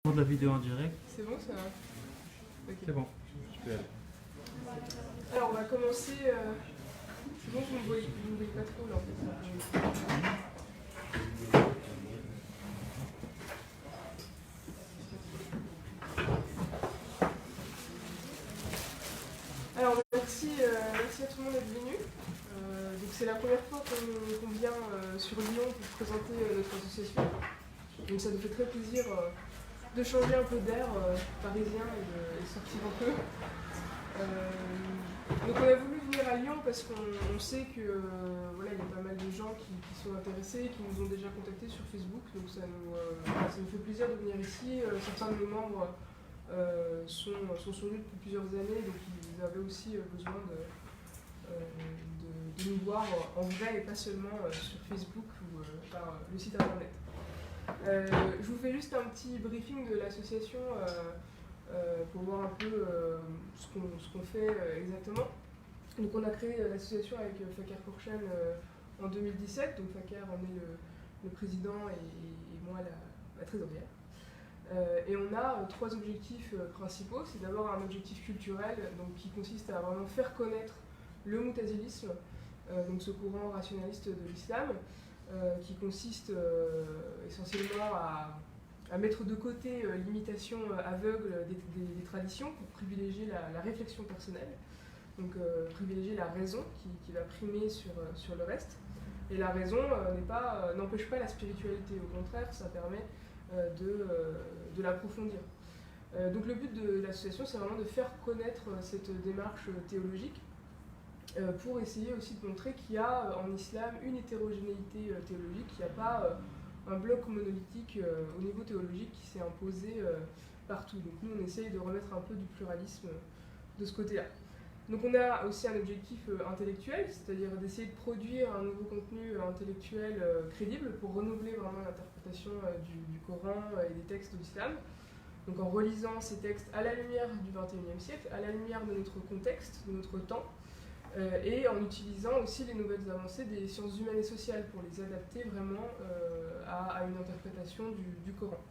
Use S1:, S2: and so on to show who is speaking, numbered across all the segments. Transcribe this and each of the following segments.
S1: De la vidéo en direct.
S2: C'est bon ça? Okay.
S1: C'est bon, je peux y aller.
S2: Alors on va commencer. C'est bon, vous ne voyez pas trop là en fait. Alors merci à tout le monde d'être venu. Donc c'est la première fois qu'on vient sur Lyon pour présenter notre association. Donc ça nous fait très plaisir de changer un peu d'air parisien et de sortir un peu. Donc on a voulu venir à Lyon parce qu'on sait que voilà, il y a pas mal de gens qui sont intéressés, qui nous ont déjà contactés sur Facebook. Donc ça nous fait plaisir de venir ici. Certains de nos membres sont sur Lyon depuis plusieurs années, donc ils avaient aussi besoin de nous voir en vrai et pas seulement sur Facebook ou par le site internet. Je vous fais juste un petit briefing de l'association pour voir un peu ce qu'on fait exactement. Donc on a créé l'association avec Fakar Kourchen en 2017, donc Fakar en est le président et moi la trésorière. Et on a trois objectifs principaux. C'est d'abord un objectif culturel donc, qui consiste à vraiment faire connaître le moutazilisme, donc ce courant rationaliste de l'islam, qui consiste essentiellement à mettre de côté l'imitation aveugle des traditions pour privilégier la réflexion personnelle, donc privilégier la raison qui va primer sur le reste. Et la raison n'empêche pas la spiritualité, au contraire, ça permet de l'approfondir. Donc le but de l'association, c'est vraiment de faire connaître cette démarche théologique pour essayer aussi de montrer qu'il y a en islam une hétérogénéité théologique, qu'il n'y a pas un bloc monolithique au niveau théologique qui s'est imposé partout. Donc nous, on essaye de remettre un peu du pluralisme de ce côté-là. Donc on a aussi un objectif intellectuel, c'est-à-dire d'essayer de produire un nouveau contenu intellectuel crédible pour renouveler vraiment l'interprétation du Coran et des textes de l'islam. Donc en relisant ces textes à la lumière du XXIe siècle, à la lumière de notre contexte, de notre temps, et en utilisant aussi les nouvelles avancées des sciences humaines et sociales pour les adapter vraiment à une interprétation du Coran.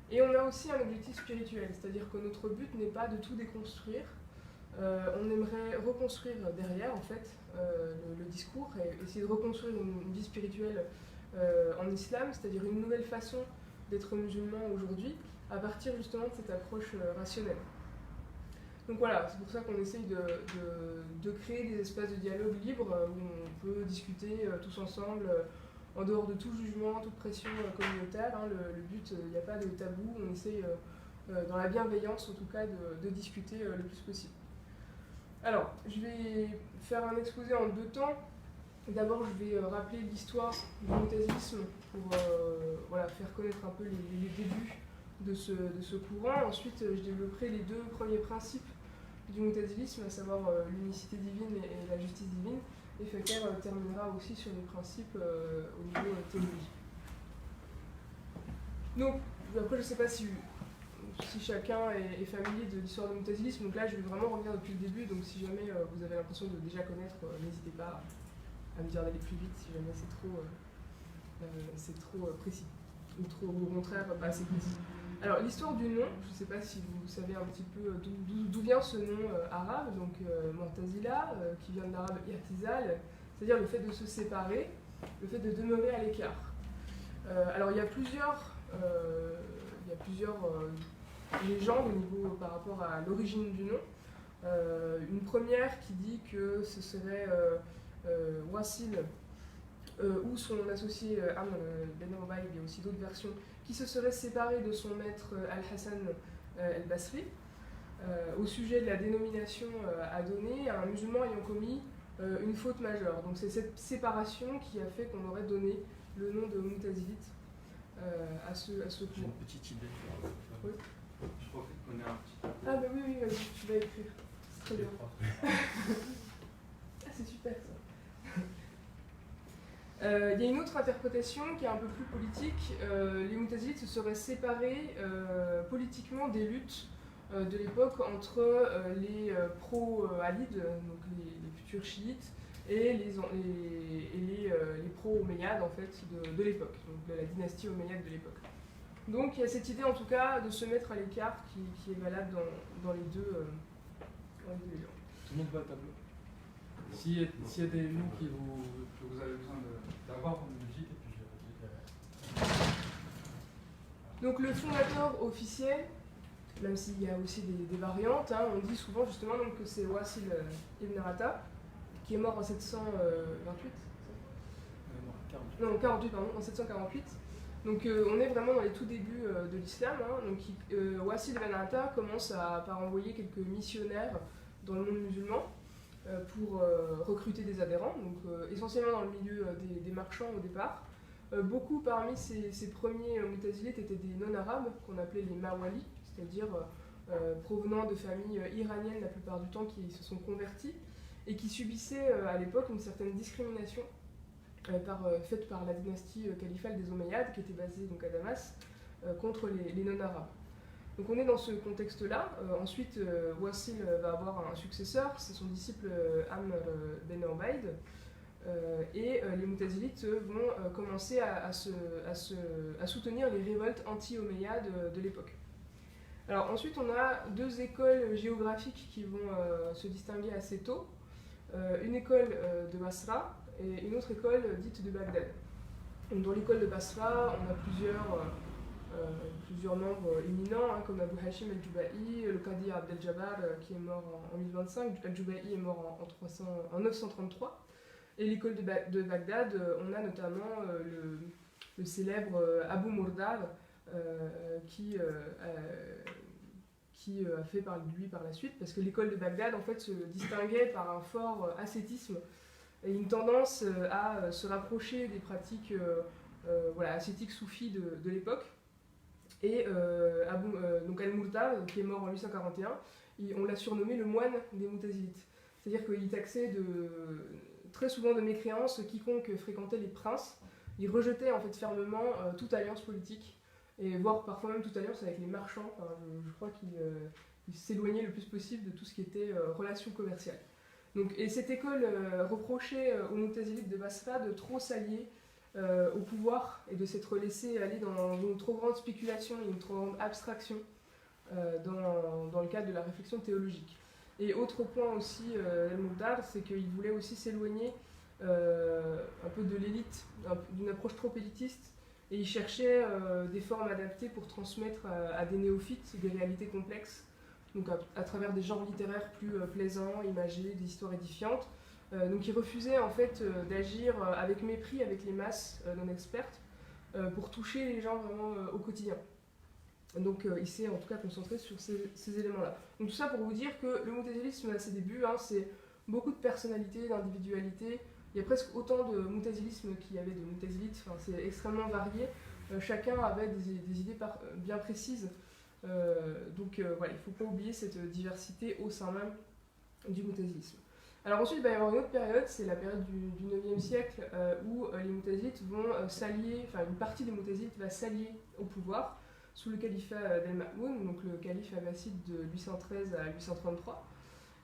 S2: Et on a aussi un objectif spirituel, c'est-à-dire que notre but n'est pas de tout déconstruire, on aimerait reconstruire derrière en fait le discours et essayer de reconstruire une vie spirituelle en islam, c'est-à-dire une nouvelle façon d'être musulman aujourd'hui à partir justement de cette approche rationnelle. Donc voilà, c'est pour ça qu'on essaye de créer des espaces de dialogue libres où on peut discuter tous ensemble en dehors de tout jugement, toute pression communautaire. Hein, le but, il n'y a pas de tabou, on essaye dans la bienveillance en tout cas de discuter le plus possible. Alors, je vais faire un exposé en deux temps. D'abord, je vais rappeler l'histoire du moutazilisme pour voilà, faire connaître un peu les débuts de ce courant. Ensuite, je développerai les deux premiers principes du moutazilisme, à savoir l'unicité divine et la justice divine. Et Fakar terminera aussi sur les principes au niveau théologique. Donc, après, je ne sais pas si chacun est familier de l'histoire du moutazilisme. Donc là, je vais vraiment revenir depuis le début. Donc si jamais vous avez l'impression de déjà connaître, n'hésitez pas à me dire d'aller plus vite si jamais c'est trop précis. Ou trop, au contraire, pas assez précis. Alors, l'histoire du nom, je ne sais pas si vous savez un petit peu d'où vient ce nom arabe, donc Mu'tazila, qui vient de l'arabe irtizal, c'est-à-dire le fait de se séparer, le fait de demeurer à l'écart. Alors, il y a plusieurs légendes au niveau par rapport à l'origine du nom. Une première qui dit que ce serait Wassil ou son associé Amr Ben Ubayd, il y a aussi d'autres versions, qui se serait séparé de son maître Al-Hassan al-Basri au sujet de la dénomination à donner à un musulman ayant commis une faute majeure. Donc c'est cette séparation qui a fait qu'on aurait donné le nom de Mu'tazilite à ce courant.
S1: J'ai une petite idée.
S2: Oui.
S1: Je crois qu'on est un petit peu.
S2: Ah bah oui, vas-y, tu vas écrire. C'est très bien. Ah, c'est super ça. Il y a une autre interprétation qui est un peu plus politique. Les Mu'tazilites se seraient séparés politiquement des luttes de l'époque entre les pro-alides, donc les futurs chiites, et les pro-omeyyades en fait, de l'époque, donc de la dynastie omeyyade de l'époque. Donc il y a cette idée en tout cas de se mettre à l'écart qui est valable dans les deux livres.
S3: Tout le monde voit le tableau. S'il y a des noms que vous avez besoin d'avoir, on me le dites et puis je verrai.
S2: Donc le fondateur officiel, même s'il y a aussi des variantes, hein, on dit souvent justement donc, que c'est Wassil ibn Arata, qui est mort en 728. Non, 48, pardon, en 748. Donc on est vraiment dans les tout débuts de l'islam. Hein. Donc Wassil ibn Arata commence par envoyer quelques missionnaires dans le monde musulman pour recruter des adhérents, donc essentiellement dans le milieu des marchands au départ. Beaucoup parmi ces premiers Mutazilites étaient des non-arabes, qu'on appelait les Mawali, c'est-à-dire provenant de familles iraniennes la plupart du temps qui se sont convertis et qui subissaient à l'époque une certaine discrimination faite par la dynastie califale des Omeyyades, qui était basée donc, à Damas, contre les non-arabes. Donc on est dans ce contexte-là. Ensuite, Wassil va avoir un successeur, c'est son disciple Amr ben Ubayd, et les Mutazilites vont commencer à soutenir les révoltes anti-Omeyyades de l'époque. Alors ensuite, on a deux écoles géographiques qui vont se distinguer assez tôt. Une école de Basra et une autre école dite de Bagdad. Donc, dans l'école de Basra, on a plusieurs membres éminents, hein, comme Abu Hashim al-Juba'i, le Qadi Abd el-Jabbar qui est mort en 1025, al-Juba'i est mort en 933. Et l'école de Bagdad, on a notamment le célèbre Abu Murdar qui a fait parler de lui par la suite, parce que l'école de Bagdad en fait se distinguait par un fort ascétisme et une tendance à se rapprocher des pratiques ascétiques soufis de l'époque. Et donc Al-Murdar, qui est mort en 841, on l'a surnommé le moine des Mutazilites. C'est-à-dire qu'il taxait très souvent de mécréance quiconque fréquentait les princes. Il rejetait en fait fermement toute alliance politique, et voire parfois même toute alliance avec les marchands. Enfin, je crois qu'il s'éloignait le plus possible de tout ce qui était relations commerciales. Donc, et cette école reprochait aux Mutazilites de Basra de trop s'allier au pouvoir et de s'être laissé aller dans une trop grande spéculation et une trop grande abstraction dans le cadre de la réflexion théologique. Et autre point aussi, Al-Murdar, c'est qu'il voulait aussi s'éloigner un peu de l'élite, d'une approche trop élitiste, et il cherchait des formes adaptées pour transmettre à des néophytes des réalités complexes, donc à travers des genres littéraires plus plaisants, imagés, des histoires édifiantes. Donc il refusait en fait d'agir avec mépris avec les masses non expertes pour toucher les gens vraiment au quotidien. Donc il s'est en tout cas concentré sur ces éléments-là. Donc tout ça pour vous dire que le mutazilisme à ses débuts, hein, c'est beaucoup de personnalité, d'individualité. Il y a presque autant de mutazilisme qu'il y avait de mutazilites, enfin, c'est extrêmement varié. Chacun avait des idées bien précises. Donc voilà, il ne faut pas oublier cette diversité au sein même du mutazilisme. Alors ensuite, il va y avoir une autre période, c'est la période du 9e siècle, où les mutazilites vont s'allier, enfin une partie des mutazilites va s'allier au pouvoir, sous le califat d'Al-Ma'moun, donc le calife abbasside de 813 à 833.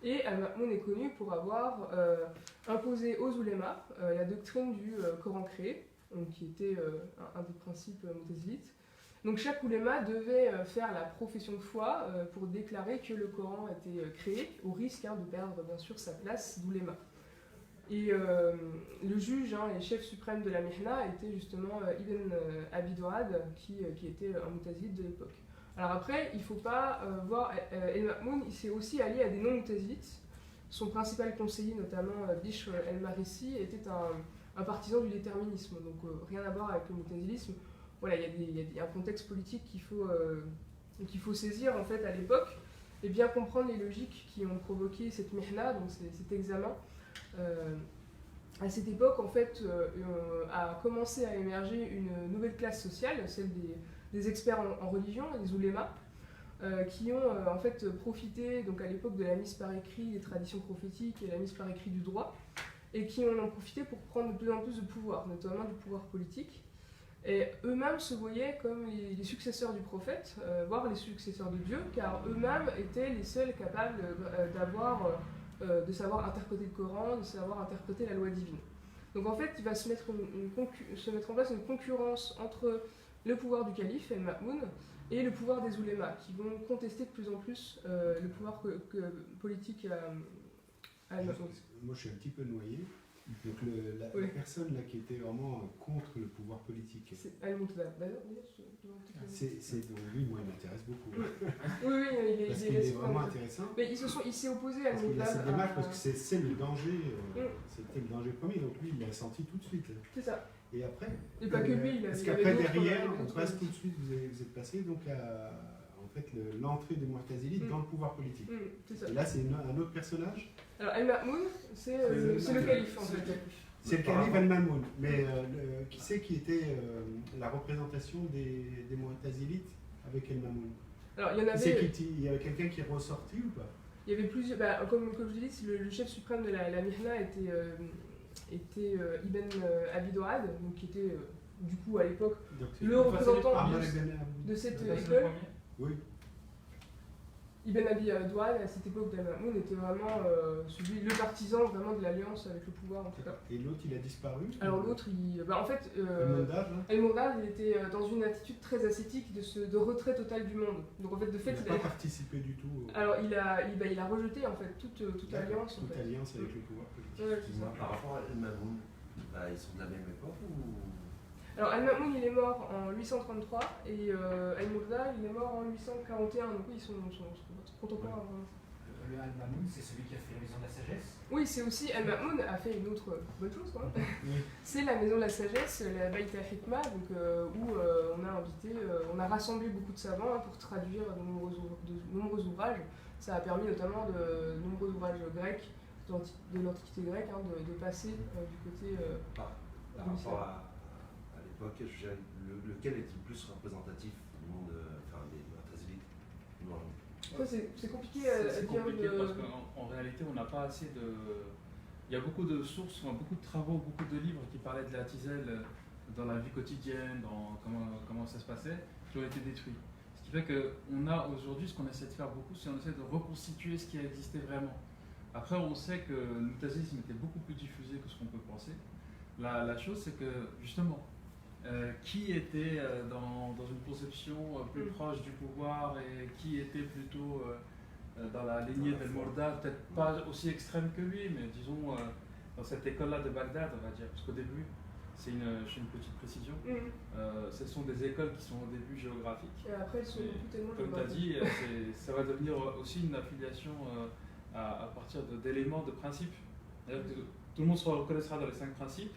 S2: Et Al-Ma'moun est connu pour avoir imposé aux oulémas la doctrine du Coran créé, donc qui était un des principes mutazilites. Donc chaque ouléma devait faire la profession de foi pour déclarer que le Coran était créé, au risque de perdre bien sûr sa place d'ouléma. Et le juge et chef suprême de la Mihna était justement Ibn Abi Du'ad, qui était un mutazilite de l'époque. Alors après, il ne faut pas voir, El-Ma'moun il s'est aussi allié à des non-mutazilites. Son principal conseiller, notamment Bishr el-Marisi, était un partisan du déterminisme, donc rien à voir avec le mutazilisme. Voilà, il y a un contexte politique qu'il faut saisir en fait à l'époque et bien comprendre les logiques qui ont provoqué cette mihna, donc cet examen. À cette époque, en fait, a commencé à émerger une nouvelle classe sociale, celle des experts en religion, les oulémas, qui ont en fait profité, donc à l'époque de la mise par écrit des traditions prophétiques et la mise par écrit du droit, et qui en ont profité pour prendre de plus en plus de pouvoir, notamment du pouvoir politique. Et eux-mêmes se voyaient comme les successeurs du prophète, voire les successeurs de Dieu, car eux-mêmes étaient les seuls capables de savoir interpréter le Coran, de savoir interpréter la loi divine. Donc en fait, il va se mettre en place une concurrence entre le pouvoir du calife, El-Ma'moun, et le pouvoir des oulémas, qui vont contester de plus en plus le pouvoir politique à El-Ma'moun.
S4: Moi, je suis un petit peu noyé. Donc, la
S2: Oui.
S4: personne là qui était vraiment contre le pouvoir politique,
S2: C'est Al-Muqtada. D'ailleurs,
S4: donc lui, moi, il m'intéresse beaucoup.
S2: Oui, il
S4: Parce
S2: est
S4: qu'il est
S2: récipient.
S4: vraiment intéressant.
S2: Mais il s'est opposé à
S4: Parce qu'il a cette
S2: Al-Muqtada.
S4: démarche, parce que c'est le danger,
S2: Mm.
S4: c'était le danger premier. Donc lui, il l'a senti tout de suite.
S2: C'est ça.
S4: Et après,
S2: Et pas que lui,
S4: parce
S2: il avait
S4: qu'après,
S2: d'autres-
S4: derrière, on
S2: d'autres-
S4: passe tout de suite, vous êtes passé donc à en fait, l'entrée des Mu'tazilites
S2: Mm.
S4: dans le pouvoir politique.
S2: C'est ça.
S4: Et là, c'est un autre personnage.
S2: Alors, Al-Ma'moun, c'est le calife en fait.
S4: C'est le calife Al-Mamoun. Mais qui c'est qui était la représentation des Mu'tazilites avec Al-Mamoun?
S2: Alors, il y en
S4: C'est
S2: avait.
S4: il y avait quelqu'un qui est ressorti ou pas?
S2: Il y avait plusieurs. Comme je l'ai dit, le chef suprême de la Mihna était Ibn Abi Du'ad, donc qui était du coup à l'époque
S4: Donc,
S2: le représentant
S4: Ahmad ibn Abu-
S2: de cette
S3: C'est le
S2: école.
S3: premier.
S4: Oui.
S2: Ibn Abi Du'ad, à cette époque d'Al-Ma'moun, était vraiment le partisan vraiment de l'alliance avec le pouvoir en tout cas.
S4: Et l'autre, il a disparu.
S2: Alors l'autre, en fait,
S4: Al-Mondar, là.
S2: El-Mondar, il était dans une attitude très ascétique de retrait total du monde. Donc en fait, de fait,
S4: Il n'a pas participé du tout.
S2: alors il a rejeté en fait toute alliance. En
S4: Toute
S2: fait.
S4: alliance avec le pouvoir politique.
S2: Ouais, c'est ça.
S5: Par rapport à El-Mamoun, ils sont de la même époque ou...
S2: Alors Al-Ma'moun, il est mort en 833 et Al-Murda, il est mort en 841. Donc oui, ils sont contemporains. Vraiment.
S6: Le Al-Mamoun, c'est celui qui a fait la maison de la sagesse.
S2: Oui, c'est aussi Al-Ma'moun a fait une autre bonne chose quand même.
S4: Oui.
S2: C'est la maison de la sagesse, la Bayt al-Hikma, donc où on a rassemblé beaucoup de savants pour traduire de nombreux ouvrages. Ça a permis notamment de nombreux ouvrages grecs de l'Antiquité grecque de passer du côté.
S5: Par rapport à l'époque, je dirais, lequel est le plus représentatif du monde, des Mu'tazilites?
S2: Ça, c'est compliqué à
S3: C'est
S2: dire.
S3: compliqué parce qu'en réalité, on n'a pas assez de. Il y a beaucoup de sources, beaucoup de travaux, beaucoup de livres qui parlaient de la tiselle dans la vie quotidienne, dans comment ça se passait, qui ont été détruits. Ce qui fait qu'on a aujourd'hui, ce qu'on essaie de faire beaucoup, c'est on essaie de reconstituer ce qui a existé vraiment. Après, on sait que le mu'tazilisme était beaucoup plus diffusé que ce qu'on peut penser. La chose, c'est que justement, qui était dans une conception plus proche du pouvoir et qui était plutôt dans la lignée d'El-Mourda, peut-être pas aussi extrême que lui, mais disons dans cette école-là de Bagdad, on va dire, parce qu'au début, je fais une petite précision, ce sont des écoles qui sont au début géographiques.
S2: Et après, elles sont
S3: Et
S2: tellement.
S3: comme tu as dit, ça va devenir aussi une affiliation à partir d'éléments, de principes. C'est-à-dire que tout le monde se reconnaîtra dans les 5 principes,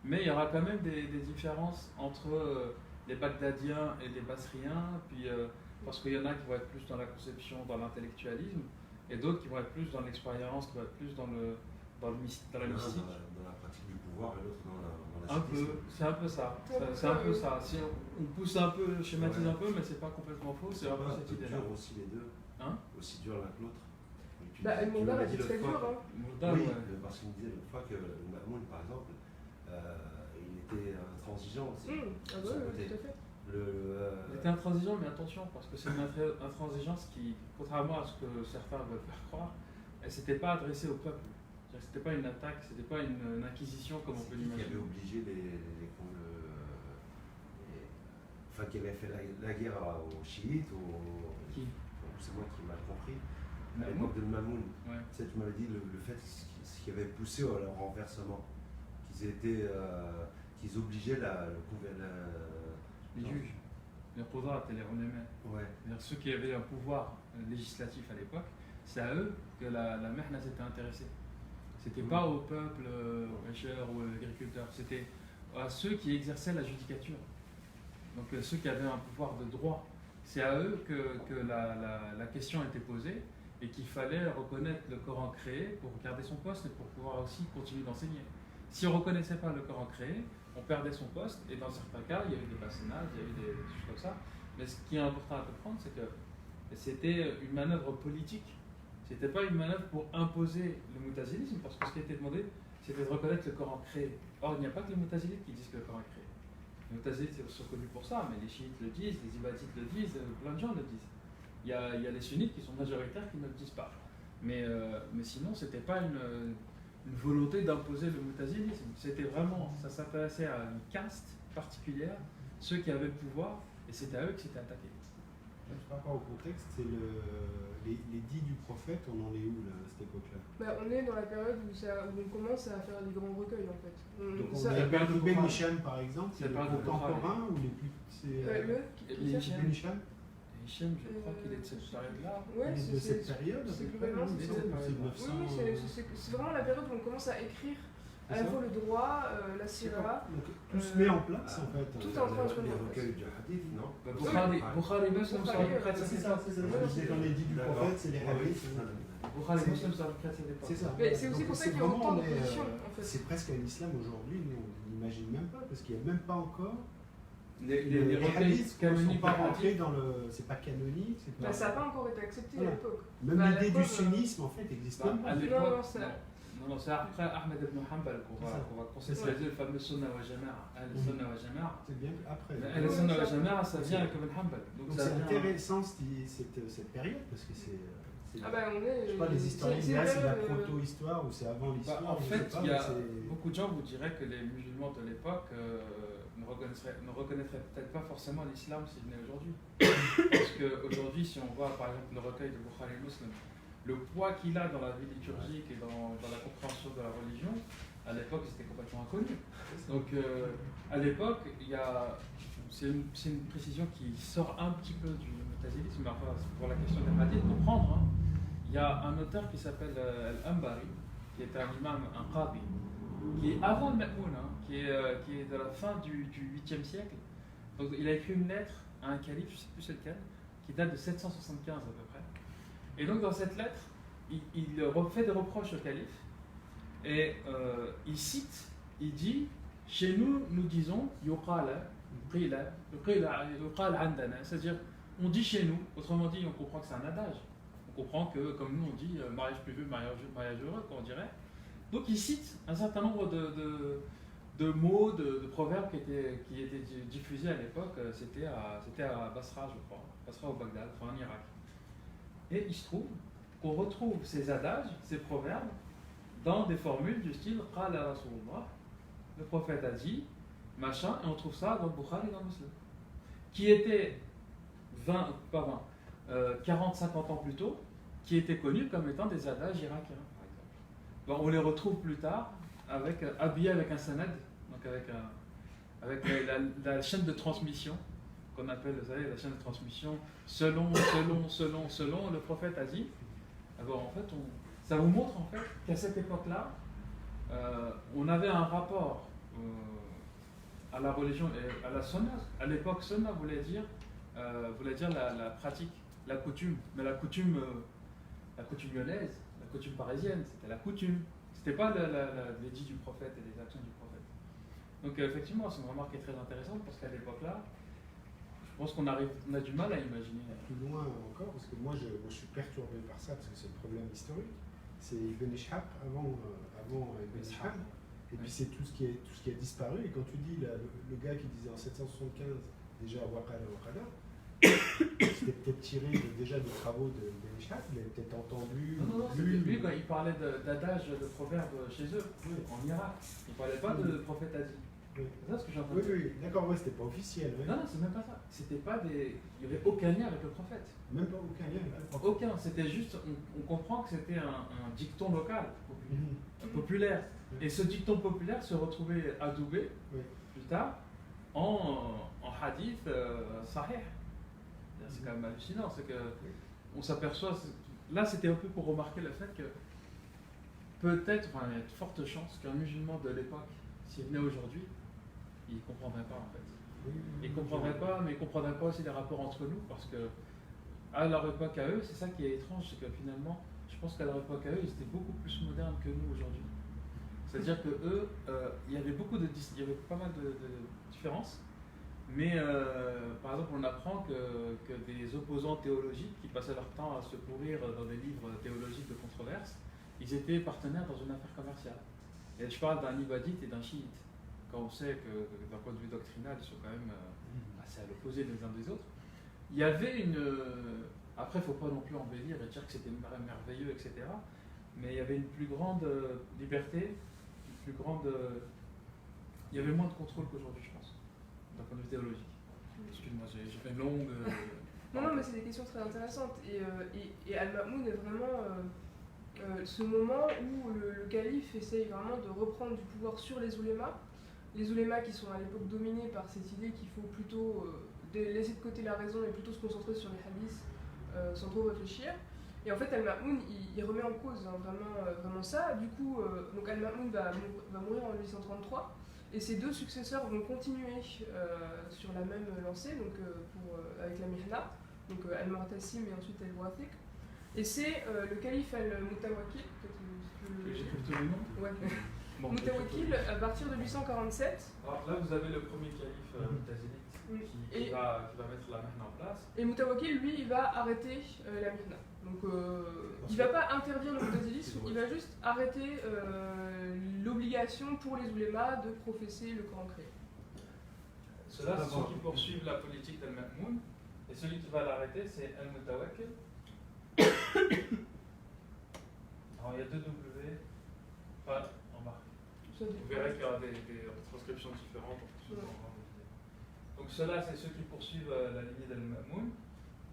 S3: mais il y aura quand même des différences entre les Bagdadiens et les Basriens, puis, parce qu'il y en a qui vont être plus dans la conception, dans l'intellectualisme, et d'autres qui vont être plus dans l'expérience, qui vont être plus dans la mystique.
S5: Dans la pratique du pouvoir et l'autre dans
S3: Un peu, c'est un peu ça. C'est un peu ça. Si on pousse un peu, schématise un peu, mais c'est pas complètement faux, c'est un peu cette idée-là.
S5: dur aussi les deux,
S3: Hein?
S5: aussi dur l'un que l'autre.
S2: El-Mondar était très dur.
S3: Mourda,
S5: Oui,
S3: ouais.
S5: parce qu'il me disait l'autre fois que le Mamoun, par exemple, il était intransigeant aussi.
S2: Ah
S5: de son
S2: ouais,
S5: côté.
S2: tout à fait.
S3: Il était intransigeant, mais attention, parce que c'est une intransigeance qui, contrairement à ce que certains veulent faire croire, elle ne s'était pas adressée au peuple. C'était pas une attaque, c'était pas une inquisition comme on peut
S5: qui
S3: l'imaginer.
S5: avait obligé enfin, qui avait fait la guerre aux chiites,
S3: Qui?
S5: c'est moi qui ai mal compris, à
S3: Mamoun.
S5: l'époque de Mamoun.
S3: Ouais.
S5: Tu sais, tu m'avais dit le fait ce qui avait poussé au renversement, qu'ils obligeaient
S3: Les juges, les opposants étaient les renémés.
S5: Ouais.
S3: C'est-à-dire ceux qui avaient un pouvoir législatif à l'époque, c'est à eux que la Mehna s'était intéressée. C'était pas au peuple, aux pêcheurs ou aux agriculteurs, c'était à ceux qui exerçaient la judicature. Donc ceux qui avaient un pouvoir de droit. C'est à eux que la question a été posée et qu'il fallait reconnaître le Coran créé pour garder son poste et pour pouvoir aussi continuer d'enseigner. Si on ne reconnaissait pas le Coran créé, on perdait son poste et dans certains cas, il y a eu des bassinades, il y a eu des choses comme ça. Mais ce qui est important à comprendre, c'est que c'était une manœuvre politique. C'était pas une manœuvre pour imposer le mu'tazilisme, parce que ce qui a été demandé, c'était de reconnaître le Coran créé. Or, il n'y a pas que les mu'tazilites qui disent que le Coran est créé. Les mu'tazilites sont connus pour ça, mais les chiites le disent, les ibadites le disent, plein de gens le disent. Il y a les sunnites qui sont majoritaires qui ne le disent pas. Mais sinon, c'était pas une volonté d'imposer le mu'tazilisme. C'était vraiment, ça s'intéressait à une caste particulière ceux qui avaient le pouvoir, et c'était à eux que c'était attaqué.
S4: Par rapport au contexte, c'est les dits du prophète, on en est où là, à cette époque-là?
S2: Bah, on est dans la période où on commence à faire les grands recueils en fait.
S4: Donc on
S2: Ça-
S4: a
S3: la période de
S4: Ibn
S3: Bukhari.
S4: Hisham par exemple,
S3: C'est la
S4: le
S3: période de Bukhari.
S4: contemporain ou les plus. C'est,
S3: Ibn
S2: ça
S3: Hisham.
S4: Ibn Hisham,
S3: Et Hichem, je crois qu'il est de cette période-là.
S2: Ouais,
S4: il est de cette période, à
S2: c'est
S4: peu près,
S2: globalement,
S4: non,
S2: c'est
S4: c'est
S2: ça.
S4: 900.
S2: Oui, c'est vraiment la période où on commence à écrire à la
S4: C'est ça.
S2: fois le droit, la sira.
S4: Donc tout se met en place en fait.
S2: tout est en train de se
S5: Les
S2: mettre en
S5: recueils du hadith, non
S3: Bukhari et Muslim, ça
S2: Bukhari,
S3: va près de
S4: C'est
S3: cette
S4: ça,
S3: époque.
S4: c'est ça. Je disais dans les dits du
S5: D'accord.
S4: prophète, c'est les hadiths.
S3: Bukhari et Muslim, ça va près de cette époque.
S4: C'est ça.
S2: Mais c'est aussi
S4: Donc
S2: pour ça
S4: c'est
S2: qu'il y a
S4: vraiment,
S2: autant de
S4: on est,
S2: positions, en fait.
S4: C'est presque un islam aujourd'hui, nous on n'imagine même pas, parce qu'il n'y a même pas encore.
S3: Les recueils
S4: hadiths ne sont
S3: canoniques
S4: pas
S3: de hadith.
S4: rentrés dans le. C'est pas canonique, c'est
S2: Bah,
S4: pas.
S2: ça n'a pas encore été accepté à
S4: Voilà.
S2: l'époque.
S4: Même
S2: Bah,
S4: l'idée
S2: la
S4: du
S2: preuve,
S4: sunnisme en fait n'existe même
S3: À
S4: pas.
S3: l'époque,
S2: non, ça-
S3: non, c'est après Ahmed ibn Hanbal qu'on
S4: C'est ça.
S3: va conceptualiser le fameux Sunna wa Jama'a. Al-Sunna wa Jama'a.
S4: C'est bien après.
S3: Mais Al-Sunna wa Jama'a, ça vient avec Ibn Hanbal. Donc
S4: Donc
S3: ça
S4: c'est
S3: vient-
S4: intéressant cette période parce que c'est.
S2: Ah bah on est.
S4: Je sais pas, les historiens
S2: c'est
S4: disent ah, c'est de la
S2: vrai,
S4: proto-histoire ou c'est avant l'histoire.
S3: En
S4: je
S3: fait,
S4: sais pas,
S3: il y a
S4: mais c'est-
S3: beaucoup de gens vous diraient que les musulmans de l'époque ne reconnaîtraient peut-être pas forcément l'islam s'il venait aujourd'hui. Parce qu'aujourd'hui, si on voit par exemple le recueil de Bukhari Muslim, le poids qu'il a dans la vie liturgique et dans la compréhension de la religion, à l'époque c'était complètement inconnu. Donc à l'époque, c'est une précision qui sort un petit peu du mutazilisme, mais enfin, pour la question des hadiths, pour comprendre. Hein. Il y a un auteur qui s'appelle Al-Ambari, qui est un imam, un qadi, qui est avant le Ma'moun, hein, qui est de la fin du 8e siècle. Donc, il a écrit une lettre à un calife, je ne sais plus c'est lequel, qui date de 775 à peu près. Et donc dans cette lettre, il fait des reproches au calife, et il cite, il dit, chez nous, nous disons, yuqala, yuqala andana, c'est-à-dire, on dit chez nous, autrement dit, on comprend que c'est un adage. On comprend que, comme nous on dit, mariage plus vieux, mariage heureux, on dirait. Donc il cite un certain nombre de mots, de proverbes qui étaient diffusés à l'époque. C'était à Basra, je crois. Basra au Bagdad, enfin en Irak. Et il se trouve qu'on retrouve ces adages, ces proverbes, dans des formules du style Qala Rasulullah, le prophète a dit, machin, et on trouve ça dans le Bukhari et dans le Muslim. Qui était 40-50 ans plus tôt, qui étaient connus comme étant des adages irakiens, par exemple. Bon, on les retrouve plus tard, habillés avec un sanad, donc avec la chaîne de transmission, qu'on appelle, vous savez, la chaîne de transmission, selon le prophète a dit. Alors en fait, ça vous montre en fait qu'à cette époque-là, on avait un rapport à la religion et à la sunna. À l'époque, sunna voulait dire la pratique, la coutume, mais la coutume lyonnaise, la coutume parisienne, c'était la coutume. C'était pas les dits du prophète et les actions du prophète. Donc effectivement, c'est une remarque qui est très intéressante parce qu'à l'époque-là, je pense qu'on a du mal à imaginer.
S4: Plus loin encore, parce que moi je suis perturbé par ça, parce que c'est le problème historique. C'est Ibn Ishaq avant Ibn Ishaq. Et puis c'est tout ce qui a disparu. Et quand tu dis le gars qui disait en 775 déjà Waqala, c'était peut-être tiré déjà des travaux de Ibn Ishaq, il avait peut-être entendu.
S3: Non, c'était lui quand il parlait d'adage, de proverbes chez eux, en Irak. Il ne parlait pas de prophète Asie.
S4: Oui.
S3: C'est ça ce que j'ai entendu.
S4: Oui, d'accord, ouais, c'était pas officiel. Ouais.
S3: Non, c'est même pas ça. C'était pas des. Il n'y avait aucun lien avec le prophète.
S4: Même pas aucun lien.
S3: Aucun. C'était juste. On comprend que c'était un dicton local, populaire. Et ce dicton populaire se retrouvait adoubé plus tard en hadith sahih. C'est quand même hallucinant. C'est que on s'aperçoit. Là, c'était un peu pour remarquer le fait que peut-être, enfin, il y a de fortes chances qu'un musulman de l'époque, s'il venait aujourd'hui, il ne comprendrait pas en fait. Il ne comprendrait pas, mais il ne comprendrait pas aussi les rapports entre nous, parce que à leur époque à eux, c'est ça qui est étrange, c'est que finalement, je pense qu'à leur époque à eux, ils étaient beaucoup plus modernes que nous aujourd'hui. C'est-à-dire que eux, il y avait pas mal de différences, mais par exemple, on apprend que des opposants théologiques qui passaient leur temps à se pourrir dans des livres théologiques de controverse, ils étaient partenaires dans une affaire commerciale. Et je parle d'un ibadite et d'un chiite. Quand on sait que d'un point de vue doctrinal, ils sont quand même assez à l'opposé les uns des autres. Il y avait une. Après, il ne faut pas non plus embellir et dire que c'était merveilleux, etc. Mais il y avait une plus grande liberté, une plus grande. Il y avait moins de contrôle qu'aujourd'hui, je pense. d'un point de vue théologique. Excuse-moi, j'ai fait une longue.
S2: Non, mais c'est des questions très intéressantes. Et Al-Ma'moun est vraiment ce moment où le calife essaye vraiment de reprendre du pouvoir sur les oulémas. Les oulémas qui sont à l'époque dominés par cette idée qu'il faut plutôt laisser de côté la raison et plutôt se concentrer sur les hadiths sans trop réfléchir. Et en fait, Al-Ma'moun, il remet en cause vraiment ça. Du coup, donc Al-Ma'moun va mourir en 1833. Et ses deux successeurs vont continuer sur la même lancée, donc, avec la Mihna, donc Al-Mu'tasim et ensuite Al-Wathiq. Et c'est le calife Al-Mutawakkil,
S3: J'écris tous les noms.
S2: ouais.
S3: Bon,
S2: Mutawakkil, à partir de 847.
S3: Alors là, vous avez le premier calife mutazilite qui va mettre la Mihna en place.
S2: Et Mutawakkil, lui, il va arrêter la Mihna. Donc, il ne va pas interdire le mutazilisme, il va juste arrêter l'obligation pour les oulémas de professer le Coran créé.
S3: Ceux-là, c'est ceux qui poursuivent la politique d'Al-Ma'moun. Et celui qui va l'arrêter, c'est Al-Mutawakkil. Alors, il y a deux W. Enfin, remarque. Vous verrez qu'il y aura des transcriptions différentes en fonction de l'idée. Donc, ceux-là, c'est ceux qui poursuivent la lignée d'Al-Ma'moun.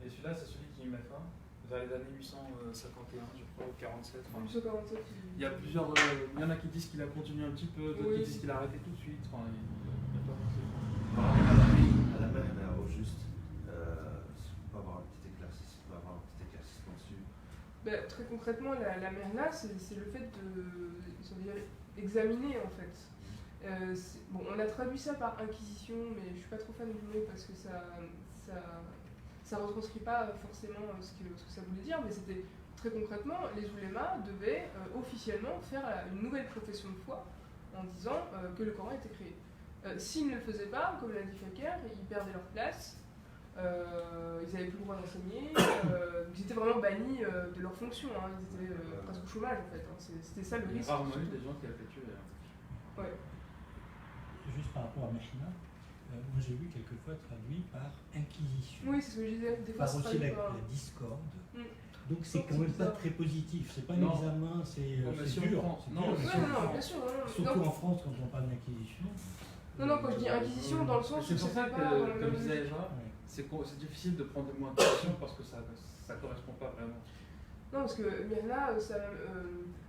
S3: Et celui-là, c'est celui qui y met fin. Vers les années 851, je crois, ou 47.
S2: 847.
S3: Il y a plusieurs. Il y en a qui disent qu'il a continué un petit peu, d'autres qui disent qu'il a arrêté tout de suite. Enfin, il n'y a pas forcément.
S5: À la Mihna, au juste, on peut avoir un petit éclaircissement dessus.
S2: Ben, très concrètement, la Mihna, c'est le fait d'examiner en fait. Bon, on a traduit ça par inquisition, mais je suis pas trop fan du mot parce que ça retranscrit pas forcément ce que ça voulait dire, mais c'était très concrètement, les oulémas devaient officiellement faire une nouvelle profession de foi en disant que le Coran était créé. S'ils ne le faisaient pas, comme l'a dit Fakir, ils perdaient leur place, ils n'avaient plus le droit d'enseigner, ils étaient vraiment bannis de leur fonction, hein, ils étaient presque au chômage en fait, hein. C'était ça le risque.
S3: Il y a rarement eu des gens qui avaient tué.
S2: Ouais.
S6: Juste par rapport à Mehna, moi j'ai vu quelquefois traduit par inquisition.
S2: Oui, c'est ce que je disais, des fois
S6: Par
S2: c'est
S6: aussi
S2: traduit par...
S6: la discorde.
S2: Mm.
S6: Donc c'est quand même pas très positif, c'est pas un
S3: Non.
S6: examen, c'est
S3: Si on
S6: dur.
S3: prend-
S6: c'est
S3: non,
S6: dur.
S3: mais
S2: Non, bien sûr.
S6: Surtout
S2: Non,
S6: en France quand on parle d'inquisition.
S2: non, quand je dis inquisition, dans le sens
S3: C'est
S2: où
S3: pour
S2: ça
S3: ça
S2: fait
S3: que,
S2: pas dans la
S3: comme
S2: même
S3: disait
S2: logique.
S3: Eva, c'est difficile de prendre des mots d'inquisition parce que ça correspond pas vraiment.
S2: Non, parce que Myrna,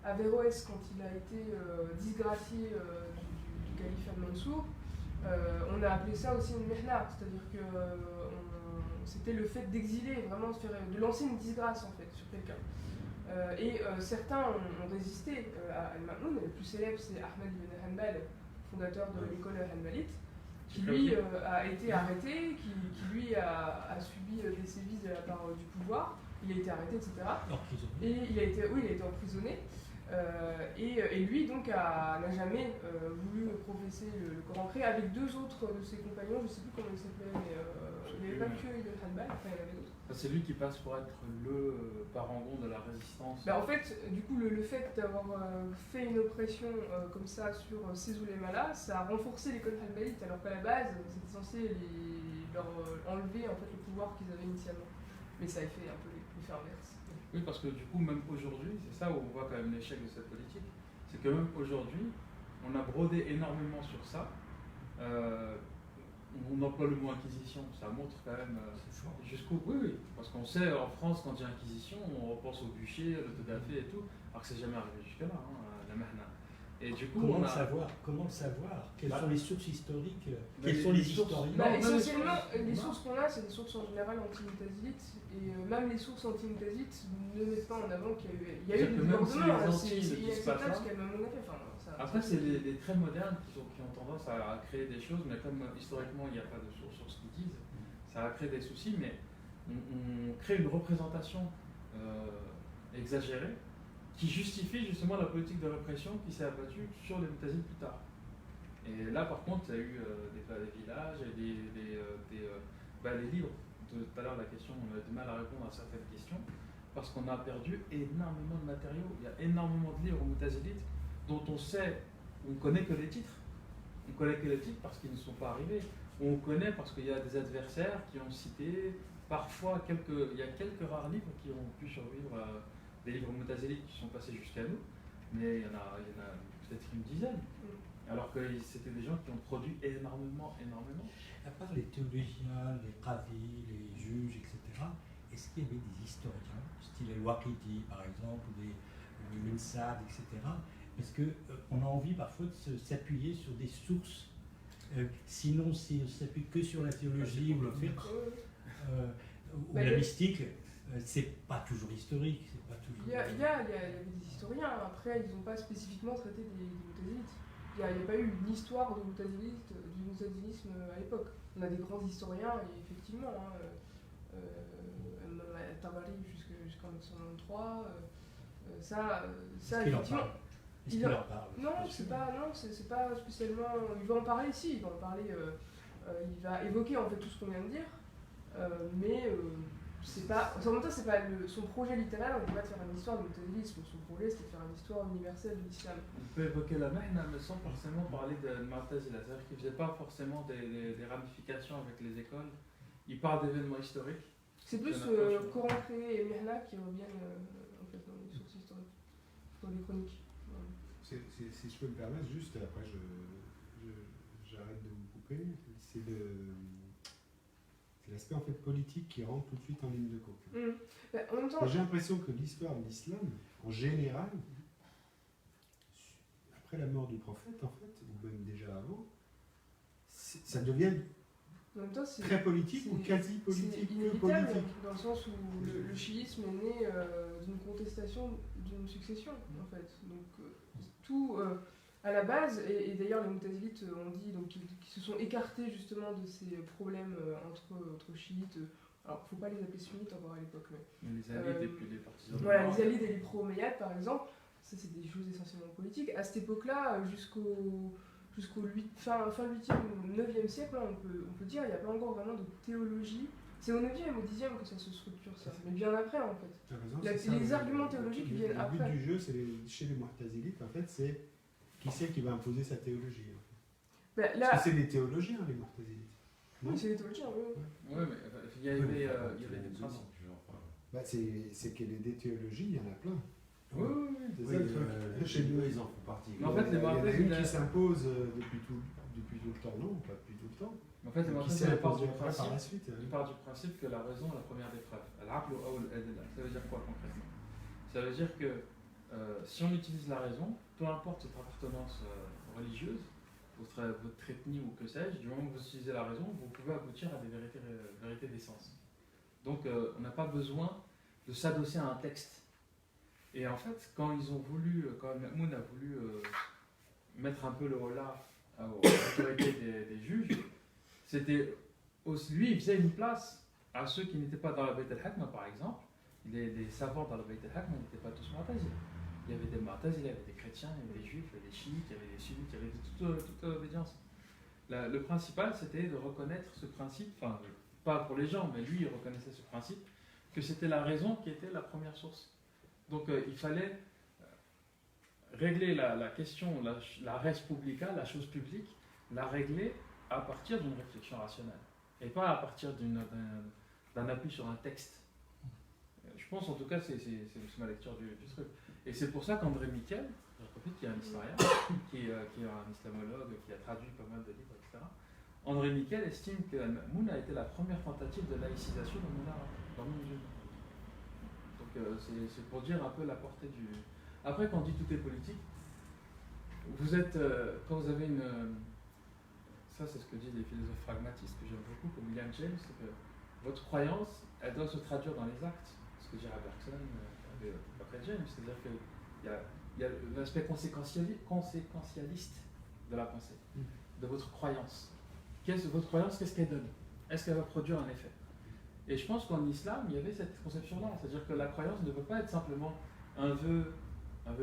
S2: Averroès, quand il a été disgracié du calife Al-Mansour, on a appelé ça aussi une Myrna, c'est-à-dire que c'était le fait d'exiler, vraiment de lancer une disgrâce en fait sur quelqu'un. Certains ont résisté à Al-Ma'moun, le plus célèbre c'est Ahmed ibn Hanbal, fondateur de l'école Hanbalite, qui lui a été arrêté, qui lui a subi des sévices de la part du pouvoir. Il a été arrêté, etc.
S6: Emprisonné.
S2: Et il a été emprisonné. Et lui, donc, n'a jamais voulu professer le Coran créé avec deux autres de ses compagnons, je ne sais plus comment ils s'appelaient, mais il n'y avait pas que Ibn Hanbal, enfin il y en avait d'autres.
S3: C'est lui qui passe pour être le parangon de la résistance.
S2: En fait, du coup, le fait d'avoir fait une oppression comme ça sur ces oulémas-là, ça a renforcé l'école hanbalite, alors qu'à la base, c'était censé leur enlever en fait, le pouvoir qu'ils avaient initialement. Mais ça a fait un peu l'effet inverse.
S3: Oui, parce que du coup, même aujourd'hui, c'est ça où on voit quand même l'échec de cette politique, c'est que même aujourd'hui, on a brodé énormément sur ça. On emploie le mot inquisition, ça montre quand même jusqu'où. Oui, parce qu'on sait en France, quand il y a inquisition, on repense au bûcher, le Todafé et tout, alors que c'est jamais arrivé jusque-là, la Mehna. Et du coup,
S6: Comment le savoir Quelles sont les sources historiques Quels
S3: les
S6: sont les
S3: sources-
S6: historiens
S2: Essentiellement, les sources qu'on a, c'est des sources en général anti-mutazilites, et même les sources anti-mutazilites ne mettent pas en avant qu'il y a eu des
S3: C'est-à-dire que même
S2: débordements,
S3: si les
S2: c'est
S3: Antilles ne disent pas
S2: inacceptable
S3: ça.
S2: ce qu'Al-Ma'moun a fait. Enfin, ça-
S3: Après, c'est les très modernes qui ont tendance à créer des choses, mais comme historiquement il n'y a pas de sources sur ce qu'ils disent, ça a créé des soucis, mais on crée une représentation exagérée qui justifie justement la politique de répression qui s'est abattue sur les mutaziles plus tard. Et là, par contre, il y a eu des villages, il y a eu les livres. Tout à l'heure, la question, on a du mal à répondre à certaines questions parce qu'on a perdu énormément de matériaux. Il y a énormément de livres mutazilites dont on connaît que les titres. On connaît que les titres parce qu'ils ne sont pas arrivés. On connaît parce qu'il y a des adversaires qui ont cité, parfois, il y a quelques rares livres qui ont pu survivre, des livres mutazilites qui sont passés jusqu'à nous, mais il y en a peut-être une dizaine. Alors que c'était des gens qui ont produit énormément.
S6: À part les théologiens, les qadis, les juges, etc., est-ce qu'il y avait des historiens, style El-Waqidi par exemple, ou le Minsad, etc. Parce qu'on a envie parfois de s'appuyer sur des sources. Sinon, si on s'appuie que sur la théologie ou le fiqh, ou la mystique, c'est pas toujours historique. C'est pas toujours...
S2: Il y avait des historiens, après ils n'ont pas spécifiquement traité des moutazilites. Il n'y a pas eu une histoire du moutazilisme à l'époque. On a des grands historiens, et effectivement, Tabari jusqu'en 1993, ça effectivement.
S6: Est-ce qu'il en parle?
S2: Non, c'est pas spécialement. Il va en parler, si, il va en parler. Il va évoquer en fait tout ce qu'on vient de dire, mais c'est pas. En même temps, c'est pas son projet littéraire. Il ne va pas faire une histoire de moutazilisme. Son projet, c'était de faire une histoire universelle de l'islam.
S3: On peut évoquer la Mehna, mais sans forcément parler de Mu'tazila. C'est-à-dire qu'il ne faisait pas forcément des ramifications avec les écoles. Il parle d'événements historiques.
S2: C'est plus Coran créé et Mehna qui reviennent en fait dans les sources historiques, dans les chroniques.
S4: Si je peux me permettre, juste après j'arrête de vous couper, c'est l'aspect en fait politique qui rentre tout de suite en ligne de compte.
S2: En même temps,
S4: j'ai l'impression que l'histoire de l'islam, en général, après la mort du prophète, en fait, ou même déjà avant, ça devient
S2: en même temps,
S4: très politique ou quasi politique.
S2: C'est inévitable, dans le sens où le chiisme est né d'une contestation d'une succession, en fait. Donc tout, à la base, et d'ailleurs les moutazilites ont dit donc, qui se sont écartés justement de ces problèmes entre chiites. Alors, il ne faut pas les appeler sunnites encore à l'époque, mais
S3: les alides et puis les partisans.
S2: Voilà, les alides et les pro-omeyyades, par exemple, ça c'est des choses essentiellement politiques. À cette époque-là, jusqu'au fin 8e ou 9e siècle, on peut dire, il n'y a pas encore vraiment de théologie. C'est au 9e, au 10e que ça se structure, ça. Mais bien après, en fait.
S4: Raison,
S2: les arguments théologiques viennent après.
S4: Le but du jeu, c'est chez les mu'tazilites, en fait, c'est qui c'est qui va imposer sa théologie. En fait. Parce que c'est des théologiens, les mu'tazilites.
S2: Oui, c'est des théologiens, oui.
S3: Oui, mais il y avait des principes.
S4: C'est qu'il y a des théologies, il y en a plein.
S3: Oui.
S5: Chez nous, ils en font partie.
S3: Mais en fait,
S4: il y en a une qui s'impose depuis tout le temps, non, pas depuis tout le temps.
S3: En fait, les
S4: Mu'tazilites
S3: part du
S4: par la suite.
S3: il part du principe que la raison est la première des preuves. Ça veut dire quoi concrètement? Ça veut dire que si on utilise la raison, peu importe votre appartenance religieuse, votre ethnie ou que sais-je, du moment que vous utilisez la raison, vous pouvez aboutir à des vérités d'essence. Donc on n'a pas besoin de s'adosser à un texte. Et en fait, quand Ma'moun a voulu mettre un peu le holà à l'autorité des juges, c'était aussi, lui, il faisait une place à ceux qui n'étaient pas dans la Bayt al-Hakma, par exemple. Les savants dans la Bayt al-Hakma n'étaient pas tous mu'tazila. Il y avait des mu'tazila, il y avait des chrétiens, il y avait des juifs, il y avait des chiites, il y avait des sunnites, il y avait toute obédience. Le principal, c'était de reconnaître ce principe, enfin, pas pour les gens, mais lui, il reconnaissait ce principe, que c'était la raison qui était la première source. Donc il fallait régler la question, la res publica, la chose publique, la régler à partir d'une réflexion rationnelle et pas à partir d'un appui sur un texte. Je pense en tout cas, c'est ma lecture du truc. Et c'est pour ça qu'André Miquel, je profite, qui est un historien, qui est un islamologue, qui a traduit pas mal de livres, etc. André Miquel estime que Al-Ma'moun a été la première tentative de laïcisation dans le monde musulman. Donc c'est pour dire un peu la portée du... Après, quand on dit tout est politique, vous êtes... quand vous avez une... Ça, c'est ce que disent les philosophes pragmatistes, que j'aime beaucoup, comme William James, c'est que votre croyance, elle doit se traduire dans les actes. Ce que dirait Bergson, après James, c'est-à-dire qu'il y a l'aspect conséquentialiste de la pensée, de votre croyance. Votre croyance, qu'est-ce qu'elle donne? Est-ce qu'elle va produire un effet? Et je pense qu'en islam, il y avait cette conception-là, c'est-à-dire que la croyance ne peut pas être simplement un vœu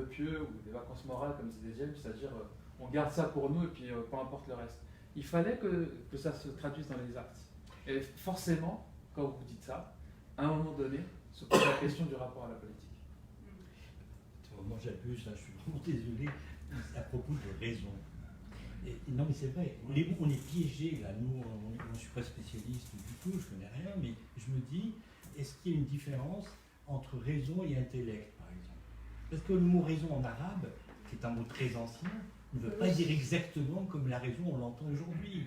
S3: pieux ou des vacances morales, comme disait James, c'est-à-dire on garde ça pour nous et puis peu importe le reste. Il fallait que ça se traduise dans les actes. Et forcément, quand vous dites ça, à un moment donné, se pose la question du rapport à la politique.
S6: Moi j'abuse, je suis vraiment désolé, à propos de raison. Non mais c'est vrai, on est piégés là, nous, je ne suis pas spécialiste du tout, je connais rien, mais je me dis, est-ce qu'il y a une différence entre raison et intellect, par exemple? Parce que le mot raison en arabe, qui est un mot très ancien, ne veut pas dire exactement comme la raison on l'entend aujourd'hui.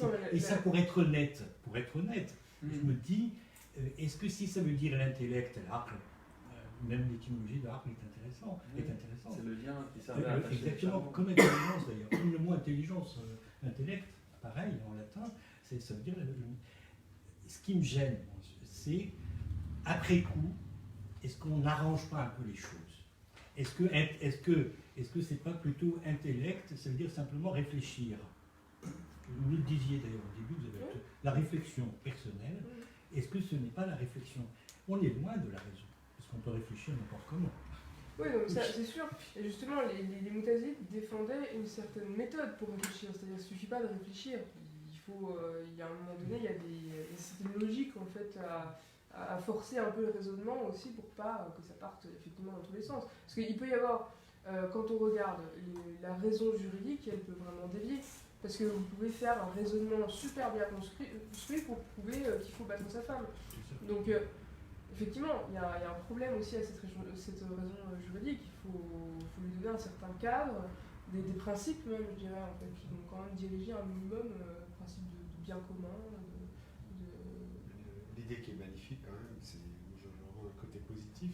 S2: Non, mais
S6: Et ça, pour être honnête, je me dis, est-ce que si ça veut dire l'intellect, l'aql, même l'étymologie de l'aql est intéressant.
S3: C'est le lien qui servait à attacher les
S6: Exactement,
S3: charbons.
S6: comme intelligence d'ailleurs. Comme le mot intelligence, intellect, pareil en latin, ça veut dire. Ce qui me gêne, c'est après coup, est-ce qu'on n'arrange pas un peu les choses? Est-ce que c'est pas plutôt intellect, ça veut dire simplement réfléchir? Vous le disiez d'ailleurs au début, vous avez la réflexion personnelle. Est-ce que ce n'est pas la réflexion? On est loin de la raison, parce qu'on peut réfléchir n'importe comment.
S2: Oui, donc ça, c'est sûr. Et justement, les Moutazides défendaient une certaine méthode pour réfléchir. C'est-à-dire qu'il ne suffit pas de réfléchir. Il y a un moment donné, il y a une certaine logique en fait, à forcer un peu le raisonnement aussi pour pas que ça parte effectivement dans tous les sens. Parce qu'il peut y avoir, quand on regarde la raison juridique, elle peut vraiment dévier. Parce que vous pouvez faire un raisonnement super bien construit pour prouver qu'il faut battre sa femme. Donc, effectivement, il y a un problème aussi à cette raison juridique. Il faut lui donner un certain cadre, des principes même, je dirais, en fait, qui vont quand même diriger un minimum le principe de bien commun.
S4: L'idée qui est magnifique quand même, je rends un côté positif,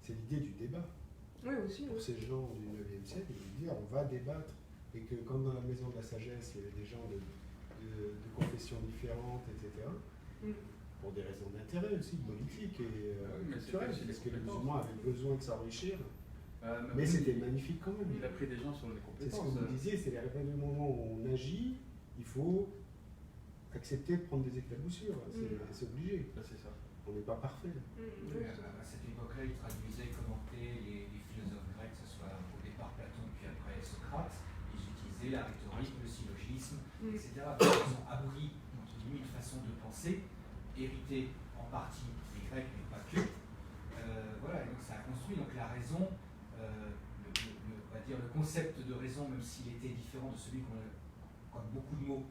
S4: c'est l'idée du débat.
S2: Oui, aussi.
S4: Pour ces gens du 9e siècle, ils vont dire on va débattre. Et que comme dans la maison de la sagesse, il y avait des gens de confessions différentes, etc., pour des raisons d'intérêt aussi, politiques et culturelles, parce que les musulmans avaient besoin de s'enrichir, mais c'était magnifique quand même.
S3: Il a pris des gens sur les
S4: C'est ce
S3: compétences.
S4: que vous disiez, c'est à partir du moment où on agit, il faut accepter de prendre des éclaboussures, c'est obligé.
S3: C'est ça.
S4: On n'est pas parfait.
S7: À cette époque-là, ils traduisaient, commentaient les philosophes grecs, que ce soit au départ Platon, puis après Socrate. Ils utilisaient la rhétorique, le syllogisme, etc. Donc, ils ont appris une façon de penser, héritée en partie des Grecs, mais pas que. Voilà, et donc ça a construit donc la raison, on va dire le concept de raison, même s'il était différent de celui comme beaucoup de mots,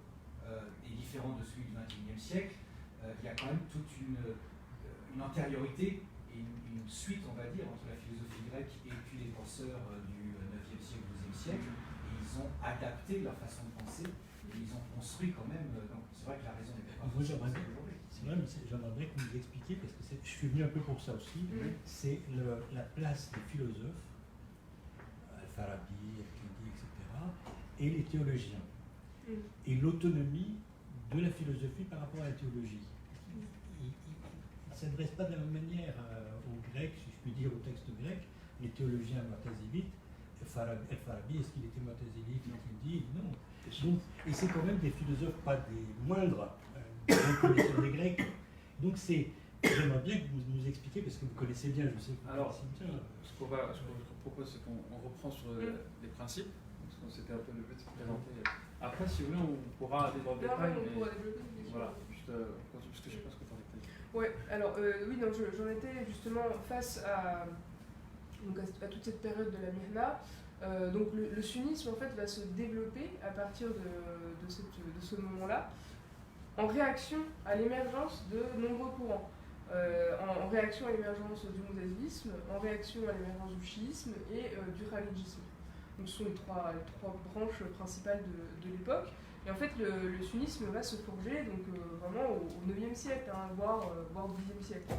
S7: est différent de celui du XXIe siècle, il y a quand même toute une antériorité et une suite, on va dire, entre la philosophie grecque et puis les penseurs du IXe siècle, XIIe siècle. Et ils ont adapté leur façon de penser et ils ont construit quand même. Donc c'est vrai que la raison n'était pas
S6: Moi, j'aimerais
S7: aujourd'hui.
S6: bien que vous nous expliquiez, parce que je suis venu un peu pour ça aussi, c'est la place des philosophes, Al-Farabi, Al-Kindi, etc., et les théologiens, et l'autonomie de la philosophie par rapport à la théologie. Il ne s'adresse pas de la même manière aux Grecs, si je puis dire, au texte grec, les théologiens mu'tazilites. Al-Farabi, est-ce qu'il était mu'tazilite, Al-Kindi? Non. Donc, et c'est quand même des philosophes pas des moindres connaisseurs des Grecs. Donc j'aimerais bien que vous nous expliquiez, parce que vous connaissez bien, je sais que vous
S3: Alors,
S6: connaissez bien.
S3: ce qu'on propose, c'est qu'on reprend sur les principes, parce que c'était un peu le but de se présenter. Après, si vous voulez, on pourra aller dans le détail, mais voilà, juste parce que je sais pas ce que tu en as.
S2: Ouais, alors oui, donc j'en étais justement face à toute cette période de la Mihna. Donc le sunnisme en fait va se développer à partir de ce moment-là, en réaction à l'émergence de nombreux courants, en réaction à l'émergence du moutazilisme, en réaction à l'émergence du chiisme et du khalidjisme. Donc ce sont les trois branches principales de l'époque. Et en fait, le sunnisme va se forger donc, vraiment au IXe siècle, voire au Xe siècle.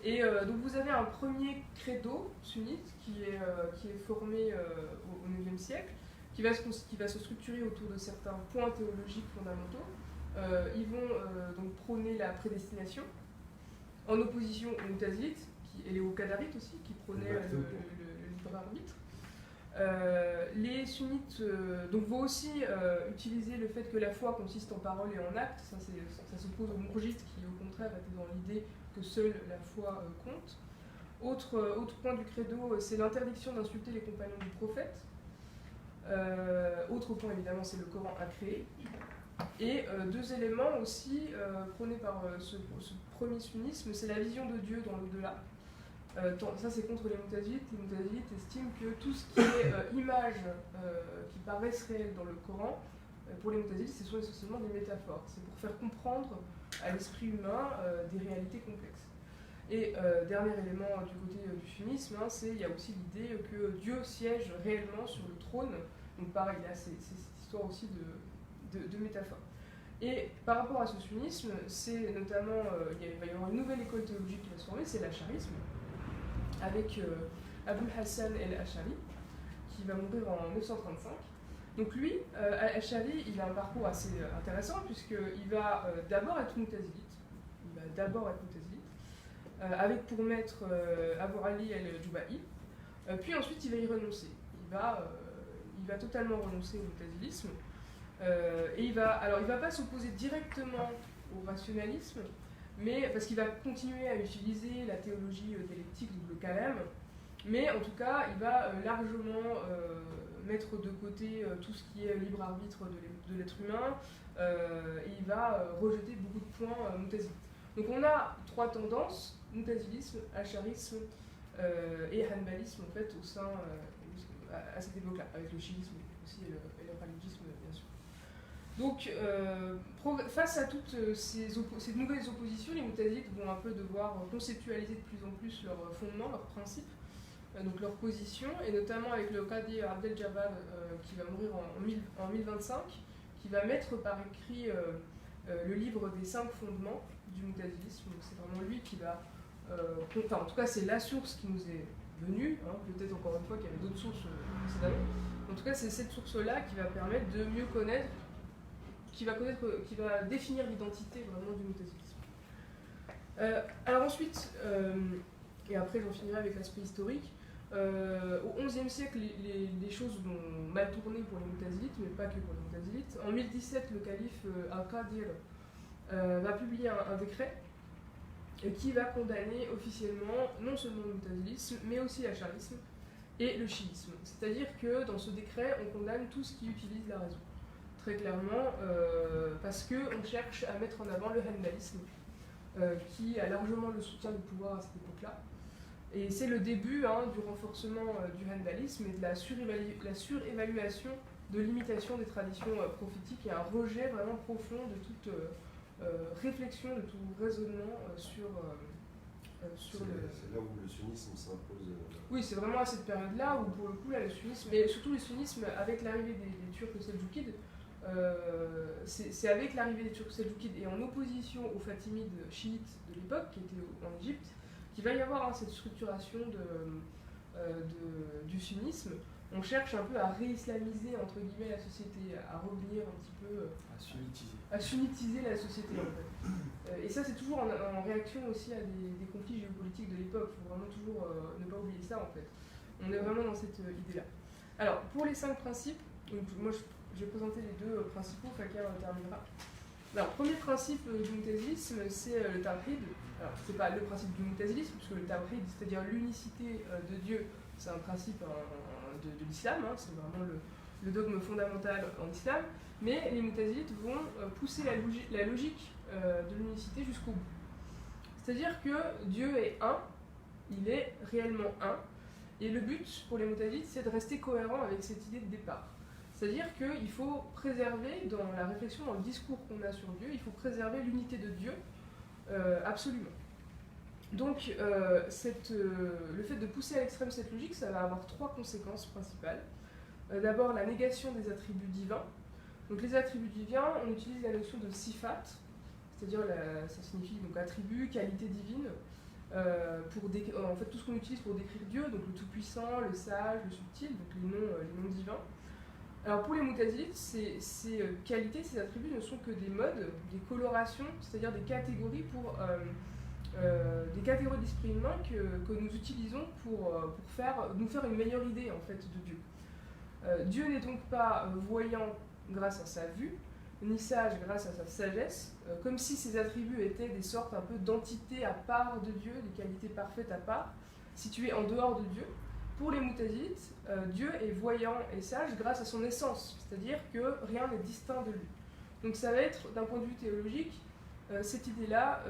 S2: Et donc vous avez un premier credo sunnite qui est formé au IXe siècle, qui va se structurer autour de certains points théologiques fondamentaux. Ils vont donc prôner la prédestination, en opposition aux Moutazites et aux Qadarites aussi, qui prônaient le libre arbitre. Les sunnites donc vont aussi utiliser le fait que la foi consiste en parole et en acte. Ça s'oppose aux mourjites qui au contraire étaient dans l'idée que seule la foi compte. Autre point du credo, c'est l'interdiction d'insulter les compagnons du prophète. Autre point évidemment, c'est le Coran incréé. Et deux éléments aussi prônés par ce premier sunnisme, c'est la vision de Dieu dans l'au-delà. Ça c'est contre les Moutazites. Les Moutazites estiment que tout ce qui est images qui paraissent réelles dans le Coran, pour les Moutazites, ce sont essentiellement des métaphores. C'est pour faire comprendre à l'esprit humain des réalités complexes. Et dernier élément du côté du sunnisme, il y a aussi l'idée que Dieu siège réellement sur le trône Donc pareil, là c'est cette histoire aussi de métaphore. Et par rapport à ce sunnisme, c'est notamment, il va y avoir une nouvelle école théologique qui va se former, c'est l'acharisme, avec Abul Hassan el-Ash'ari, qui va mourir en 935. Donc lui, Ash'ari, il a un parcours assez intéressant, puisqu'il va d'abord être mu'tazilite, avec pour maître Abu Ali el-Juba'i, puis ensuite il va y renoncer. Il va totalement renoncer au mu'tazilisme, et il va pas s'opposer directement au rationalisme, mais parce qu'il va continuer à utiliser la théologie dialectique, donc le kalam, mais en tout cas il va largement mettre de côté tout ce qui est libre arbitre de l'être humain, et il va rejeter beaucoup de points mu'tazilites. Donc on a trois tendances: mu'tazilisme, acharisme et hanbalisme en fait au sein à cette époque-là, avec le chiisme aussi et le khalidisme bien sûr. Donc face à toutes ces nouvelles oppositions, les mu'tazilites vont un peu devoir conceptualiser de plus en plus leurs fondements, leurs principes, donc leur position, et notamment avec le Qadi Abdel Jabbar qui va mourir en 1025, qui va mettre par écrit le livre des 5 fondements du mu'tazilisme. Donc c'est vraiment lui qui va, en tout cas c'est la source qui nous est venue, hein, peut-être encore une fois qu'il y avait d'autres sources précédemment. En tout cas c'est cette source-là qui va permettre de mieux connaître, qui va définir l'identité vraiment du mu'tazilisme. Alors ensuite, et après j'en finirai avec l'aspect historique, au XIe siècle, les choses vont mal tourner pour les mu'tazilites, mais pas que pour les mu'tazilites. En 1017, le calife Al-Qadir va publier un décret qui va condamner officiellement non seulement le mu'tazilisme, mais aussi l'acharisme et le chiisme. C'est-à-dire que dans ce décret, on condamne tout ce qui utilise la raison. Très clairement, parce qu'on cherche à mettre en avant le hanbalisme, qui a largement le soutien du pouvoir à cette époque-là. Et c'est le début du renforcement du hanbalisme et de la surévaluation de l'imitation des traditions prophétiques, et un rejet vraiment profond de toute réflexion, de tout raisonnement sur le...
S5: C'est là où le sunnisme s'impose.
S2: Oui, c'est vraiment à cette période-là où, pour le coup, là, le sunnisme, mais surtout le sunnisme, avec l'arrivée des Turcs seldjoukides, c'est avec l'arrivée des Turcs seldjoukides et en opposition aux Fatimides chiites de l'époque, qui étaient en Égypte, qu'il va y avoir cette structuration du sunnisme. On cherche un peu à réislamiser entre guillemets la société, à revenir un petit peu à sunnitiser la société en fait. Et ça c'est toujours en réaction aussi à des conflits géopolitiques de l'époque. Il faut vraiment toujours ne pas oublier ça en fait. On est vraiment dans cette idée-là. Alors pour les 5 principes, donc moi je vais présenter les 2 principaux, Fakir terminera. Alors, premier principe du mu'tazilisme, c'est le tawhid. Alors, c'est pas le principe du mu'tazilisme, puisque le tawhid, c'est-à-dire l'unicité de Dieu, c'est un principe de l'islam, hein, c'est vraiment le dogme fondamental en islam, mais les mu'tazilites vont pousser la logique de l'unicité jusqu'au bout. C'est-à-dire que Dieu est un, il est réellement un, et le but pour les mu'tazilites, c'est de rester cohérent avec cette idée de départ. C'est-à-dire qu'il faut préserver, dans la réflexion, dans le discours qu'on a sur Dieu, il faut préserver l'unité de Dieu, absolument. Donc, le fait de pousser à l'extrême cette logique, ça va avoir 3 conséquences principales. D'abord, la négation des attributs divins. Donc, les attributs divins, on utilise la notion de sifat, c'est-à-dire, ça signifie donc attribut, qualité divine, en fait, tout ce qu'on utilise pour décrire Dieu, donc le tout-puissant, le sage, le subtil, donc les noms divins. Alors pour les mu'tazilites, ces qualités, ces attributs ne sont que des modes, des colorations, c'est-à-dire des catégories des catégories d'esprit humain que nous utilisons pour nous faire une meilleure idée en fait de Dieu. Dieu n'est donc pas voyant grâce à sa vue, ni sage grâce à sa sagesse, comme si ces attributs étaient des sortes un peu d'entités à part de Dieu, des qualités parfaites à part, situées en dehors de Dieu. Pour les mu'tazilites, Dieu est voyant et sage grâce à son essence, c'est-à-dire que rien n'est distinct de lui. Donc ça va être, d'un point de vue théologique, cette idée-là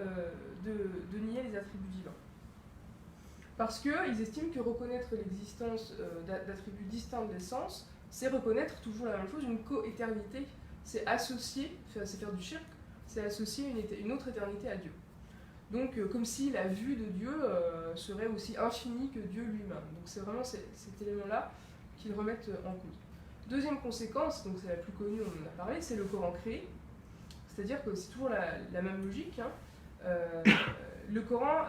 S2: de nier les attributs divins. Parce qu'ils estiment que reconnaître l'existence d'attributs distincts de l'essence, c'est reconnaître toujours la même chose, une co-éternité, c'est associer, c'est faire du shirk, c'est associer une autre éternité à Dieu. Donc, comme si la vue de Dieu serait aussi infinie que Dieu lui-même. Donc, c'est vraiment cet élément-là qu'ils remettent en cause. Deuxième conséquence, donc c'est la plus connue, on en a parlé, c'est le Coran créé. C'est-à-dire que c'est toujours la même logique. Hein. Le Coran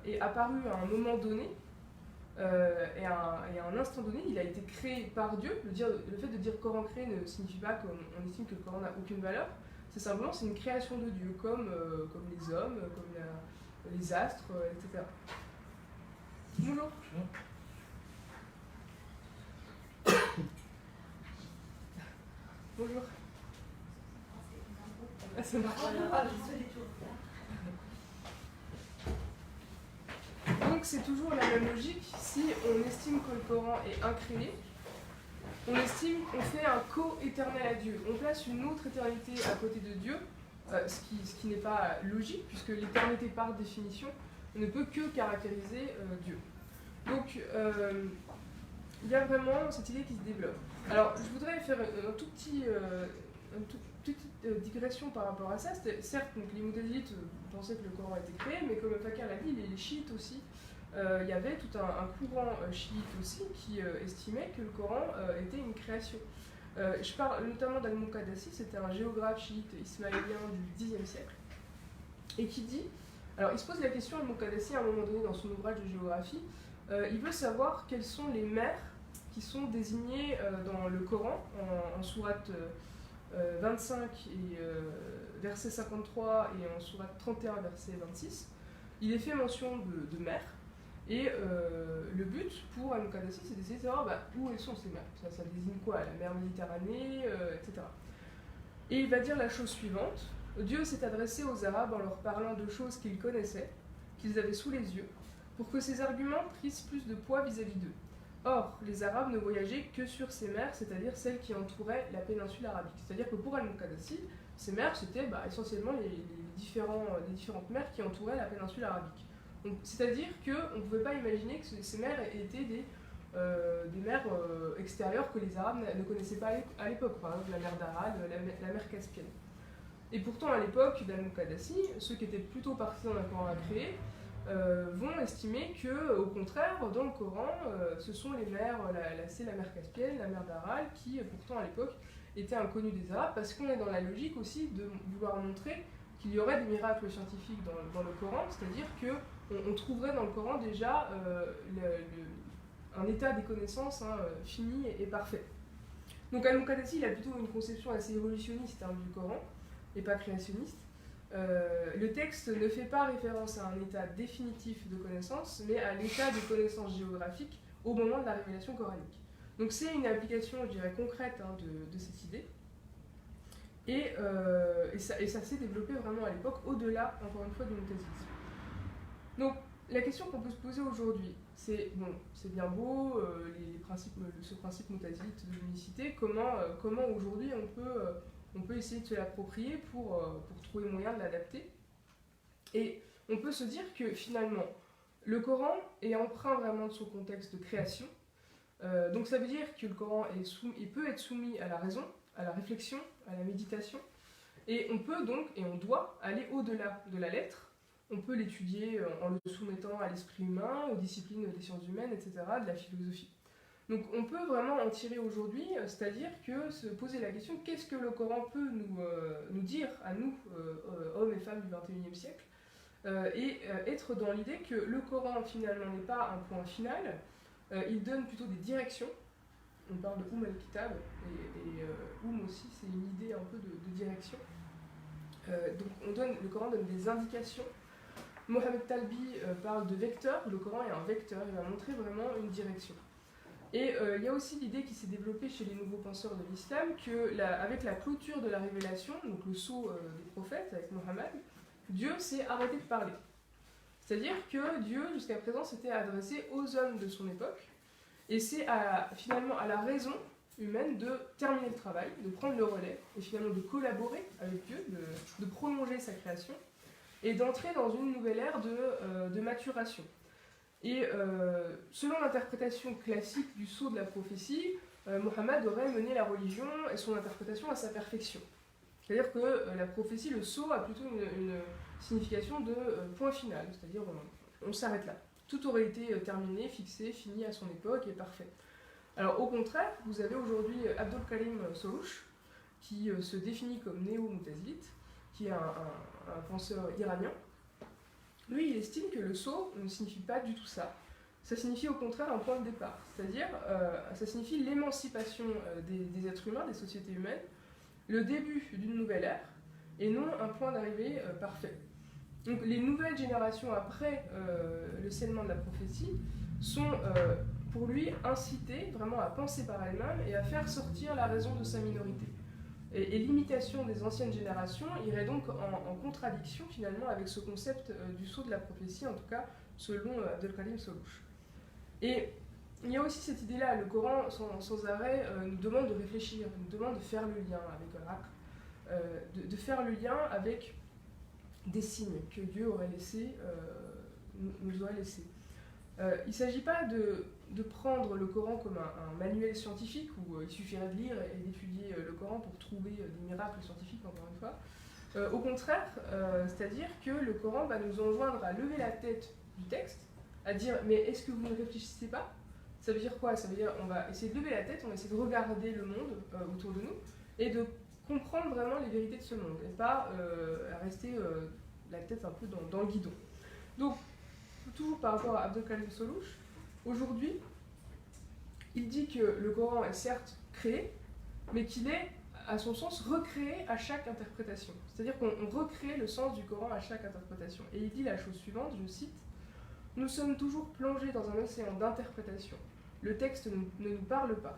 S2: est apparu à un moment donné, et à un instant donné, il a été créé par Dieu. Le fait de dire Coran créé ne signifie pas qu'on estime que le Coran n'a aucune valeur. C'est simplement une création de Dieu, comme les hommes, comme les astres, etc. Bonjour. Bonjour. Ah, ça marche. Donc c'est toujours la même logique. Si on estime que le Coran est incréé, on estime qu'on fait un co-éternel à Dieu. On place une autre éternité à côté de Dieu, ce qui n'est pas logique, puisque l'éternité par définition ne peut que caractériser Dieu. Donc il y a vraiment cette idée qui se développe. Alors je voudrais faire une petite digression par rapport à ça. Certes, donc, les Moutazilites pensaient que le Coran était créé, mais comme Fakir l'a dit, les chiites aussi, il y avait tout un courant chiite aussi qui estimait que le Coran était une création. Je parle notamment d'Al-Muqaddasi, c'était un géographe chiite ismaélien du Xe siècle, et qui dit, alors il se pose la question, Al-Muqaddasi, à un moment donné dans son ouvrage de géographie, il veut savoir quelles sont les mers qui sont désignées dans le Coran, en sourate 25 et verset 53 et en sourate 31 verset 26. Il est fait mention de mers, et le but pour Al-Muqaddasi, c'est d'essayer de savoir où sont ces mers. Ça désigne quoi? La mer Méditerranée, etc. Et il va dire la chose suivante: Dieu s'est adressé aux Arabes en leur parlant de choses qu'ils connaissaient, qu'ils avaient sous les yeux, pour que ces arguments prissent plus de poids vis-à-vis d'eux. Or, les Arabes ne voyageaient que sur ces mers, c'est-à-dire celles qui entouraient la péninsule arabique. C'est-à-dire que pour Al-Muqaddasi, ces mers, c'était essentiellement les différentes mers qui entouraient la péninsule arabique. C'est-à-dire qu'on ne pouvait pas imaginer que ces mers étaient des mers extérieures que les Arabes ne connaissaient pas à l'époque, par exemple la mer d'Aral, la mer Caspienne. Et pourtant, à l'époque d'Al-Muqaddasi, ceux qui étaient plutôt partisans d'un Coran créé vont estimer que, au contraire, dans le Coran, ce sont les mers, c'est la mer Caspienne, la mer d'Aral, qui pourtant à l'époque étaient inconnues des Arabes, parce qu'on est dans la logique aussi de vouloir montrer qu'il y aurait des miracles scientifiques dans le Coran, c'est-à-dire qu'on trouverait dans le Coran déjà un état des connaissances fini et parfait. Donc Al-Muqaddasi, il a plutôt une conception assez évolutionniste du Coran, et pas créationniste. Le texte ne fait pas référence à un état définitif de connaissance, mais à l'état de connaissance géographique au moment de la révélation coranique. Donc c'est une application, je dirais, concrète de cette idée. Et ça s'est développé vraiment à l'époque, au-delà, encore une fois, du moutazilisme. Donc la question qu'on peut se poser aujourd'hui, c'est bien beau, ce principe moutazilite de l'unicité, comment aujourd'hui on peut essayer de se l'approprier pour trouver moyen de l'adapter. Et on peut se dire que finalement, le Coran est empreint vraiment de son contexte de création. Donc ça veut dire que le Coran il peut être soumis à la raison, à la réflexion, à la méditation. Et on peut donc, et on doit, aller au-delà de la lettre. On peut l'étudier en le soumettant à l'esprit humain, aux disciplines des sciences humaines, etc., de la philosophie. Donc on peut vraiment en tirer aujourd'hui, c'est-à-dire que se poser la question, qu'est-ce que le Coran peut nous dire à nous, hommes et femmes du XXIe siècle, et être dans l'idée que le Coran finalement n'est pas un point final, il donne plutôt des directions. On parle de al-Kitab, et aussi c'est une idée un peu de direction. Donc le Coran donne des indications. Mohamed Talbi parle de vecteur, le Coran est un vecteur, il va montrer vraiment une direction. Et il y a aussi l'idée qui s'est développée chez les nouveaux penseurs de l'islam qu'avec la clôture de la révélation, donc le sceau des prophètes avec Mohammed, Dieu s'est arrêté de parler. C'est-à-dire que Dieu, jusqu'à présent, s'était adressé aux hommes de son époque, et c'est finalement à la raison humaine de terminer le travail, de prendre le relais, et finalement de collaborer avec Dieu, de prolonger sa création, et d'entrer dans une nouvelle ère de maturation. Et selon l'interprétation classique du sceau de la prophétie, Mohammed aurait mené la religion et son interprétation à sa perfection. C'est-à-dire que la prophétie, le sceau, a plutôt une signification de point final, c'est-à-dire on s'arrête là. Tout aurait été terminé, fixé, fini à son époque et parfait. Alors au contraire, vous avez aujourd'hui Abdul Karim Soroush, qui se définit comme néo-moutazilite, qui est un penseur iranien. Lui, il estime que le saut ne signifie pas du tout ça. Ça signifie au contraire un point de départ, c'est-à-dire ça signifie l'émancipation des êtres humains, des sociétés humaines, le début d'une nouvelle ère, et non un point d'arrivée parfait. Donc les nouvelles générations après le scellement de la prophétie sont pour lui incitées vraiment à penser par elles-mêmes et à faire sortir la raison de sa minorité. Et l'imitation des anciennes générations irait donc en contradiction finalement avec ce concept du sceau de la prophétie, en tout cas selon Abdul Karim Soroush. Et il y a aussi cette idée-là, le Coran sans arrêt nous demande de réfléchir, nous demande de faire le lien avec Al-Haqq, de faire le lien avec des signes que Dieu aurait laissés, nous aurait laissés. Il ne s'agit pas de prendre le Coran comme un manuel scientifique où il suffirait de lire et d'étudier le Coran pour trouver des miracles scientifiques, encore une fois. Au contraire, c'est-à-dire que le Coran va nous enjoindre à lever la tête du texte, à dire « mais est-ce que vous ne réfléchissez pas ?» Ça veut dire quoi? Ça veut dire on va essayer de lever la tête, on va essayer de regarder le monde autour de nous et de comprendre vraiment les vérités de ce monde et pas à rester la tête un peu dans le guidon. Donc, toujours par rapport à Abdul Karim Soroush, aujourd'hui, il dit que le Coran est certes créé, mais qu'il est, à son sens, recréé à chaque interprétation. C'est-à-dire qu'on recrée le sens du Coran à chaque interprétation. Et il dit la chose suivante, je cite, « Nous sommes toujours plongés dans un océan d'interprétation. Le texte ne nous parle pas.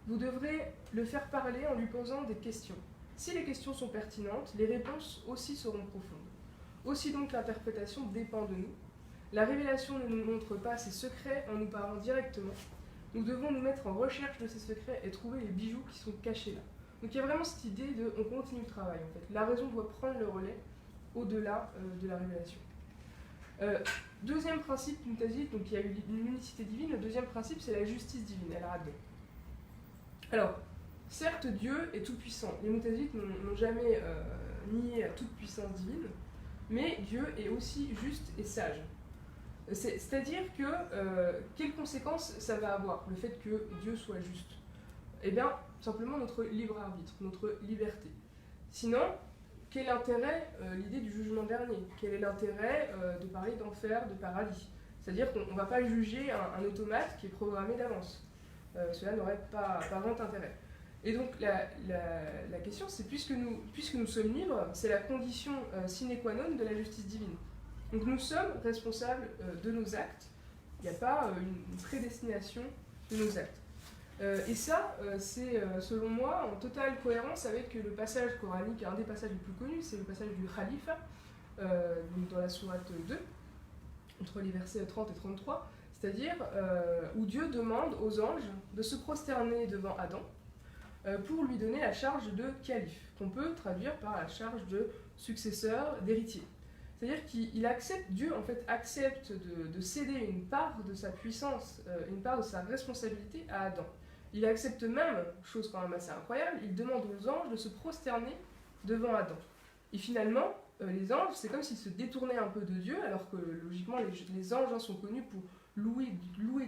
S2: Vous devrez le faire parler en lui posant des questions. Si les questions sont pertinentes, les réponses aussi seront profondes. Aussi donc l'interprétation dépend de nous. La révélation ne nous montre pas ses secrets en nous parlant directement. Nous devons nous mettre en recherche de ces secrets et trouver les bijoux qui sont cachés là. » Donc il y a vraiment cette idée de on continue le travail en fait. La raison doit prendre le relais au-delà de la révélation. Deuxième principe mu'tazilite, donc il y a eu une unicité divine. Le deuxième principe, c'est la justice divine, al-adl. Alors, certes, Dieu est tout-puissant. Les mu'tazilites n'ont jamais nié à toute puissance divine, mais Dieu est aussi juste et sage. C'est-à-dire que, quelles conséquences ça va avoir, le fait que Dieu soit juste? Eh bien, simplement notre libre arbitre, notre liberté. Sinon, quel est l'intérêt, l'idée du jugement dernier? Quel est l'intérêt de parler d'enfer, de paradis? C'est-à-dire qu'on ne va pas juger un automate qui est programmé d'avance. Cela n'aurait pas grand intérêt. Et donc la question, c'est puisque nous sommes libres, c'est la condition sine qua non de la justice divine. Donc nous sommes responsables de nos actes. Il n'y a pas une prédestination de nos actes. Et ça, c'est selon moi en totale cohérence avec le passage coranique, un des passages les plus connus, c'est le passage du Khalifa, dans la sourate 2, entre les versets 30 et 33, c'est-à-dire où Dieu demande aux anges de se prosterner devant Adam pour lui donner la charge de calife, qu'on peut traduire par la charge de successeur, d'héritier. C'est-à-dire qu'il accepte, Dieu en fait accepte de céder une part de sa puissance, une part de sa responsabilité à Adam. Il accepte même, chose quand même assez incroyable, il demande aux anges de se prosterner devant Adam. Et finalement, les anges, c'est comme s'ils se détournaient un peu de Dieu, alors que logiquement les anges sont connus pour louer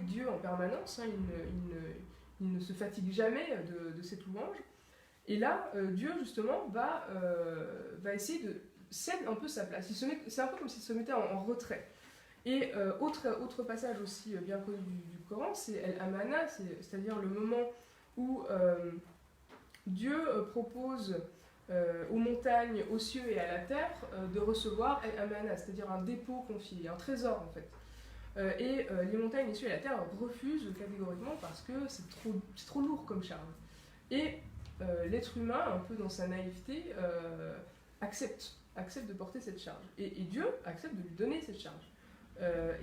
S2: Dieu en permanence, ils ne se fatiguent jamais de cette louange. Et là, Dieu justement va essayer de cède un peu sa place. C'est un peu comme s'il se mettait en retrait. Et autre passage aussi bien connu du Coran, c'est El-Amana, c'est-à-dire le moment où Dieu propose aux montagnes, aux cieux et à la terre de recevoir El-Amana, c'est-à-dire un dépôt confié, un trésor en fait. Et les montagnes, les cieux et la terre refusent catégoriquement parce que c'est trop lourd comme charge. Et l'être humain, un peu dans sa naïveté, accepte de porter cette charge. Et Dieu accepte de lui donner cette charge.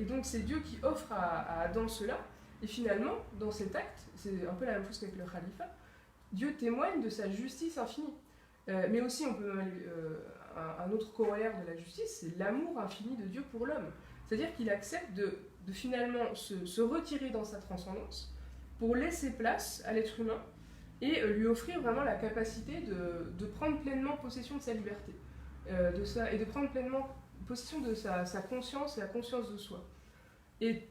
S2: Et donc c'est Dieu qui offre à Adam cela, et finalement, dans cet acte, c'est un peu la même chose qu'avec le Khalifa, Dieu témoigne de sa justice infinie. Mais aussi, on peut un autre corollaire de la justice, c'est l'amour infini de Dieu pour l'homme. C'est-à-dire qu'il accepte de finalement se retirer dans sa transcendance pour laisser place à l'être humain et lui offrir vraiment la capacité de prendre pleinement possession de sa liberté. Et de prendre pleinement possession de sa conscience et la conscience de soi. Et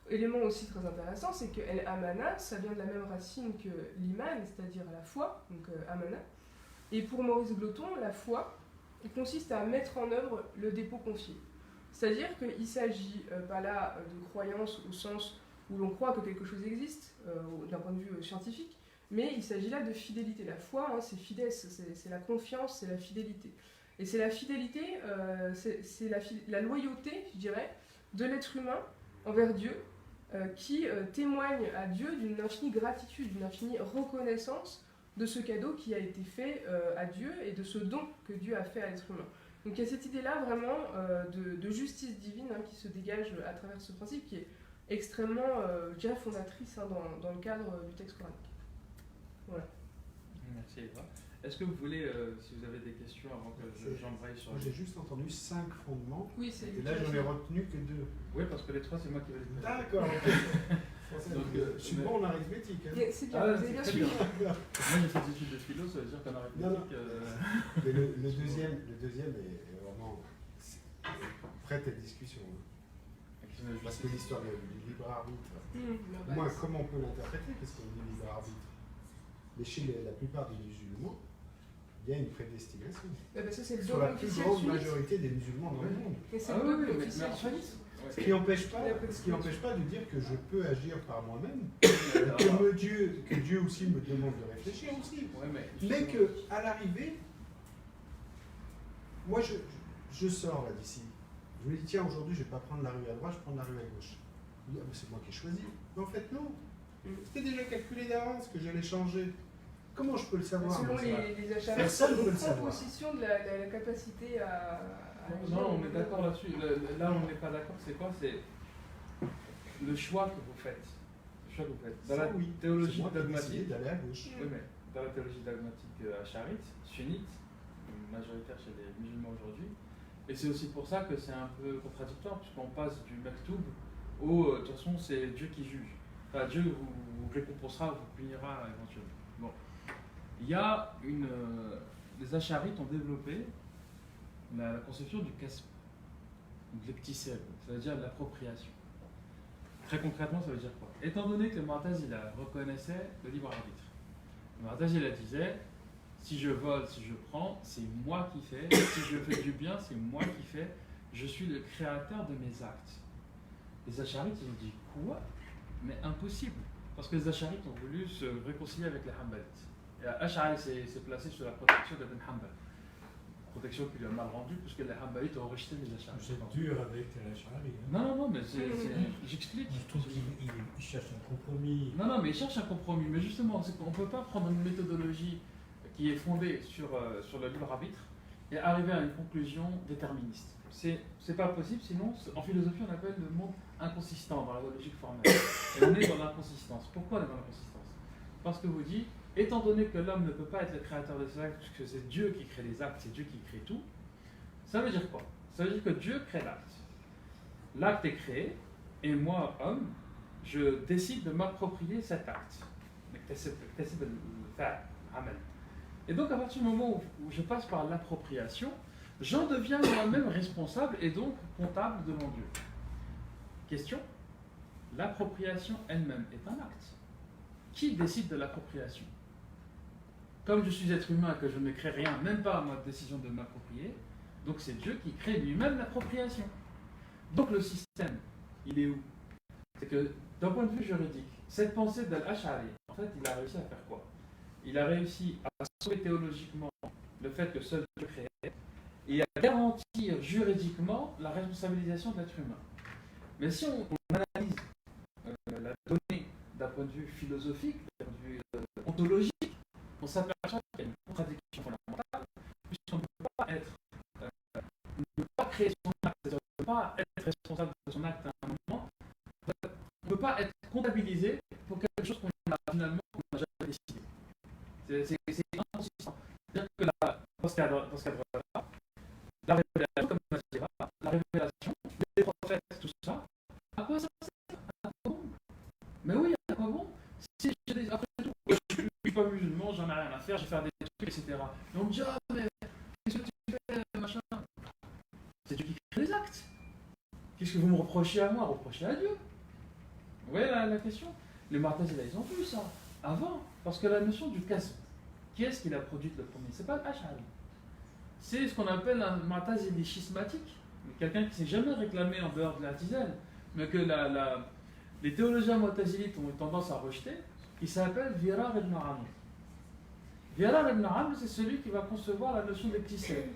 S2: élément aussi très intéressant, c'est que el-amana, ça vient de la même racine que l'iman, c'est-à-dire la foi, donc amana. Et pour Maurice Gloton, la foi consiste à mettre en œuvre le dépôt confié. C'est-à-dire qu'il ne s'agit pas là de croyance au sens où l'on croit que quelque chose existe, d'un point de vue scientifique, mais il s'agit là de fidélité. La foi, hein, c'est fides, c'est la confiance, c'est la fidélité. Et c'est la fidélité, c'est la loyauté, je dirais, de l'être humain envers Dieu, qui témoigne à Dieu d'une infinie gratitude, d'une infinie reconnaissance de ce cadeau qui a été fait à Dieu et de ce don que Dieu a fait à l'être humain. Donc il y a cette idée-là vraiment de justice divine hein, qui se dégage à travers ce principe qui est extrêmement, je dirais, fondatrice hein, dans le cadre du texte coranique. Voilà.
S3: Merci Eva. Est-ce que vous voulez, si vous avez des questions avant que j'embraye sur...
S4: Moi j'ai juste entendu 5 fondements,
S2: Oui, c'est
S4: et là j'en ai retenu que 2.
S3: Oui, parce que les 3 c'est moi qui vais les faire.
S4: D'accord, ok.
S3: Donc,
S4: Je suis bon en arithmétique. Hein.
S2: C'est bien,
S3: Ah,
S2: vous avez bien
S3: c'est
S2: suivi.
S3: Moi j'ai fait des études de philo, ça veut dire qu'en arithmétique...
S4: Mais le deuxième est vraiment prêt à discussion. Parce que l'histoire du libre arbitre, moi, comment on peut l'interpréter? Parce qu'on dit libre arbitre. Mais chez la plupart des musulmans, il y a une prédestination.
S2: Parce que c'est le
S4: Sur
S2: dogme
S4: la plus
S2: officiel
S4: grande
S2: sunnite.
S4: majorité des musulmans dans le monde.
S2: Et c'est
S3: Ah
S2: le
S3: oui,
S2: dogme
S3: mais
S2: officiel
S3: en fait,
S2: sunnite.
S4: Ce qui n'empêche pas de dire que je peux agir par moi-même, que Dieu aussi me demande de réfléchir aussi. Mais que à l'arrivée, moi je sors là d'ici. Je me dis tiens aujourd'hui je vais pas prendre la rue à droite, je prends la rue à gauche. Je dis, ah, mais c'est moi qui ai choisi. Mais en fait non. C'était déjà calculé d'avance que j'allais changer. Comment je peux le savoir?
S2: Selon
S4: moi, ça
S2: les achats,
S4: Personne ne peut le
S2: prend
S4: savoir.
S2: possession de la capacité à agir.
S3: Non, on est d'accord là-dessus. Là, on n'est pas d'accord. C'est quoi? C'est le choix que vous faites. Le choix que vous faites. Dans
S4: Ça,
S3: la
S4: oui.
S3: théologie
S4: C'est moi qui ai décidé
S3: dogmatique,
S4: d'aller à gauche.
S3: oui, mais dans la théologie dogmatique acharite, sunnite, majoritaire chez les musulmans aujourd'hui, et c'est aussi pour ça que c'est un peu contradictoire, puisqu'on passe du maktoub au de toute façon, c'est Dieu qui juge. Enfin, Dieu vous récompensera, vous punira éventuellement. Bon. Il y a les acharites ont développé la conception du kasb, donc l'ektisab, c'est-à-dire l'appropriation. Très concrètement, ça veut dire quoi? Étant donné que le Mu'tazila reconnaissait le libre arbitre, le Mu'tazila disait si je vole, si je prends, c'est moi qui fais, si je fais du bien, c'est moi qui fais, je suis le créateur de mes actes. Les acharites, ils ont dit quoi? Mais impossible, parce que les acharites ont voulu se réconcilier avec les hanbalites. Et Ash'ari s'est placé sous la protection d'Ibn Hanbal. Protection qui lui a mal rendue, puisque les hanbalites ont rejeté les acharites.
S6: C'est dur avec l'Ash'ari. Hein.
S3: Non, mais j'explique.
S6: Je trouve qu'il cherche un compromis.
S3: Non, mais il cherche un compromis. Mais justement, c'est qu'on ne peut pas prendre une méthodologie qui est fondée sur le libre arbitre et arriver à une conclusion déterministe. C'est pas possible, sinon, en philosophie, on appelle le monde inconsistant dans la logique formelle. Et on est dans l'inconsistance. Pourquoi on est dans l'inconsistance? Parce que vous dites, étant donné que l'homme ne peut pas être le créateur de ses actes, puisque c'est Dieu qui crée les actes, c'est Dieu qui crée tout, ça veut dire quoi? Ça veut dire que Dieu crée l'acte. L'acte est créé, et moi, homme, je décide de m'approprier cet acte. Et donc, à partir du moment où je passe par l'appropriation, j'en deviens moi-même responsable et donc comptable devant Dieu. Question: l'appropriation elle-même est un acte. Qui décide de l'appropriation? Comme je suis être humain et que je ne crée rien, même pas à ma décision de m'approprier, donc c'est Dieu qui crée lui-même l'appropriation. Donc le système, il est où? C'est que d'un point de vue juridique, cette pensée d'Al-Ash'ari, en fait, il a réussi à faire quoi? Il a réussi à sauver théologiquement le fait que seul Dieu créait et à garantir juridiquement la responsabilisation de l'être humain. Mais si on analyse la donnée d'un point de vue philosophique, d'un point de vue ontologique, on s'aperçoit qu'il y a une contradiction fondamentale, puisqu'on ne peut pas ne pas créer son acte, c'est-à-dire ne pas être responsable de son acte à un moment, on ne peut pas être comptabilisé pour quelque chose qu'on n'a finalement jamais décidé. C'est inconsistant. C'est-à-dire que dans ce cadre-là, la révélation, comme on dit, la révélation, les prophètes, tout ça, à quoi ça sert? À quoi bon? Mais oui, à quoi bon? Si après tout, je ne suis pas musulman, j'en ai rien à faire, je vais faire des trucs, etc. Et on me dit, ah, mais qu'est-ce que tu fais, machin? C'est Dieu qui crée les actes. Qu'est-ce que vous me reprochez à moi? Reprochez à Dieu. Vous voyez la question? Les Mu'tazila, ils ont vu ça avant, parce que la notion du kasb, qui est-ce qui l'a produite le premier? C'est pas l'Ash'ari. C'est ce qu'on appelle un Mu'tazili schismatique, quelqu'un qui ne s'est jamais réclamé en dehors de la tisane, mais que les théologiens mu'tazilites ont eu tendance à rejeter, qui s'appelle Virar ibn Amr. Virar ibn Amr, c'est celui qui va concevoir la notion d'ectisède.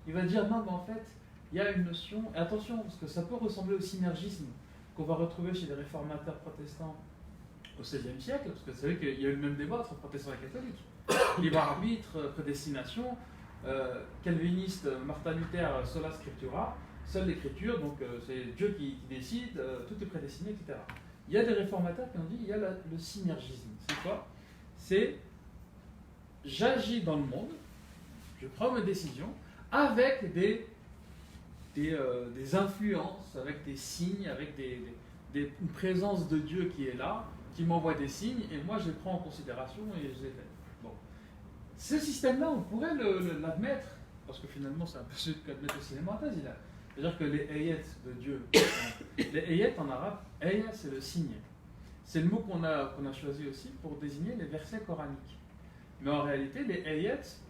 S3: Il va dire non, mais en fait, il y a une notion, et attention, parce que ça peut ressembler au synergisme qu'on va retrouver chez les réformateurs protestants au XVIe siècle, parce que vous savez qu'il y a eu le même débat entre protestants et catholiques. Libre arbitre, prédestination, calviniste, Martin Luther, sola scriptura, seule l'écriture, donc c'est Dieu qui décide, tout est prédestiné, etc. Il y a des réformateurs qui ont dit il y a le synergisme. C'est quoi? C'est j'agis dans le monde, je prends mes décisions avec des influences, avec des signes, avec une présence de Dieu qui est là, qui m'envoie des signes, et moi je les prends en considération et je les fais. Bon. Ce système-là, on pourrait l'admettre, parce que finalement c'est un peu ce qu'admettent aussi les Mu'tazila. C'est-à-dire que les ayats de Dieu, les ayats en arabe, ayat c'est le signe. C'est le mot qu'on a choisi aussi pour désigner les versets coraniques. Mais en réalité, les ayats,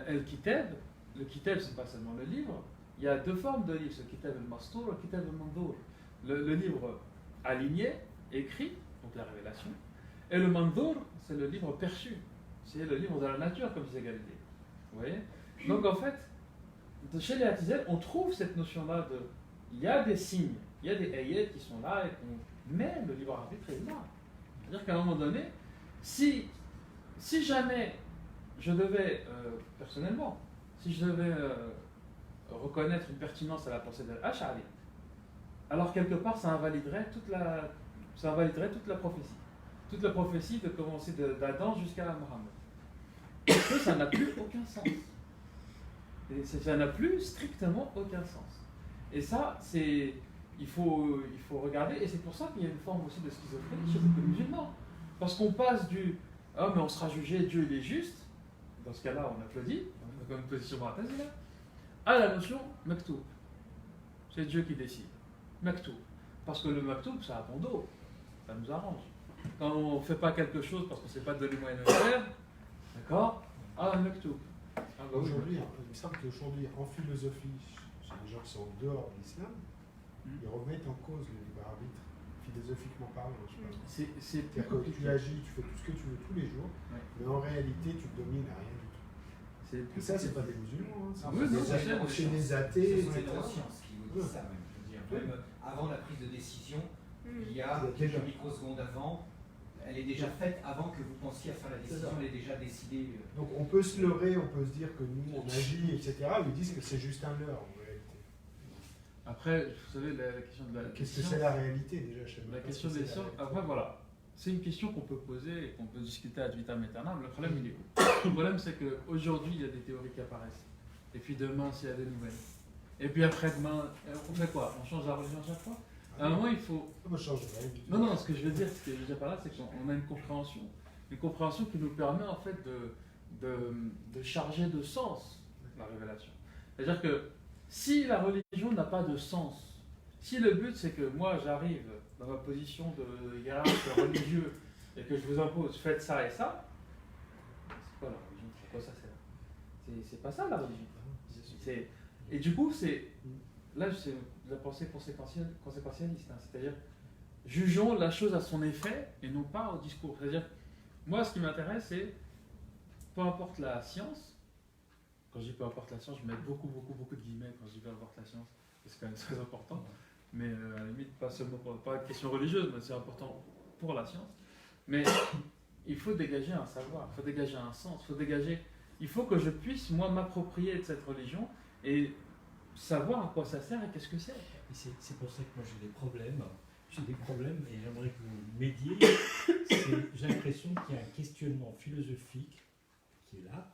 S3: el-kitab, le kitab c'est pas seulement le livre, il y a deux formes de livres, le kitab al-mastour et le kitab al-mandour. Le livre aligné, écrit, donc la révélation, et le mandour, c'est le livre perçu, c'est le livre de la nature, comme disait Galilée. Vous voyez? Donc en fait, chez les Atizèles, on trouve cette notion-là de. Il y a des signes, il y a des ayats qui sont là et qu'on met le libre arbitre est là. C'est-à-dire qu'à un moment donné, si jamais je devais, personnellement, si je devais reconnaître une pertinence à la pensée de l'Ash'ari, alors quelque part ça invaliderait toute la prophétie. Toute la prophétie de commencer d'Adam jusqu'à Mohammed. Parce que ça n'a plus aucun sens. Et ça n'a plus strictement aucun sens. Et ça, il faut regarder, et c'est pour ça qu'il y a une forme aussi de schizophrénie chez beaucoup de musulmans. Parce qu'on passe du « Ah, mais on sera jugé, Dieu il est juste », dans ce cas-là on applaudit, on a comme une position mu'tazila, à la notion « maktoub ». C'est Dieu qui décide. Maktoub. Parce que le maktoub, ça a bon dos, ça nous arrange. Quand on ne fait pas quelque chose parce qu'on ne sait pas donner moyen de le faire, d'accord? Ah, maktoub.
S4: Aujourd'hui, il me semble qu'aujourd'hui, en philosophie, chez les gens qui sont en dehors de l'islam, ils remettent en cause le libre arbitre, philosophiquement parlant. C'est-à-dire que tu agis, tu fais tout ce que tu veux tous les jours, mais en réalité, tu domines à rien du tout. Et ça, c'est pas des musulmans, hein. C'est des athées,
S7: ce sont les
S4: etc.
S7: neurosciences qui vous disent ça, même. Je veux dire, même avant la prise de décision, il y a quelques microsecondes avant. Elle est déjà faite avant que vous pensiez à faire la décision, elle est déjà décidée.
S4: Donc on peut se leurrer, on peut se dire que nous on agit, etc. Ils disent que c'est juste un leurre en réalité.
S3: Après, vous savez, la question de la.
S4: Qu'est-ce que c'est la réalité déjà chez moi?
S3: La question des sciences, après voilà, c'est une question qu'on peut poser et qu'on peut discuter ad vitam aeternam. Le problème il est où? Le problème c'est qu'aujourd'hui il y a des théories qui apparaissent. Et puis demain s'il y a des nouvelles. Et puis après-demain, on fait quoi? On change la religion à chaque fois? À un moment, il faut. Non, ce que je veux dire, ce que je veux dire par là, c'est qu'on a une compréhension qui nous permet en fait de charger de sens la révélation. C'est-à-dire que si la religion n'a pas de sens, si le but c'est que moi j'arrive dans ma position de hiérarque religieux et que je vous impose faites ça et ça, c'est quoi la religion? Pourquoi ça sert? C'est pas ça la religion. Et du coup, là, c'est la pensée conséquentialiste, hein, c'est-à-dire jugeons la chose à son effet et non pas au discours. C'est-à-dire, moi, ce qui m'intéresse, c'est peu importe la science. Quand je dis peu importe la science, je mets beaucoup de guillemets quand je dis peu importe la science, c'est quand même très important. Mais à la limite, pas seulement pas une question religieuse, mais c'est important pour la science. Mais il faut dégager un savoir, il faut dégager un sens, il faut que je puisse moi m'approprier de cette religion et savoir à quoi ça sert et qu'est-ce que c'est.
S6: C'est pour ça que moi j'ai des problèmes et j'aimerais que vous m'aidiez. J'ai l'impression qu'il y a un questionnement philosophique qui est là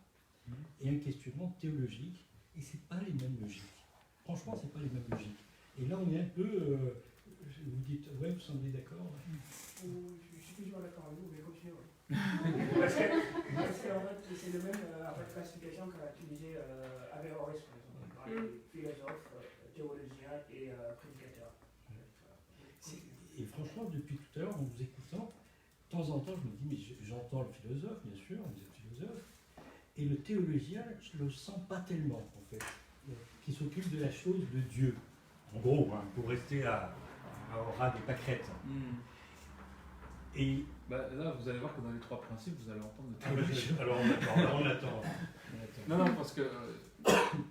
S6: et un questionnement théologique et c'est pas les mêmes logiques. Franchement, c'est pas les mêmes logiques. Et là, on est un peu. Vous dites, ouais, vous semblez d'accord?
S2: Je suis plus d'accord avec vous, mais continuez. Parce qu'en fait, c'est le même classification qu'a utilisé Averroès, par exemple. Philosophe, théologien et prédicateur.
S6: Et franchement, depuis tout à l'heure, en vous écoutant, de temps en temps, je me dis, mais j'entends le philosophe, bien sûr, vous êtes philosophe, et le théologien, je ne le sens pas tellement, en fait, qui s'occupe de la chose de Dieu. En gros, hein, pour rester au ras des pâquerettes. Et
S3: Là, vous allez voir que dans les 3 principes, vous allez entendre le théologien.
S6: alors on attend.
S3: Non, parce que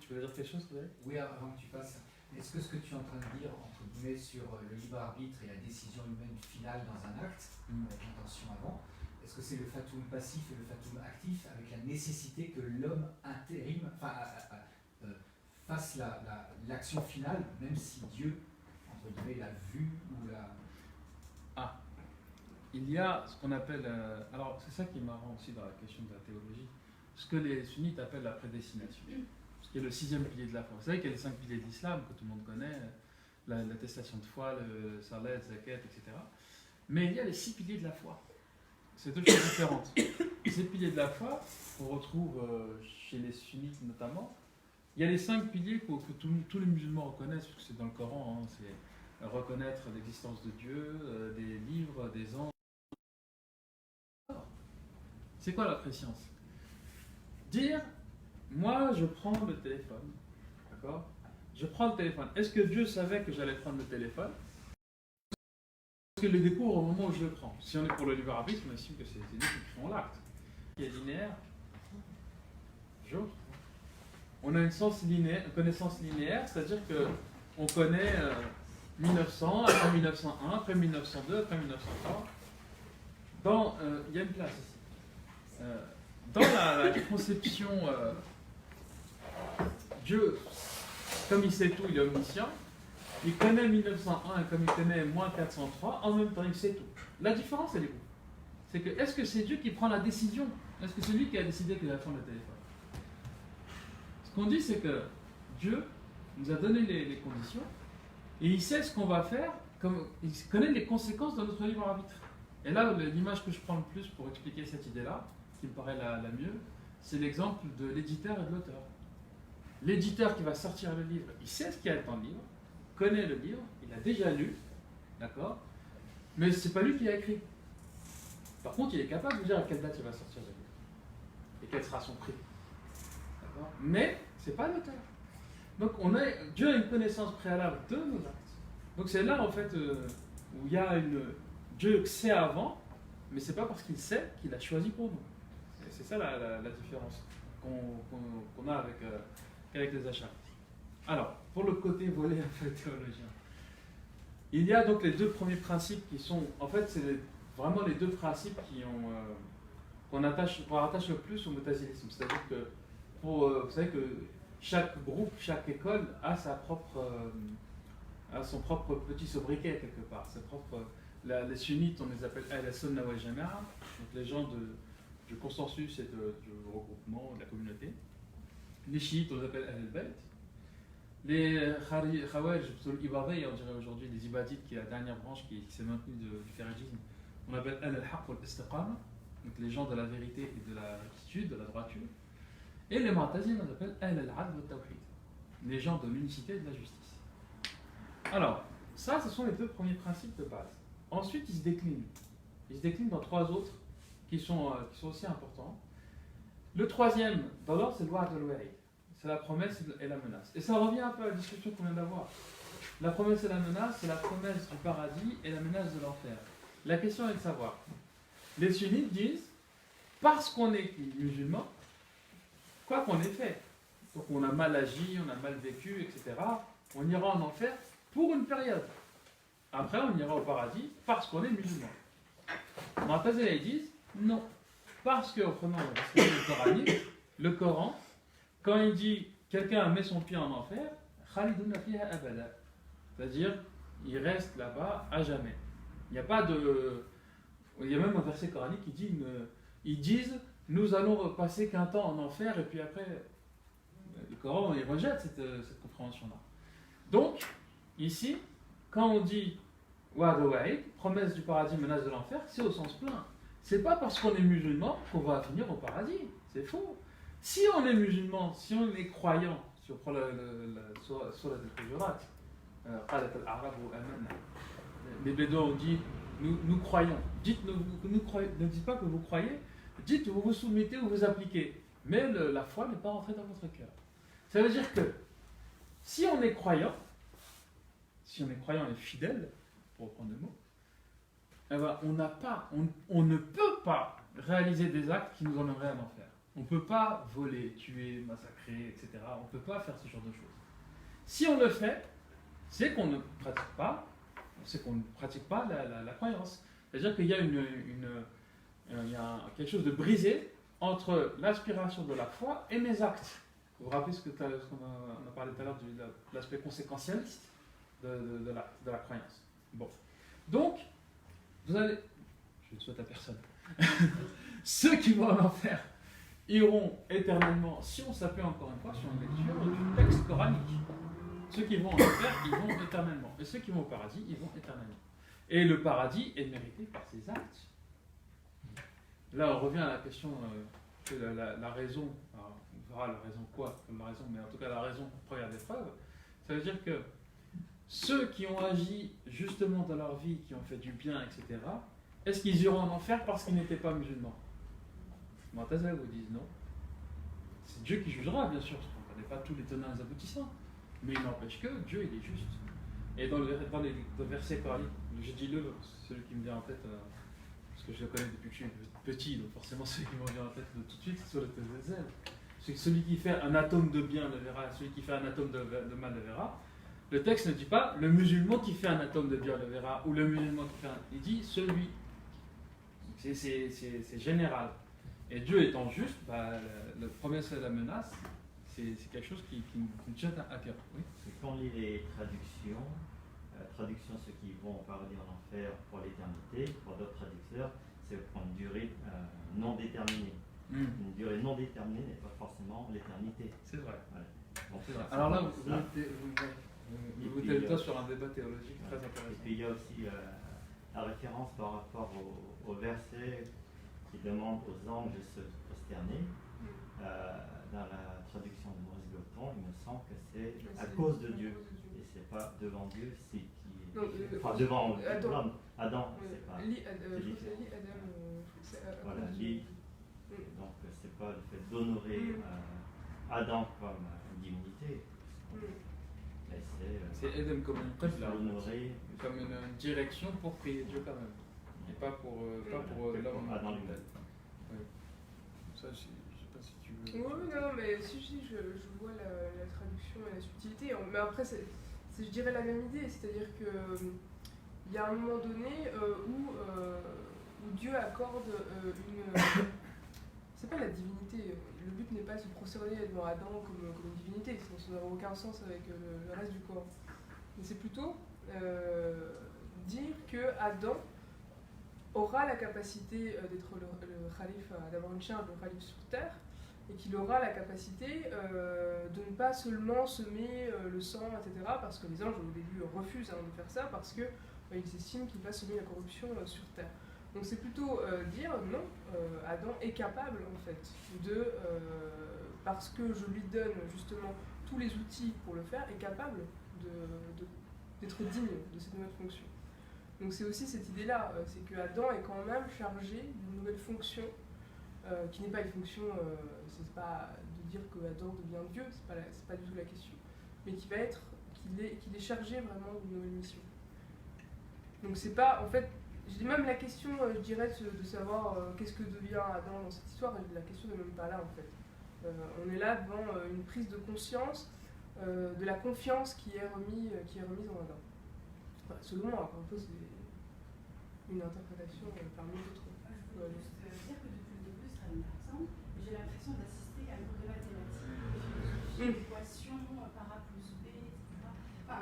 S3: tu veux dire quelque chose, Frédéric?
S7: Oui, avant que tu passes, est-ce que ce que tu es en train de dire, entre guillemets, sur le libre arbitre et la décision humaine finale dans un acte, avec l'intention avant, est-ce que c'est le fatum passif et le fatum actif, avec la nécessité que l'homme fasse l'action finale, même si Dieu, entre guillemets, l'a vu ou l'a...
S3: Il y a ce qu'on appelle, alors c'est ça qui est marrant aussi dans la question de la théologie, ce que les sunnites appellent la prédestination, ce qui est le 6e pilier de la foi. Vous savez qu'il y a les 5 piliers de l'islam que tout le monde connaît, l'attestation de foi, le salat, le zakat, etc. Mais il y a les 6 piliers de la foi. C'est 2 choses différentes. Ces piliers de la foi, qu'on retrouve chez les sunnites notamment, il y a les 5 piliers que tous les musulmans reconnaissent, parce que c'est dans le Coran, hein, c'est reconnaître l'existence de Dieu, des livres, des anges. C'est quoi la préscience? Dire, moi je prends le téléphone, d'accord? Je prends le téléphone. Est-ce que Dieu savait que j'allais prendre le téléphone? Parce qu'il le découvre au moment où je le prends. Si on est pour le libre arbitre, on estime que c'est nous qui créons l'acte. Qui est linéaire. On a une connaissance linéaire, c'est-à-dire qu'on connaît 1900, après 1901, après 1902, après 1903. Il y a une place ici. Dans la conception, Dieu, comme il sait tout, il est omniscient, il connaît 1901 et comme il connaît moins 403, en même temps il sait tout. La différence, elle est où? C'est que, est-ce que c'est Dieu qui prend la décision? Est-ce que c'est lui qui a décidé qu'il allait prendre le téléphone? Ce qu'on dit, c'est que Dieu nous a donné les conditions et il sait ce qu'on va faire, il connaît les conséquences de notre libre arbitre. Et là, l'image que je prends le plus pour expliquer cette idée-là, qui me paraît la mieux, c'est l'exemple de l'éditeur et de l'auteur. L'éditeur qui va sortir le livre, il sait ce qu'il y a dans le livre, connaît le livre, il l'a déjà lu, d'accord? Mais c'est pas lui qui l'a écrit. Par contre, il est capable de dire à quelle date il va sortir le livre et quel sera son prix. D'accord? Mais c'est pas l'auteur. Donc Dieu a une connaissance préalable de nos actes. Donc c'est là en fait où il y a Dieu sait avant, mais c'est pas parce qu'il sait qu'il a choisi pour nous. C'est ça la différence qu'on a avec les achats. Alors, pour le côté volet un peu théologien, il y a donc les 2 premiers principes qui sont, en fait, c'est vraiment les 2 principes qu'on rattache le plus au mutazilisme. C'est-à-dire que, vous savez que chaque groupe, chaque école a son propre petit sobriquet quelque part. Les sunnites, on les appelle Ahl-Sunnah wal Jama'a, donc les gens du consensus et du regroupement, de la communauté. Les chiites, on les appelle Ahl-Bayt. Les Khawarij, plutôt l'Ibadiyya, on dirait aujourd'hui, les Ibadites, qui est la dernière branche qui s'est maintenue du khawarijisme, on appelle Ahl-Haqq wal-Istiqama, donc les gens de la vérité et de la rectitude, de la droiture. Et les Mu'tazila, on appelle Ahl-Adl wal-Tawhid, les gens de l'unicité et de la justice. Alors, ça, ce sont les 2 premiers principes de base. Ensuite, ils se déclinent. Ils se déclinent dans 3 autres qui sont aussi importants. Le 3e, dans l'ordre, c'est le wa'd wal-wa'id. C'est la promesse et la menace. Et ça revient un peu à la discussion qu'on vient d'avoir. La promesse et la menace, c'est la promesse du paradis et la menace de l'enfer. La question est de savoir. Les sunnites disent, parce qu'on est musulman, quoi qu'on ait fait, donc on a mal agi, on a mal vécu, etc., on ira en enfer pour une période. Après, on ira au paradis parce qu'on est musulman. Mu'tazila, ils disent non. Parce que, prenons le Coran, quand il dit quelqu'un met son pied en enfer, khalidun fiha abada. C'est-à-dire, il reste là-bas à jamais. Il n'y a pas de. Il y a même un verset coranique qui dit ils disent nous allons passer qu'un temps en enfer et puis après. Le Coran, il rejette cette compréhension-là. Donc, ici, quand on dit wa'd wa'id, promesse du paradis, menace de l'enfer, c'est au sens plein. C'est pas parce qu'on est musulman qu'on va finir au paradis. C'est faux. Si on est musulman, si on est croyant, si on prend la Surah al-Hujurat, قالت الأعراب آمنا. les Bédouins ont dit nous croyons. Ne dites pas que vous croyez, dites vous vous soumettez ou vous appliquez. Mais la foi n'est pas rentrée dans votre cœur. Ça veut dire que si on est croyant et fidèle, pour reprendre le mot, eh ben, on ne peut pas réaliser des actes qui nous emmèneraient à l'enfer. On ne peut pas voler, tuer, massacrer, etc. On ne peut pas faire ce genre de choses. Si on le fait, c'est qu'on ne pratique pas, la croyance. C'est-à-dire qu'il y a il y a quelque chose de brisé entre l'aspiration de la foi et mes actes. Vous vous rappelez ce qu'on a parlé tout à l'heure de l'aspect conséquentialiste de la croyance. Bon. Donc, je ne souhaite à personne. Ceux qui vont en enfer iront éternellement, si on s'appuie encore une fois sur une lecture du texte coranique. Ceux qui vont en enfer, ils vont éternellement. Et ceux qui vont au paradis, ils vont éternellement. Et le paradis est mérité par ses actes. Là, on revient à la question que la raison, alors, on verra la raison quoi, comme la raison, mais en tout cas la raison première des preuves, ça veut dire que ceux qui ont agi justement dans leur vie, qui ont fait du bien, etc., est-ce qu'ils iront en enfer parce qu'ils n'étaient pas musulmans? Mu'tazila vous disent non. C'est Dieu qui jugera, bien sûr, parce qu'on ne connaît pas tous les tenants et les aboutissants. Mais il n'empêche que Dieu, il est juste. Et dans les versets coraniques, je dis celui qui me vient en tête, parce que je le connais depuis que je suis petit, donc forcément celui qui me vient en tête tout de suite, c'est sur le Tazzel. C'est que celui qui fait un atome de bien le verra, celui qui fait un atome de mal le verra. Le texte ne dit pas le musulman qui fait un atome de bien le verra, ou le musulman qui fait un. Il dit celui. C'est général. Et Dieu étant juste, le premier c'est la menace, c'est quelque chose qui nous tient à cœur. Oui.
S8: Quand on lit les traductions, ceux qui vont au paradis en enfer pour l'éternité, pour d'autres traducteurs, c'est pour une durée non déterminée. Une durée non déterminée n'est pas forcément l'éternité.
S3: C'est vrai.
S8: Voilà. Donc,
S3: c'est vrai. Alors là, vous mettez le doigt sur un débat théologique très intéressant.
S8: Et puis il y a aussi la référence par rapport au verset qui demande aux anges de se prosterner. Dans la traduction de Maurice Goton, il me semble que c'est à cause de Dieu. Et c'est pas devant Dieu, c'est qui est. Enfin, devant l'homme. Adam, c'est pas. Voilà, lit. Donc, c'est pas le fait d'honorer Adam comme une divinité. Mais
S3: c'est Edem comme une qibla, comme une direction pour prier Dieu quand même. Et pas pour l'homme.
S8: Adam lui-même.
S3: Oui. Ça, je sais pas si tu veux.
S2: Oui, non, mais si je vois la traduction et la subtilité. Mais après, c'est je dirais la même idée, c'est-à-dire que il y a un moment donné où Dieu accorde une. C'est pas la divinité. Le but n'est pas de se prosterner devant Adam comme une divinité, sinon ça n'aurait aucun sens avec le reste du corps. Mais c'est plutôt dire que Adam aura la capacité d'être le khalife, d'avoir une charge de khalife sur terre, et qu'il aura la capacité de ne pas seulement semer le sang, etc., parce que les anges au début refusent de faire ça, parce qu'ils estiment qu'il va semer la corruption sur terre. Donc c'est plutôt dire non, Adam est capable en fait parce que je lui donne justement tous les outils pour le faire, est capable d'être digne de cette nouvelle fonction. Donc c'est aussi cette idée-là, c'est que Adam est quand même chargé d'une nouvelle fonction, qui n'est pas une fonction, c'est pas de dire que Adam devient Dieu, c'est pas du tout la question, mais qu'il est chargé vraiment d'une nouvelle mission. Donc c'est pas, en fait, je dis même la question, je dirais, de savoir qu'est-ce que devient Adam dans cette histoire, la question n'est même pas là en fait. On est là devant une prise de conscience de la confiance qui est remise en Adam. Enfin, selon moi, encore une fois, c'est une interprétation parmi d'autres.
S9: Je veux juste dire que depuis le début, ce sera une exemple, j'ai l'impression d'assister à un cours de mathématiques, d'équations par A plus B, etc. Enfin,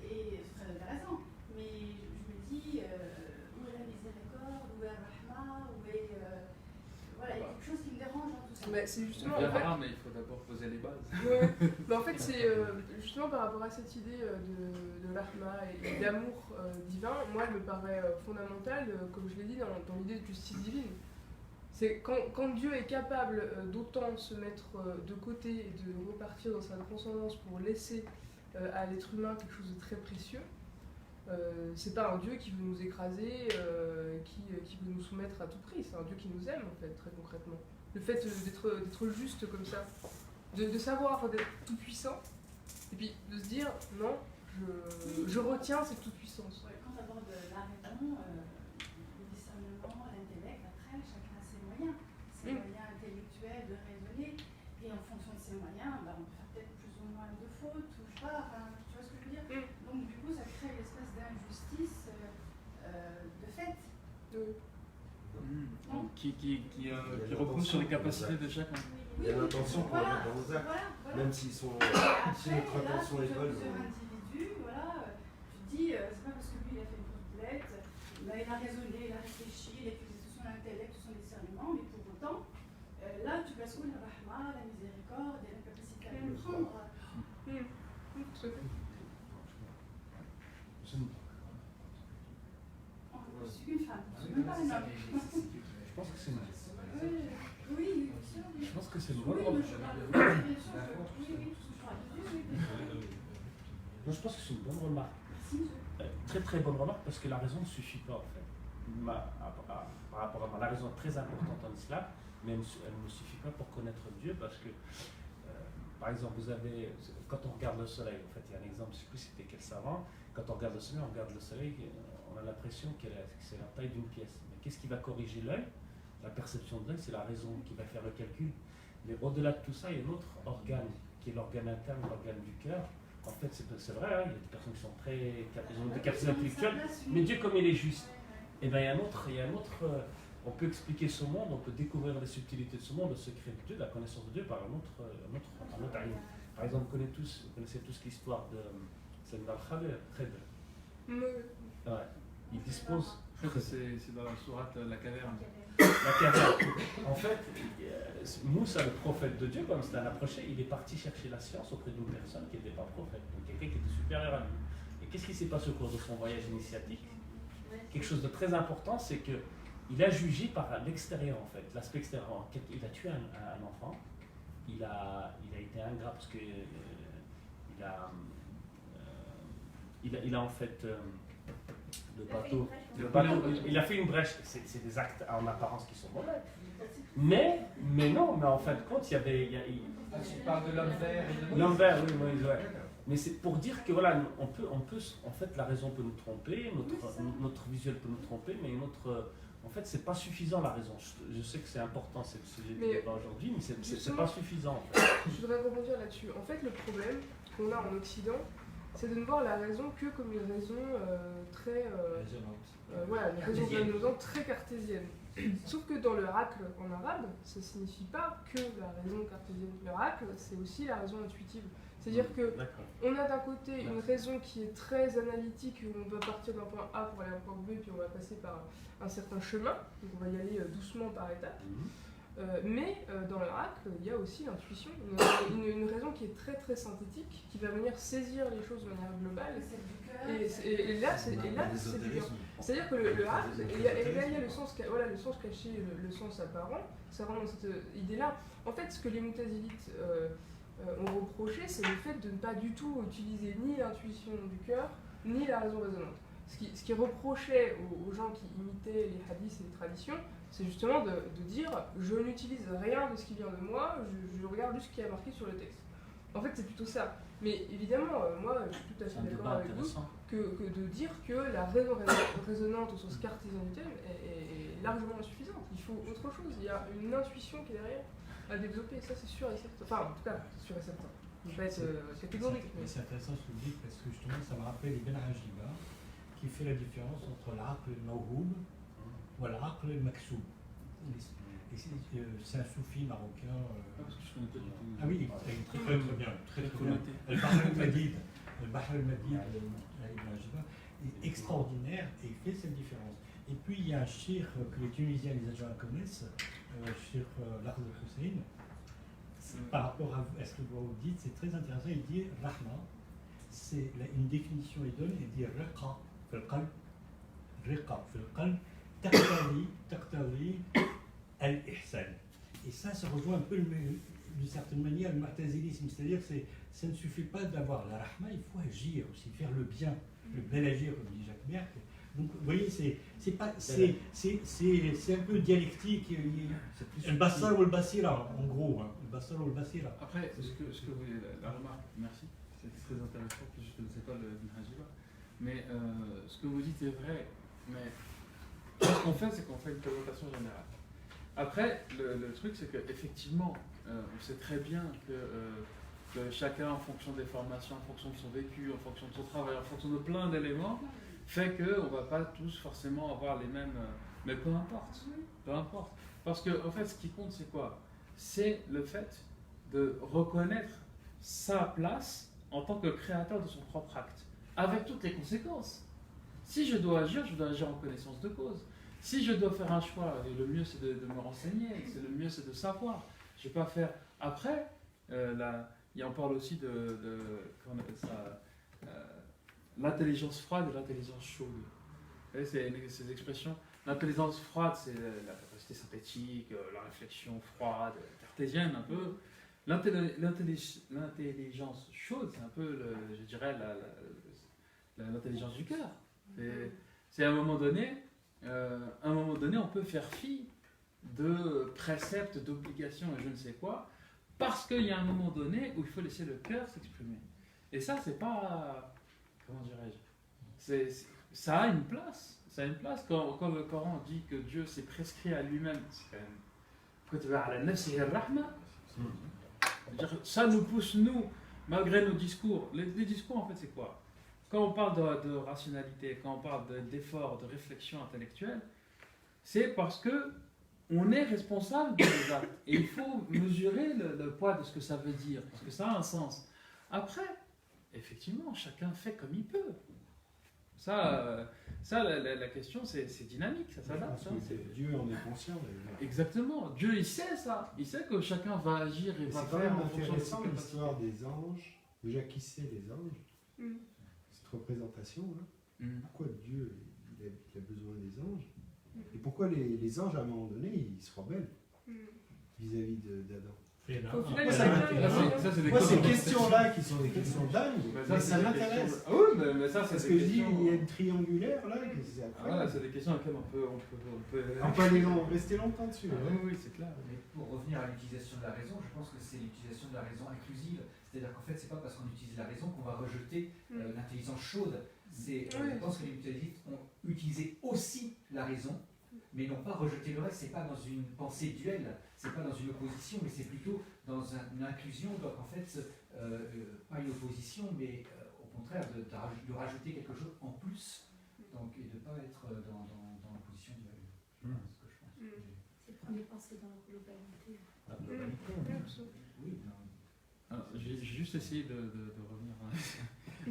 S9: et c'est très intéressant, mais je me dis, où est la miséricorde, où est Rahma, où est. Voilà, il y a quelque chose qui me dérange dans tout ça.
S2: Bah, c'est justement.
S3: On verra, mais il faut d'abord poser les bases.
S2: Ouais. Bah, en fait, c'est justement par rapport à cette idée de Rahma et d'amour divin, moi, elle me paraît fondamentale, comme je l'ai dit, dans l'idée de justice divine. C'est quand Dieu est capable d'autant se mettre de côté et de repartir dans sa transcendance pour laisser à l'être humain quelque chose de très précieux, C'est pas un Dieu qui veut nous écraser, qui veut nous soumettre à tout prix. C'est un Dieu qui nous aime, en fait, très concrètement. Le fait d'être juste comme ça, de savoir d'être tout puissant, et puis de se dire non, je retiens cette toute puissance.
S9: Ouais, quand tu abordes la raison, le discernement, l'intellect, après chacun a ses moyens. Ses moyens intellectuels de raisonner, et en fonction de ses moyens, on peut faire peut-être plus ou moins de fautes, ou je sais pas, enfin, tu vois ce que je veux dire. Donc du coup ça crée une espèce d'injustice de fait.
S3: Qui repose sur les capacités de chacun.
S5: Il y a l'intention qu'on met dans nos actes, même s'ils sont. Si notre intention est bonne.
S9: Plusieurs individus, voilà, tu dis, c'est pas parce que lui il a fait une complète, il a raisonné, il a réfléchi, il a utilisé tout son intellect, tout son discernement, mais pour autant, là tu places où la rahma, la miséricorde et la capacité à comprendre. Je suis une femme, je ne suis même pas un homme.
S6: Je pense que c'est une...
S9: Oui, bien sûr.
S6: Je pense que c'est une
S9: Oui,
S6: bonne
S9: mais je parle de Dieu, bien sûr. Oui, tout ce que je parle de Dieu, oui.
S6: Non, je pense que c'est une bonne remarque.
S9: Merci, monsieur.
S6: Très très bonne remarque parce que la raison ne suffit pas en fait. Par rapport à la raison est très importante en islam, mais elle ne suffit pas pour connaître Dieu parce que, par exemple, vous avez, quand on regarde le soleil, en fait, il y a un exemple, je ne sais plus c'était quel savant, quand on regarde le soleil, on a l'impression que c'est la taille d'une pièce. Mais qu'est-ce qui va corriger l'œil? La perception de l'œil, c'est la raison qui va faire le calcul. Mais au-delà de tout ça, il y a un autre organe, qui est l'organe interne, l'organe du cœur. En fait, c'est vrai, hein, il y a des personnes qui sont ils ont des capacités intellectuelles, mais Dieu, comme il est juste, et bien il y a un autre, on peut expliquer ce monde, on peut découvrir les subtilités de ce monde, le secret de Dieu, la connaissance de Dieu par un autre aïe. Par exemple, vous connaissez tous l'histoire de Sayyidina al-Khadr. Ouais. Il dispose.
S3: C'est dans la sourate La Caverne.
S6: La caverne. En fait, Moussa, le prophète de Dieu, comme c'était un approché, il est parti chercher la science auprès d'une personne qui n'était pas prophète, donc quelqu'un qui était supérieur à lui. Et qu'est-ce qui s'est passé au cours de son voyage initiatique? Quelque chose de très important, c'est qu'il a jugé par l'extérieur, en fait, l'aspect extérieur. Il a tué un enfant, il a été ingrat parce que il a en fait le bateau, il a fait une brèche. C'est des actes en apparence qui sont mauvais. Mais en fin de compte, il y avait.
S7: Tu parles de l'homme vert et de
S6: L'homme vert, oui. Mais c'est pour dire que voilà, on peut, en fait, la raison peut nous tromper, notre visuel peut nous tromper, mais en fait, c'est pas suffisant la raison. Je sais que c'est important, c'est le sujet du débat aujourd'hui, mais c'est pas suffisant. En fait.
S2: Je voudrais rebondir là-dessus. En fait, le problème qu'on a en Occident, c'est de ne voir la raison que comme une raison très voilà, une raison raisonnante très cartésienne. Sauf que dans le raql en arabe, ça ne signifie pas que la raison cartésienne. Le raql, c'est aussi la raison intuitive. C'est-à-dire qu'on a d'un côté une raison qui est très analytique, où on doit partir d'un point A pour aller à un point B, puis on va passer par un certain chemin, donc on va y aller doucement par étapes. Mais dans le raql, il y a aussi l'intuition, une raison qui est très très synthétique, qui va venir saisir les choses de manière globale. Et là, c'est du cœur. C'est-à-dire que le raql, il y a le sens caché, le sens apparent, ça rentre dans cette idée-là. En fait, ce que les Moutazilites ont reproché, c'est le fait de ne pas du tout utiliser ni l'intuition du cœur, ni la raison raisonnante. Ce qui reprochait aux gens qui imitaient les hadiths et les traditions, c'est justement de dire je n'utilise rien de ce qui vient de moi, je regarde juste ce qui est marqué sur le texte. En fait, c'est plutôt ça. Mais évidemment, moi, je suis tout à fait d'accord avec vous que de dire que la raison raisonnante au sens cartésien du terme est largement insuffisante. Il faut autre chose. Il y a une intuition qui est derrière à développer. Ça, c'est sûr et certain. Enfin, en tout cas, c'est sûr et certain. Il faut être catégorique.
S6: C'est intéressant ce que vous dites parce que justement, ça me rappelle Ibn Ajiba qui fait la différence entre l'aql al-mawhoub ou l'aql al-maksoub. C'est un soufi marocain. Ah oui, très bien. Très bien. Al-Bahr al-Madid, Ibn Ajiba, est extraordinaire et il fait cette différence. Et puis il y a un shir que les Tunisiens et les Algériens connaissent, shir Lakhdh Hussein. Par rapport à ce que vous dites, c'est très intéressant. Il dit Rahma, c'est une définition qu'il donne, il dit Riqa fil qalb, taqtadi al-ihsan. Et ça rejoint un peu d'une certaine manière, le mu'tazilisme, c'est-à-dire que ça ne suffit pas d'avoir la rahma, il faut agir aussi, faire le bien, le bel agir, comme dit Jacques Merck. Donc, vous voyez, c'est un peu dialectique. Le basar ou le basira, en gros. Hein, le basar ou le basira.
S3: Après, ce que vous, la remarque, merci, c'est très intéressant, je ne sais pas le Hajiba, mais ce que vous dites est vrai, mais ce qu'on fait, c'est qu'on fait une présentation générale. Après, le truc, c'est qu'effectivement, on sait très bien que chacun, en fonction des formations, en fonction de son vécu, en fonction de son travail, en fonction de plein d'éléments, fait qu'on ne va pas tous forcément avoir les mêmes... Mais peu importe, peu importe. Parce que, en fait, ce qui compte, c'est quoi? C'est le fait de reconnaître sa place en tant que créateur de son propre acte, avec toutes les conséquences. Si je dois agir en connaissance de cause. Si je dois faire un choix, le mieux c'est de me renseigner, le mieux c'est de savoir. Je ne vais pas faire... Après, on parle aussi de comment on appelle ça, l'intelligence froide et l'intelligence chaude. Vous voyez, ces expressions. L'intelligence froide, c'est la capacité synthétique, la réflexion froide, cartésienne un peu. L'intelligence chaude, c'est un peu, je dirais, l'intelligence du cœur. C'est à un moment donné, on peut faire fi de préceptes, d'obligations et je ne sais quoi, parce qu'il y a un moment donné où il faut laisser le cœur s'exprimer. Et ça, c'est pas... Comment dirais-je? Ça a une place. Ça a une place. Quand le Coran dit que Dieu s'est prescrit à lui-même, c'est quand même... Ça nous pousse, nous, malgré nos discours. Les discours, en fait, c'est quoi? Quand on parle de rationalité, quand on parle d'effort, de réflexion intellectuelle, c'est parce que on est responsable de nos actes. Et il faut mesurer le poids de ce que ça veut dire, parce que ça a un sens. Après, effectivement, chacun fait comme il peut. La question, c'est dynamique, ça s'adapte.
S4: Dieu en est conscient. D'ailleurs.
S3: Exactement. Dieu, il sait ça. Il sait que chacun va agir et va faire en fonction de
S4: intéressant l'histoire des anges. Déjà, qui c'est les anges? Cette représentation-là. Pourquoi Dieu il a besoin des anges? Et pourquoi les anges, à un moment donné, ils se rebellent vis-à-vis d'Adam?
S3: Moi,
S4: ces questions-là qui sont des questions dingues, mais ça m'intéresse.
S3: Ah oui, mais ça, c'est
S4: parce
S3: des
S4: que
S3: questions...
S4: il y a une triangulaire là, c'est incroyable.
S3: C'est des questions auxquelles on peut
S4: rester longtemps dessus.
S3: Oui, c'est clair.
S7: Mais pour revenir à l'utilisation de la raison, je pense que c'est l'utilisation de la raison inclusive. C'est-à-dire qu'en fait, c'est pas parce qu'on utilise la raison qu'on va rejeter l'intelligence chaude. Je pense que les mutualistes ont utilisé aussi la raison, mais n'ont pas rejeté le reste. C'est pas dans une pensée duelle, c'est pas dans une opposition, mais c'est plutôt dans une inclusion. Donc en fait, pas une opposition, mais au contraire de rajouter quelque chose en plus, donc, et de ne pas être dans l'opposition duelle. C'est ce que je pense.
S9: C'est prendre les pensées dans leur globalité.
S7: La globalité. Oui.
S3: J'ai juste essayé de revenir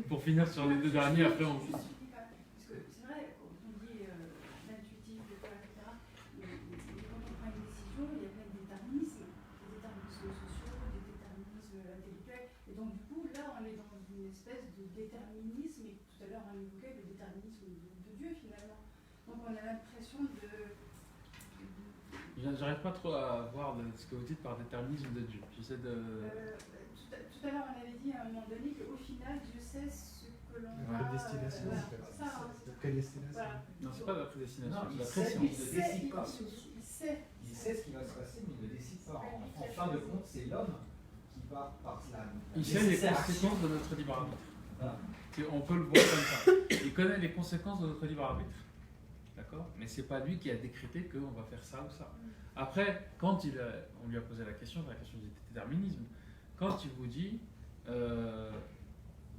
S3: pour finir sur les deux derniers, après on...
S9: Parce que c'est vrai, on dit l'intuitif, etc. Mais quand on prend une décision, il y a plein de déterminismes. Des déterminismes sociaux, des déterminismes intellectuels. Et donc du coup, là, on est dans une espèce de déterminisme, et tout à l'heure on évoquait le déterminisme de Dieu finalement. Donc on a l'impression de...
S3: J'arrive pas trop à voir ce que vous dites par déterminisme de Dieu. J'essaie de...
S9: Tout à l'heure, on avait dit à un moment donné qu'au final, Dieu sait ce que l'on va...
S4: Prédestination. Prédestination.
S3: Non, c'est pas la prédestination.
S7: Non,
S3: la pression.
S7: il ne décide pas.
S9: Il
S7: sait ce qui va se passer, mais il ne décide pas. En fin de compte, c'est l'homme qui va par la
S3: Il sait les conséquences de notre libre arbitre. Voilà. On peut le voir comme ça. Il connaît les conséquences de notre libre arbitre. D'accord? Mais c'est pas lui qui a décrété qu'on va faire ça ou ça. Après, quand on lui a posé la question du déterminisme, quand il vous dit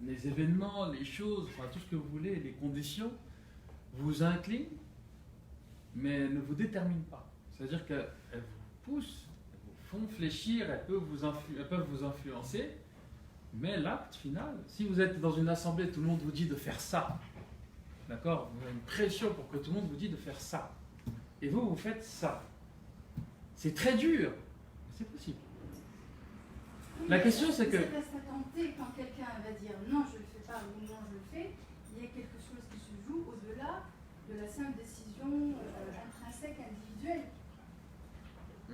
S3: les événements, les choses, enfin tout ce que vous voulez, les conditions, vous inclinent, mais ne vous déterminent pas. C'est-à-dire qu'elles vous poussent, elles vous font fléchir, elles peuvent vous influencer, mais l'acte final, si vous êtes dans une assemblée, tout le monde vous dit de faire ça, d'accord? Vous avez une pression pour que tout le monde vous dise de faire ça, et vous faites ça. C'est très dur, mais c'est possible. La question, c'est que...
S9: Ça reste à tenter quand quelqu'un va dire non, je ne le fais pas ou non, je le fais. Il y a quelque chose qui se joue au-delà de la simple décision intrinsèque, individuelle.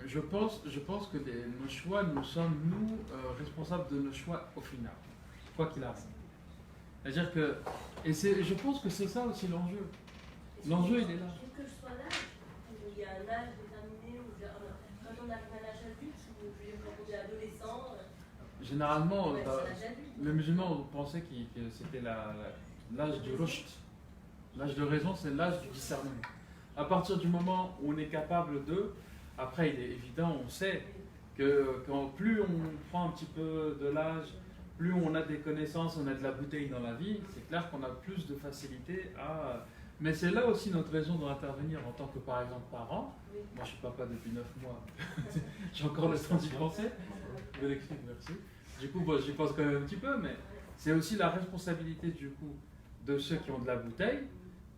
S3: Je pense que nos choix, nous sommes nous responsables de nos choix au final, quoi qu'il arrive. C'est-à-dire que, je pense que c'est ça aussi l'enjeu. L'enjeu, il est là.
S10: Quel que soit l'âge, il y a un âge déterminé, quand on arrive à l'âge adulte, ou quand on est adolescent.
S3: Généralement, les musulmans pensaient que c'était l'âge du rushd. L'âge de raison, c'est l'âge du discernement. À partir du moment où on est capable de, après il est évident, on sait que plus on prend un petit peu de l'âge, plus on a des connaissances, on a de la bouteille dans la vie, c'est clair qu'on a plus de facilité à... Mais c'est là aussi notre raison d'intervenir en tant que, par exemple, parent. Moi, je suis papa depuis 9 mois. J'ai encore le temps d'y penser. Merci. Du coup, bon, j'y pense quand même un petit peu, mais c'est aussi la responsabilité, du coup, de ceux qui ont de la bouteille,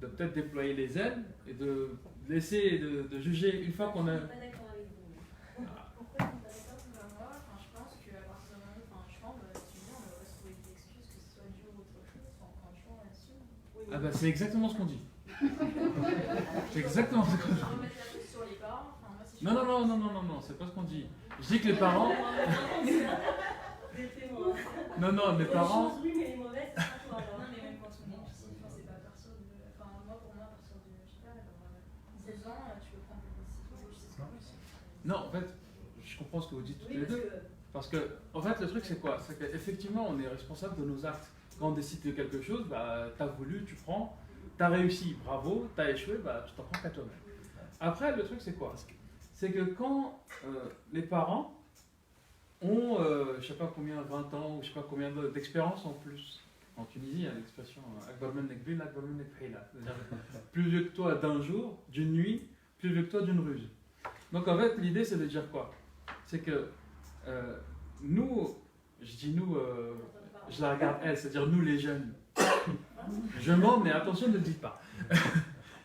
S3: de peut-être déployer les ailes et de laisser, de juger une fois qu'on a...
S10: Je suis pas d'accord avec vous. Pourquoi tu n'es pas d'accord?
S11: Moi, je pense qu'à partir d'un moment, je pense que on devrait se trouver des excuses, que ce soit Dieu ou autre chose, franchement, là-dessus.
S3: Ah bah c'est exactement ce qu'on dit. C'est exactement ce qu'on dit.
S11: Remettre la faute sur les parents. Moi, si
S3: Non, c'est pas ce qu'on dit. Je dis que les parents... Non, les parents...
S10: Oui, mais les mauvaises, c'est pas toi.
S11: Non, mais même quand on est petit, c'est pas perso de... Enfin, moi, pour moi, à partir de, je sais pas, 16 ans, tu peux prendre des décisions, je sais ce que c'est.
S3: Non, en fait, je comprends ce que vous dites tous les deux. Parce que, en fait, le truc, c'est quoi? C'est qu'effectivement, on est responsable de nos actes. Quand on décide de quelque chose, bah, t'as voulu, tu prends, t'as réussi, bravo, t'as échoué, bah, tu t'en prends qu'à toi-même. Après, le truc, c'est quoi? C'est que quand les parents ont, je sais pas combien, 20 ans, ou je sais pas combien d'expérience en plus. En Tunisie, il y a l'expression Akbar mennek bil, Akbar mennek hila. C'est-à-dire plus vieux que toi d'un jour, d'une nuit, plus vieux que toi d'une ruse. Donc en fait, l'idée, c'est de dire quoi? C'est que nous, je dis nous, je la regarde elle, c'est-à-dire nous les jeunes. Je mens, mais attention, ne le dites pas.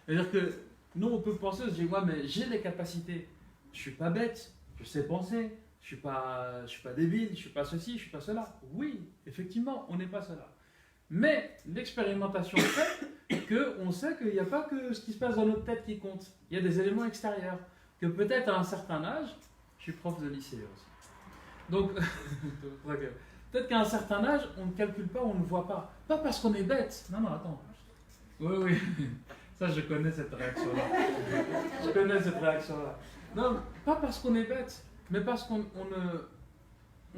S3: C'est-à-dire que nous, on peut penser, on se dit, moi, mais j'ai les capacités. Je suis pas bête, je sais penser. Je suis pas débile, je suis pas ceci, je suis pas cela. Oui, effectivement, on n'est pas cela. Mais l'expérimentation fait qu'on sait qu'il n'y a pas que ce qui se passe dans notre tête qui compte. Il y a des éléments extérieurs. Que peut-être à un certain âge, je suis prof de lycée aussi. Donc, peut-être qu'à un certain âge, on ne calcule pas, on ne voit pas. Pas parce qu'on est bête. Non, attends. Oui. Ça, je connais cette réaction-là. Non, pas parce qu'on est bête. Mais parce qu'on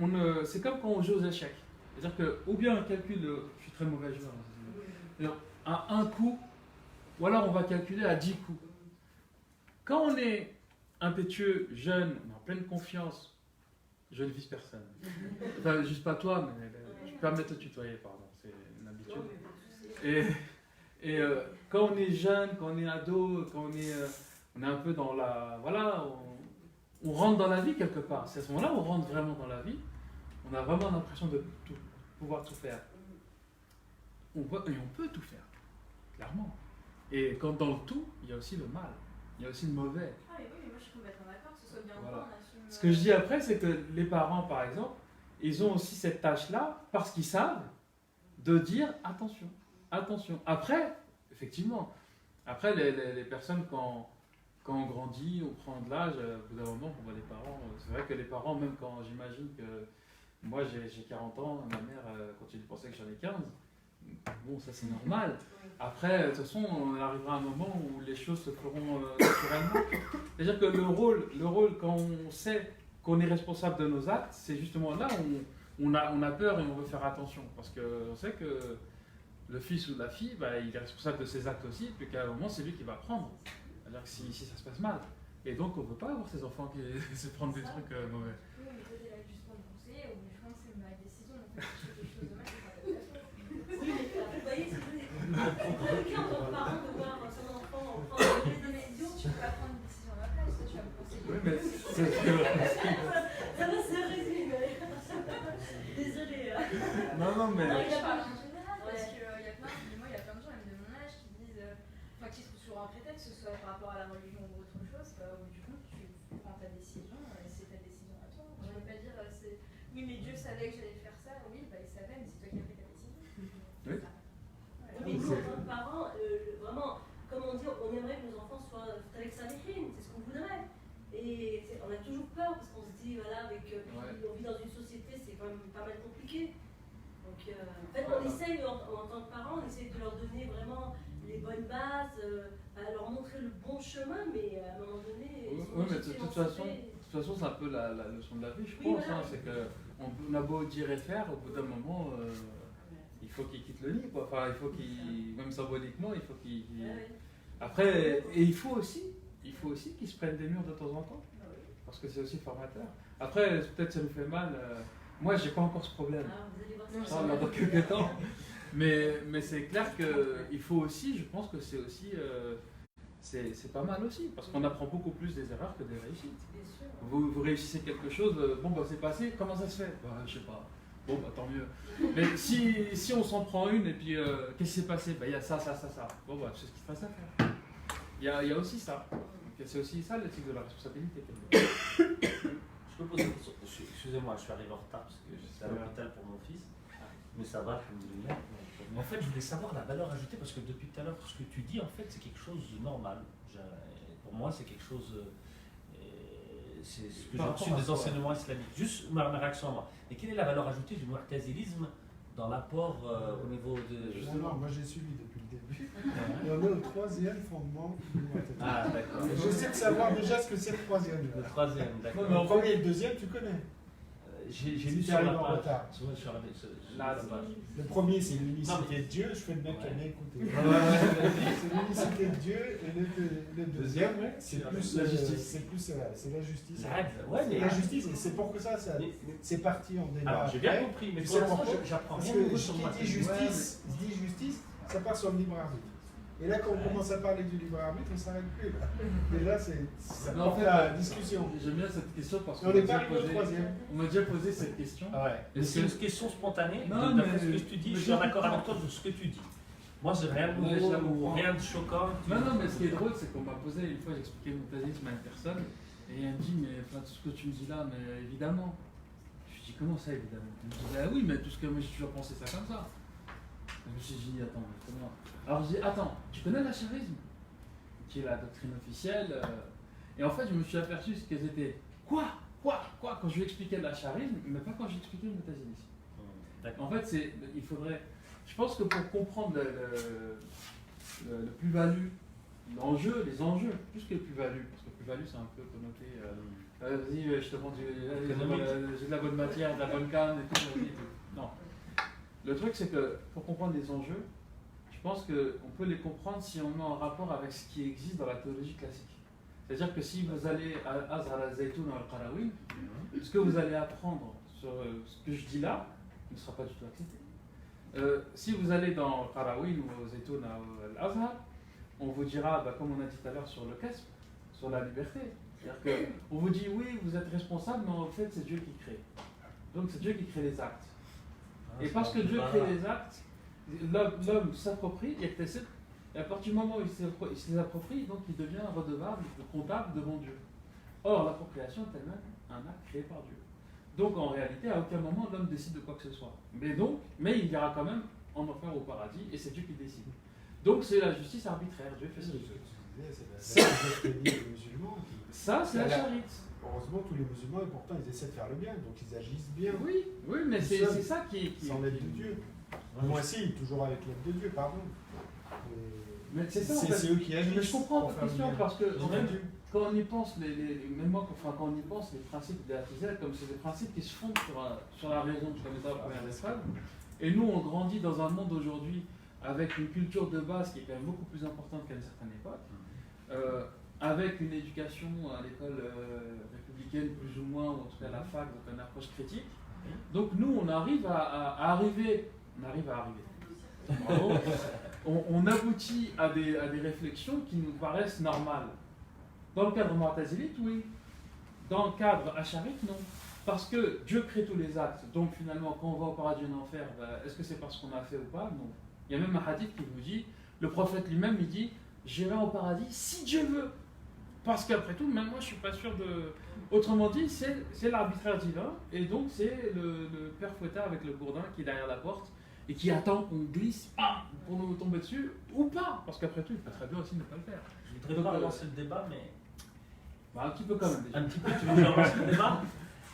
S3: ne... C'est comme quand on joue aux échecs. C'est-à-dire que, ou bien on calcule, je suis très mauvais joueur, à un coup, ou alors on va calculer à 10 coups. Quand on est impétueux, jeune, en pleine confiance, je ne vise personne. Enfin, juste pas toi, mais je peux me mettre à tutoyer, pardon, c'est une habitude. Et quand on est jeune, quand on est ado, quand on est un peu dans la... Voilà, on rentre dans la vie quelque part. C'est à ce moment-là où on rentre vraiment dans la vie. On a vraiment l'impression de pouvoir tout faire. Et on peut tout faire, clairement. Et quand dans le tout, il y a aussi le mal. Il y a aussi le mauvais.
S11: Ah oui, moi je suis complètement d'accord, que ce soit bien ou pas, on assume...
S3: Ce que je dis après, c'est que les parents, par exemple, ils ont aussi cette tâche-là, parce qu'ils savent, de dire attention. Après, effectivement, après les personnes, quand on grandit, on prend de l'âge, au bout d'un moment, on voit les parents. C'est vrai que les parents, même quand j'imagine que moi j'ai 40 ans, ma mère continue de penser que j'en ai 15, bon, ça c'est normal. Après, de toute façon, on arrivera à un moment où les choses se feront naturellement. C'est-à-dire que le rôle, quand on sait qu'on est responsable de nos actes, c'est justement là où on a peur et on veut faire attention. Parce qu'on sait que le fils ou la fille, bah, il est responsable de ses actes aussi, puis qu'à un moment, c'est lui qui va prendre. C'est-à-dire que si ça se passe mal. Et donc, on ne veut pas avoir ces enfants qui se prennent des trucs mauvais.
S11: Oui, mais toi, t'es là justement de conseiller, ou je pense que c'est ma décision, donc si je fais quelque chose de mal, c'est pas ta façon.
S10: Oui, mais vous voyez, c'est compliqué en tant que parent de voir son enfant prendre des décisions.
S11: Tu peux pas prendre une décision à ma place, toi, tu vas me conseiller.
S3: Oui, mais c'est
S10: Ça va se résumer. Désolée.
S3: Non, mais...
S11: Non, il y a pas en général, parce qu'il y a plein de gens, même de mon âge, qui disent, qui trouvent toujours un prétexte, que ce soit par rapport à la religion ou autre chose, où du coup tu prends ta décision, c'est ta décision à toi. Je ne vais pas dire, oui, mais Dieu savait que j'allais faire ça, oui, il savait, mais c'est toi qui as pris ta décision.
S3: Oui.
S10: Mais nous, en tant que parents, vraiment, comme on dit, on aimerait que nos enfants soient avec sa vitrine, c'est ce qu'on voudrait. Et on a toujours chemin, mais à un moment donné.
S3: Oui, mais de toute façon, c'est un peu la leçon de la vie, je pense.
S10: Voilà.
S3: C'est qu'on a beau dire et faire, au bout d'un moment, il faut qu'il quitte le lit, quoi. Enfin, il faut qu'il, même symboliquement, il faut qu'il. Après, et il faut aussi qu'ils se prennent des murs de temps en temps, parce que c'est aussi formateur. Après, peut-être ça nous fait mal. Moi, j'ai pas encore ce problème. Ça, on a dans quelques temps. Mais c'est clair qu'il faut aussi, je pense que c'est aussi. C'est pas mal aussi, parce qu'on apprend beaucoup plus des erreurs que des réussites. Vous réussissez quelque chose, bon bah c'est passé, comment ça se fait? Bah je sais pas, bon bah tant mieux. Mais si on s'en prend une et puis qu'est-ce qui s'est passé? Bah il y a ça, bon bah c'est ce qu'il te reste à faire. Il y a aussi ça, c'est aussi ça le type de la responsabilité.
S12: Je peux poser une question? Excusez-moi, je suis arrivé en retard parce que j'étais à l'hôpital pour mon fils, mais ça va, alhamdoulilah. En fait, je voulais savoir la valeur ajoutée parce que depuis tout à l'heure, ce que tu dis, en fait, c'est quelque chose de normal. Pour moi, c'est quelque chose. C'est ce que j'ai reçu des enseignements islamiques. Juste ma réaction à moi. Et quelle est la valeur ajoutée du mu'tazilisme dans l'apport au niveau de.
S4: Justement, moi j'ai suivi depuis le début. Et on est au 3e fondement du mu'tazilisme.
S12: Ah, d'accord.
S4: J'essaie de savoir déjà ce que c'est le 3e.
S12: Le 3e, d'accord.
S4: Non, mais en premier et le 2e, tu connais.
S12: J'ai lu sur la page. Je suis arrivé sur la page.
S4: Le premier, c'est l'unicité de Dieu. Je fais le mec qui a bien écouté. C'est l'unicité de Dieu. Et le deuxième, c'est plus la justice. C'est la justice.
S12: Ouais,
S4: la justice, et c'est pour que ça c'est parti en débat.
S12: Alors, j'ai bien compris, mais pour l'instant, j'apprends rien nouveau sur
S4: moi. Qui dit justice, ça part sur le libre arbitre. Et là, quand on commence à parler du libre arbitre, on ne s'arrête plus. Là. Et là, ça porte la discussion.
S3: J'aime bien cette question parce
S4: qu'on
S3: m'a déjà posé cette question.
S12: C'est une question spontanée.
S3: Non,
S12: d'après ce que tu dis, je suis d'accord avec toi de ce que tu dis. Moi, j'ai rien de nouveau, rien de choquant.
S3: Non, mais ce qui est drôle, c'est qu'on m'a posé, une fois, j'expliquais mon mu'tazilisme à une personne, et elle me dit, mais enfin, tout ce que tu me dis là, mais évidemment. Je lui dis, comment ça, évidemment? Elle me dit, ah oui, mais tout ce que moi j'ai toujours pensé ça comme ça. Je me suis dit, attends, mais comment? Alors je dis, attends, tu connais l'acharisme, qui est la doctrine officielle, et en fait je me suis aperçu qu'elles étaient quoi quand je lui expliquais l'acharisme, mais pas quand j'expliquais le mu'tazilisme. En fait, il faudrait, je pense que pour comprendre le plus-value, les enjeux, plus que le plus-value, parce que le plus-value c'est un peu connoté, vas-y, je te vends j'ai de la bonne matière, de la bonne canne et tout, non. Le truc c'est que pour comprendre les enjeux, je pense qu'on peut les comprendre si on met en rapport avec ce qui existe dans la théologie classique. C'est-à-dire que si vous allez à Azhar al-Zaytoun ou al-Qarawin, ce que vous allez apprendre sur ce que je dis là ne sera pas du tout accepté. Si vous allez dans Qarawin ou au Zaytoun ou al-Azhar, on vous dira, comme on a dit tout à l'heure sur le kasb, sur la liberté. C'est-à-dire qu'on vous dit, oui, vous êtes responsable, mais en fait, c'est Dieu qui crée. Donc c'est Dieu qui crée les actes. Et parce que Dieu crée les actes, l'homme s'approprie, et à partir du moment où il se les approprie, donc il devient redevable, comptable devant Dieu. Or, l'appropriation est elle-même un acte créé par Dieu. Donc en réalité, à aucun moment l'homme décide de quoi que ce soit. Mais il ira quand même en enfer ou au paradis, et c'est Dieu qui décide. Donc c'est la justice arbitraire, Dieu fait ce qu'il veut. Ça, c'est la charité.
S4: Heureusement, tous les musulmans, et pourtant, ils essaient de faire le bien, donc ils agissent bien.
S3: Oui, mais c'est ça qui
S4: sans l'aide de Dieu. Moi, si, toujours avec l'aide de Dieu, pardon.
S3: Mais c'est ça,
S4: c'est eux qui agissent.
S3: Mais je comprends ta question, parce que quand on y pense, même moi, quand on y pense, les principes de la Tizelle, comme c'est des principes qui se fondent sur la raison, comme étant la première des femmes. Et nous, on grandit dans un monde aujourd'hui avec une culture de base qui est quand même beaucoup plus importante qu'à une certaine époque. Avec une éducation à l'école républicaine plus ou moins, ou en tout cas à la fac, donc une approche critique. Donc nous, on arrive à arriver. On aboutit à des réflexions qui nous paraissent normales. Dans le cadre mu'tazilite, oui. Dans le cadre acharite, non. Parce que Dieu crée tous les actes. Donc finalement, quand on va au paradis ou en enfer, est-ce que c'est parce qu'on a fait ou pas? Non. Il y a même un hadith qui vous dit, le prophète lui-même, il dit, j'irai au paradis si Dieu veut. Parce qu'après tout, même moi, je ne suis pas sûr de... Autrement dit, c'est l'arbitraire divin, et donc c'est le père fouettard avec le gourdin qui est derrière la porte, et qui attend qu'on glisse pour nous tomber dessus, ou pas. Parce qu'après tout, il peut très bien aussi ne pas le faire.
S12: Je ne voudrais pas lancer le débat, mais...
S3: un petit peu quand même. Déjà.
S12: Un petit peu, tu veux lancer le débat?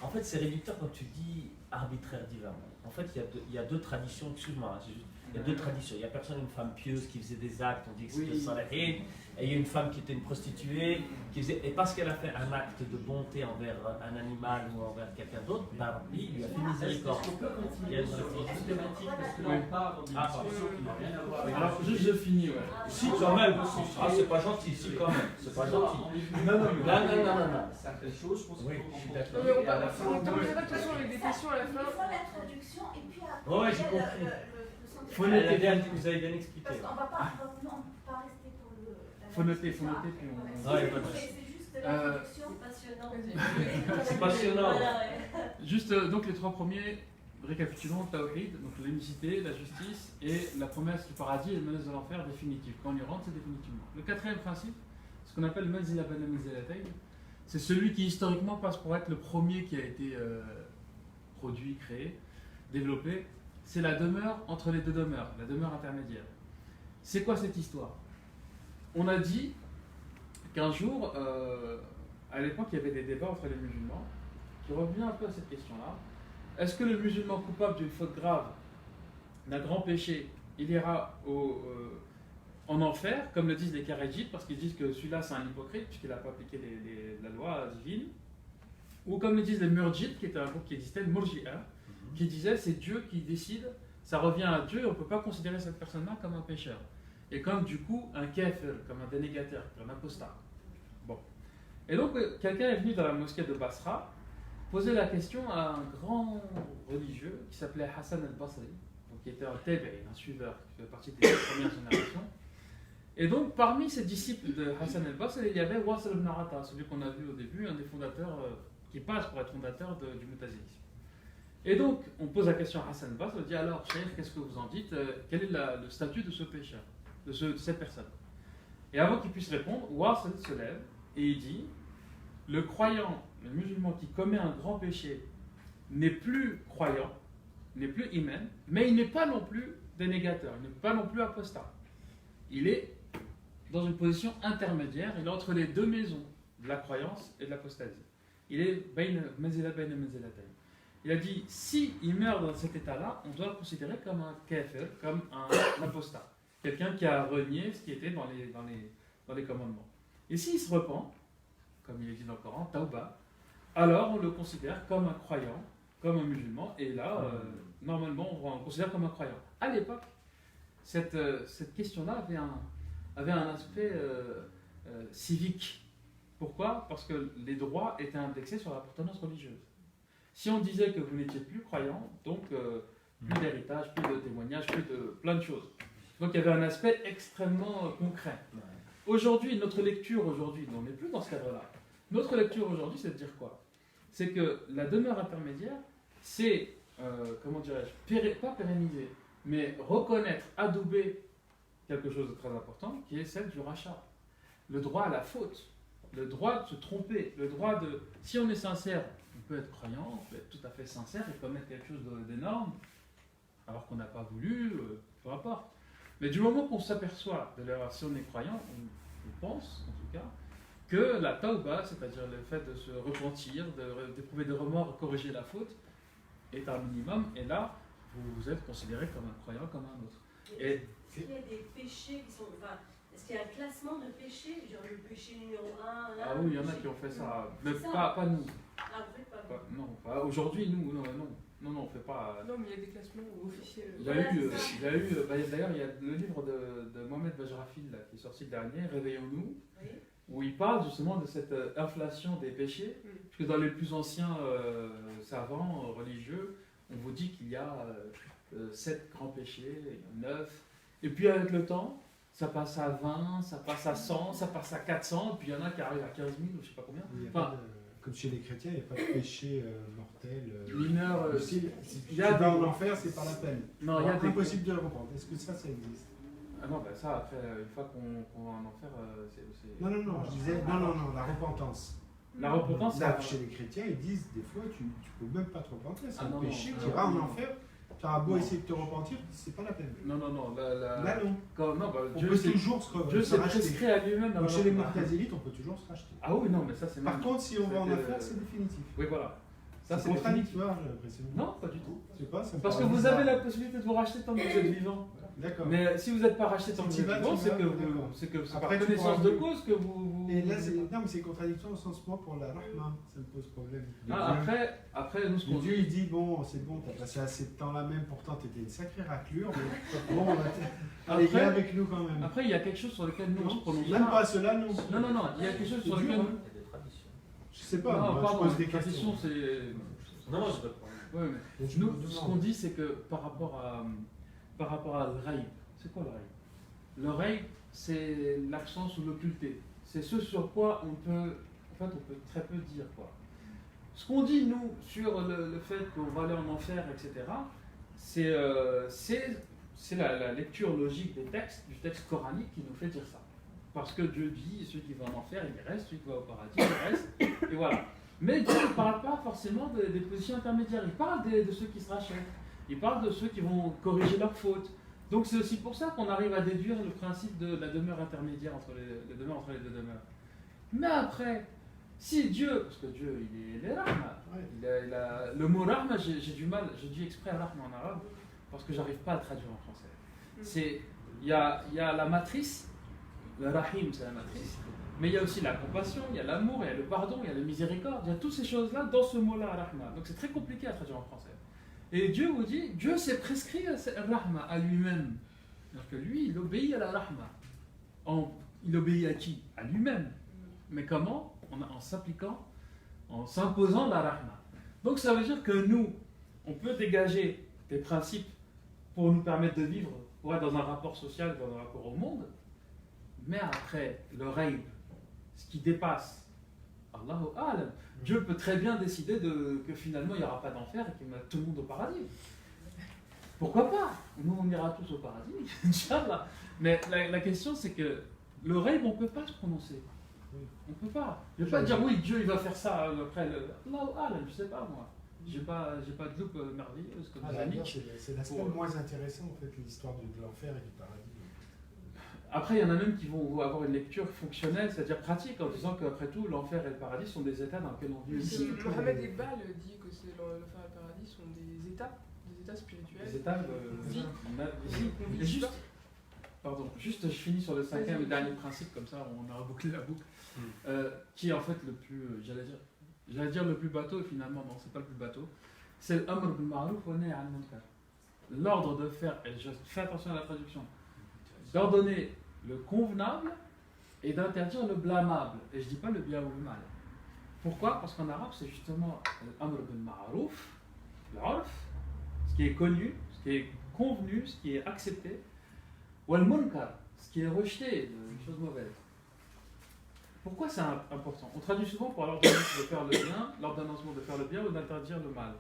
S12: En fait, c'est réducteur quand tu dis arbitraire divin. En fait, il y a deux traditions, excuse-moi, Il y a deux traditions. Il y a personne, une femme pieuse qui faisait des actes, on dit que c'était salihin. Et il y a une femme qui était une prostituée, et parce qu'elle a fait un acte de bonté envers un animal ou envers quelqu'un d'autre, Rabbi lui a fait miséricorde.
S3: On peut continuer
S12: Il y a une
S3: sur
S12: réflexion.
S3: cette thématique parce que là on part dans une discussion qui n'a rien à voir avec.
S1: Alors, juste je finis, ouais.
S12: Si, quand même. Ah, c'est pas gentil, si, quand même. C'est pas gentil. Non.
S3: Certaines choses, je pense
S12: Oui,
S3: qu'il faut
S12: je suis
S3: qu'on
S12: d'accord.
S2: Non, mais on
S3: continue et à la fin,
S2: on terminera de toute façon avec des questions à la fin.
S9: Il faut l'introduction et puis après,
S12: Ouais, j'ai compris. Faut noter bien, vous avez bien expliqué.
S9: Parce qu'on va pas, non, on peut pas rester pour le.
S1: Faut noter, puis on.
S12: Ouais, pas de souci.
S9: C'est juste l'introduction.
S10: Passionnant.
S12: C'est passionnant.
S10: Voilà, ouais.
S1: Juste, donc les trois premiers, récapitulons, Tawhid, donc l'unicité, la justice et la promesse du paradis et la menace de l'enfer définitive. Quand on y rentre, c'est définitivement. Le quatrième principe, ce qu'on appelle le Manzila Bana Manzilatayn, c'est celui qui historiquement passe pour être le premier qui a été produit, créé, développé. C'est la demeure entre les deux demeures, la demeure intermédiaire. C'est quoi cette histoire? On a dit qu'un jour, à l'époque, il y avait des débats entre les musulmans qui revenaient un peu à cette question-là. Est-ce que le musulman coupable d'une faute grave, d'un grand péché, il ira en enfer, comme le disent les Kharidjites, parce qu'ils disent que celui-là c'est un hypocrite, puisqu'il n'a pas appliqué la loi divine, ou comme le disent les Murjites, qui était un groupe qui existait, le Murji'a, qui disait c'est Dieu qui décide, ça revient à Dieu et on ne peut pas considérer cette personne-là comme un pécheur. Et comme du coup un kafir, comme un dénégateur, comme un apostat. Bon. Et donc quelqu'un est venu dans la mosquée de Basra poser la question à un grand religieux qui s'appelait Hassan al-Basri, donc qui était un tabi'i, un suiveur, qui fait partie des premières générations. Et donc parmi ces disciples de Hassan al-Basri, il y avait Wasl ibn Ata, celui qu'on a vu au début, un des fondateurs qui passe pour être fondateur du Mu'tazilisme. Et donc, on pose la question à Hassan al-Basri, on dit alors, Cheikh, qu'est-ce que vous en dites? Quel est le statut de ce pécheur, de cette personne? Et avant qu'il puisse répondre, Wasl se lève et il dit le croyant, le musulman qui commet un grand péché n'est plus croyant, n'est plus iman, mais il n'est pas non plus dénégateur, il n'est pas non plus apostat. Il est dans une position intermédiaire, il est entre les deux maisons de la croyance et de l'apostasie. Il est il a dit, si il meurt dans cet état-là, on doit le considérer comme un kafir, comme un apostat. Quelqu'un qui a renié ce qui était dans les commandements. Et s'il se repent, comme il est dit dans le Coran, tauba, alors on le considère comme un croyant, comme un musulman, et là, normalement, on le considère comme un croyant. À l'époque, cette question-là avait un aspect civique. Pourquoi? Parce que les droits étaient indexés sur l'appartenance religieuse. Si on disait que vous n'étiez plus croyant, donc plus d'héritage, plus de témoignages, plus de plein de choses. Donc il y avait un aspect extrêmement concret. Aujourd'hui, notre lecture aujourd'hui, on n'est plus dans ce cadre-là. Notre lecture aujourd'hui, c'est de dire quoi? C'est que la demeure intermédiaire, c'est, comment dirais-je, pas pérenniser, mais reconnaître, adouber quelque chose de très important, qui est celle du rachat. Le droit à la faute, le droit de se tromper, le droit de... Si on est sincère, on peut être croyant, on peut être tout à fait sincère et commettre quelque chose d'énorme, alors qu'on n'a pas voulu, peu importe. Mais du moment qu'on s'aperçoit de l'erreur, si on est croyant, on pense, en tout cas, que la tauba, c'est-à-dire le fait de se repentir, d'éprouver des remords, corriger la faute, est un minimum, et là, vous êtes considéré comme un croyant, comme un autre. Et
S10: est-ce qu'il y a des péchés qui sont... Enfin, est-ce qu'il y a un classement de péchés, genre le péché numéro 1 là,
S1: ah oui, il y en a qui ont fait ça, mais
S10: ça.
S1: pas nous.
S10: Ah, vous faites pas.
S1: Non, pas aujourd'hui, nous, non, on fait pas.
S2: Non, mais il y a des classements officiels.
S1: Il y a eu, d'ailleurs, il y a le livre de Mohamed Bajrafil là, qui est sorti le dernier, Réveillons-nous,
S10: Oui.
S1: où il parle justement de cette inflation des péchés, puisque dans les plus anciens savants religieux, on vous dit qu'il y a 7 grands péchés, 9, et puis avec le temps, ça passe à 20, ça passe à 100, ça passe à 400, et puis il y en a qui arrivent à 15 000, ou je sais pas combien. Enfin,
S4: comme chez les chrétiens, il n'y a pas de péché mortel.
S1: Mineur.
S4: Si
S1: il y a
S4: tu vas
S1: des...
S4: en enfer, c'est pas la peine.
S1: Non, il y a des...
S4: impossible de le reprendre. Est-ce que ça existe?
S1: Ah non, ben ça, après, une fois qu'on va en enfer, c'est...
S4: Non, je disais, non, la repentance.
S1: La repentance,
S4: là, chez les chrétiens, ils disent des fois, tu peux même pas te repentir, c'est un péché, tu
S1: non,
S4: iras en enfer. Tu auras beau essayer de te repentir, c'est pas la peine.
S1: Non.
S4: Là, non.
S1: On
S4: peut toujours se
S1: Dieu s'est prescrit à lui-même.
S4: Donc chez les Mu'tazilites, on peut toujours se racheter.
S1: Ah oui, non, mais ça c'est...
S4: Par contre, si on va en enfer, c'est définitif.
S1: Oui, voilà.
S4: Ça, c'est contradictoire, j'ai l'impression.
S1: Non, pas du tout.
S4: C'est pas, ça
S1: parce que vous avez la possibilité de vous racheter tant que vous êtes vivant.
S4: Voilà. D'accord.
S1: Mais si vous n'êtes pas racheté tant que
S4: Si
S1: vous
S4: tu
S1: êtes
S4: vas,
S1: bon,
S4: tu
S1: c'est
S4: vas,
S1: que
S4: d'accord.
S1: c'est
S4: Après,
S1: par
S4: tu
S1: connaissance
S4: pourras-
S1: de cause que vous.
S4: Et là, non, mais c'est contradictoire au sens moi pour la rahma, ça me pose problème.
S1: Après, nous, ce qu'on
S4: Dieu, il dit bon, c'est bon, t'as passé assez de temps là même, pourtant t'étais une sacrée raclure, mais bon, allez, viens avec nous quand même.
S1: Après, il y a quelque chose sur lequel nous on se prononce
S4: Même pas cela, non.
S1: Non, il y a quelque chose sur
S4: C'est
S1: lequel.
S4: dur,
S12: Il y a des traditions.
S4: Je sais pas,
S1: Non,
S4: moi,
S1: pardon,
S4: je pose des
S1: la
S4: questions.
S1: tradition, c'est.
S12: Non, je réponds.
S1: Ouais, mais nous, ce qu'on dit, c'est que par rapport à le raïb, c'est quoi le raïb? Le raïb, c'est l'accent sur l'occulté. C'est ce sur quoi on peut très peu dire, quoi. Ce qu'on dit, nous, sur le fait qu'on va aller en enfer, etc., c'est la lecture logique des textes, du texte coranique qui nous fait dire ça. Parce que Dieu dit, celui qui va en enfer, il reste, celui qui va au paradis, il reste, et voilà. Mais Dieu ne parle pas forcément des positions intermédiaires, il parle de ceux qui se rachètent, il parle de ceux qui vont corriger leurs fautes. Donc c'est aussi pour ça qu'on arrive à déduire le principe de la demeure intermédiaire entre les deux demeures. Mais après, si Dieu, parce que Dieu il est rahma, le mot rahma, j'ai du mal, je dis exprès rahma en arabe, parce que j'arrive pas à le traduire en français. Il y a la matrice, le rahim c'est la matrice, mais il y a aussi la compassion, il y a l'amour, il y a le pardon, il y a la miséricorde, il y a toutes ces choses-là dans ce mot-là, rahma. Donc c'est très compliqué à traduire en français. Et Dieu vous dit, Dieu s'est prescrit à rahma, à lui-même. C'est-à-dire que lui, il obéit à la rahma. Il obéit à qui? À lui-même. Mais comment? En s'appliquant, en s'imposant la rahma. Donc ça veut dire que nous, on peut dégager des principes pour nous permettre de vivre, pour être dans un rapport social, dans un rapport au monde. Mais après, le raïb, ce qui dépasse, Allahu A'lam, Dieu peut très bien décider que finalement il n'y aura pas d'enfer et qu'il met tout le monde au paradis. Pourquoi pas? Nous on ira tous au paradis, Inch'Allah. Mais la question c'est que le raïb on ne peut pas se prononcer. On ne peut pas. Je ne vais pas dire oui, Dieu il va faire ça après le. Allahu A'lam, je ne sais pas moi. J'ai pas de loupe merveilleuse comme des amis.
S4: C'est l'aspect moins intéressant en fait, l'histoire de l'enfer et du paradis.
S1: Après, il y en a même qui vont avoir une lecture fonctionnelle, c'est-à-dire pratique, en disant qu'après tout, l'enfer et le paradis sont des états dans lesquels on vit ici.
S2: Mohamed Iqbal dit que l'enfer et le paradis sont des états spirituels.
S1: Des états de vie. Et juste, je finis sur le cinquième et dernier principe, comme ça on aura bouclé la boucle, qui est en fait le plus, j'allais dire le plus bateau, finalement, non, c'est pas le plus bateau, c'est l'amr bil ma'ruf wa nahy anil munkar. L'ordre de faire, et je fais attention à la traduction, d'ordonner le convenable et d'interdire le blâmable. Et je ne dis pas le bien ou le mal. Pourquoi? Parce qu'en arabe, c'est justement l'amr bil ma'ruf, l'urf, ce qui est connu, ce qui est convenu, ce qui est accepté, ou al munkar, ce qui est rejeté, une chose mauvaise. Pourquoi c'est important? On traduit souvent pour l'ordonnance de faire le bien, l'ordonnancement de faire le bien ou d'interdire le mal.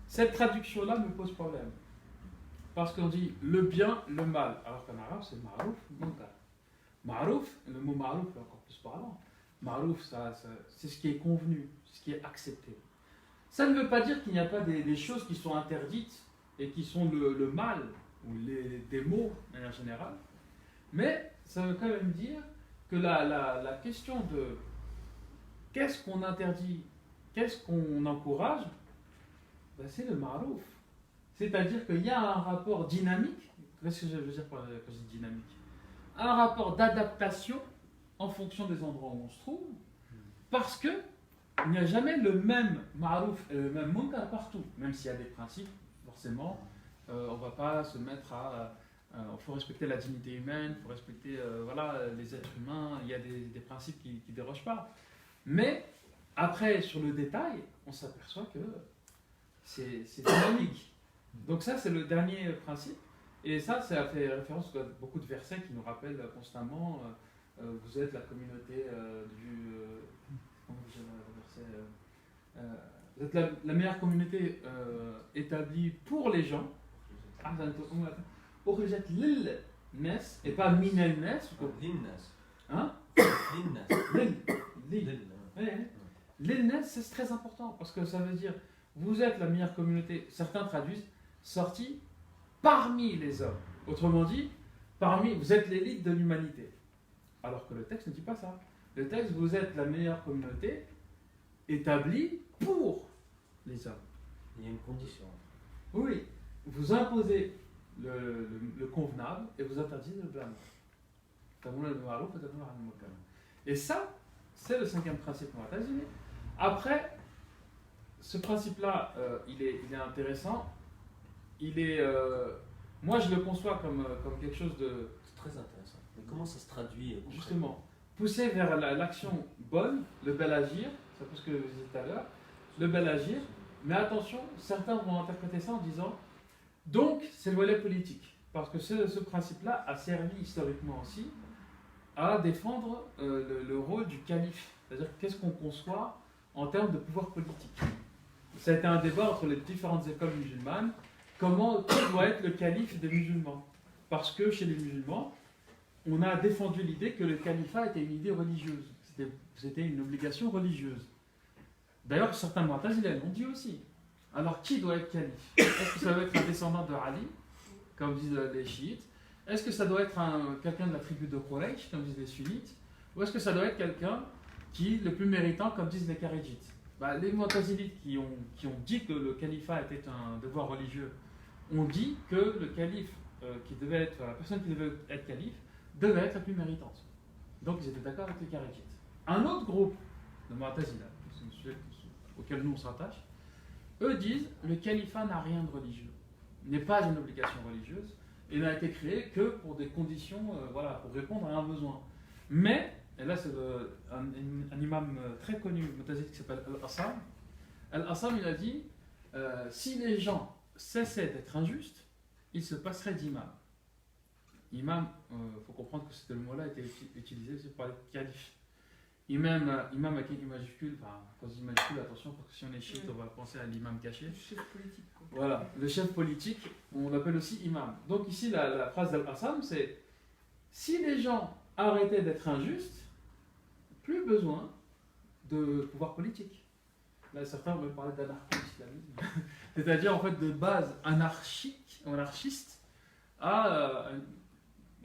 S1: Cette traduction-là me pose problème. Parce qu'on dit le bien, le mal, alors qu'en arabe c'est ma'rouf, munkar. Ma'rouf, le mot ma'rouf est encore plus parlant. Ma'rouf, c'est ce qui est convenu, ce qui est accepté. Ça ne veut pas dire qu'il n'y a pas des choses qui sont interdites et qui sont le mal, ou des mots de manière générale, mais ça veut quand même dire que la question de qu'est-ce qu'on interdit, qu'est-ce qu'on encourage, ben c'est le ma'rouf. C'est-à-dire qu'il y a un rapport dynamique, qu'est-ce que je veux dire quand je dis dynamique? Un rapport d'adaptation en fonction des endroits où on se trouve, parce que il n'y a jamais le même ma'rouf et le même munkar partout, même s'il y a des principes, forcément, on ne va pas se mettre à... Il faut respecter la dignité humaine, il faut respecter les êtres humains, il y a des principes qui ne dérogent pas. Mais après, sur le détail, on s'aperçoit que c'est dynamique. Donc ça, c'est le dernier principe. Et ça fait référence à beaucoup de versets qui nous rappellent constamment vous êtes la communauté vous êtes la meilleure communauté établie pour les gens. Et pas minel nas. Hein? L'ilnas, c'est très important parce que ça veut dire vous êtes la meilleure communauté, certains traduisent sortie parmi les hommes. Autrement dit, vous êtes l'élite de l'humanité. Alors que le texte ne dit pas ça. Le texte, vous êtes la meilleure communauté établie pour les hommes.
S12: Il y a une condition.
S1: Oui, vous imposez le convenable et vous interdisez le blâme. Et ça, c'est le 5e principe mu'tazili. Après, ce principe-là, il est intéressant. Moi, je le conçois comme quelque chose de...
S12: C'est très intéressant. Mais comment ça se traduit
S1: Justement, pousser vers l'action bonne, le bel agir, c'est un peu ce que je disais tout à l'heure, le bel agir, mais attention, certains vont interpréter ça en disant donc c'est le volet politique, parce que ce principe-là a servi historiquement aussi à défendre le rôle du calife, c'est-à-dire qu'est-ce qu'on conçoit en termes de pouvoir politique. Ça a été un débat entre les différentes écoles musulmanes, qui doit être le calife des musulmans, parce que chez les musulmans, on a défendu l'idée que le califat était une idée religieuse, c'était une obligation religieuse. D'ailleurs, certains mu'tazila l'ont dit aussi. Alors, qui doit être calife? Est-ce que ça doit être un descendant de Ali, comme disent les chiites? Est-ce que ça doit être quelqu'un de la tribu de Quraysh, comme disent les sunnites? Ou est-ce que ça doit être quelqu'un qui est le plus méritant, comme disent les kharidjites? Les mu'tazilites qui ont dit que le califat était un devoir religieux, ont dit que le calife, la personne qui devait être calife, devait être la plus méritante. Donc, ils étaient d'accord avec les kharidjites. Un autre groupe de mu'tazila, auquel nous on s'attache, eux disent le califat n'a rien de religieux, n'est pas une obligation religieuse et n'a été créé que pour des conditions, pour répondre à un besoin. Mais, et là c'est un imam très connu mu'tazilite qui s'appelle Al-Assam. Al-Assam il a dit si les gens cessaient d'être injustes, il se passerait d'imam. Imam, il faut comprendre que ce mot-là a été utilisé aussi pour les califes. Imam avec une majuscule, quand je dis majuscule, attention, parce que si on est chiite, on va penser à l'imam caché.
S2: Le chef politique.
S1: Voilà, le chef politique, on l'appelle aussi imam. Donc ici, la phrase d'Al-Assam, c'est si les gens arrêtaient d'être injustes, plus besoin de pouvoir politique. Là, certains vont parler d'anarcho-islamisme. C'est-à-dire, en fait, de base anarchiste à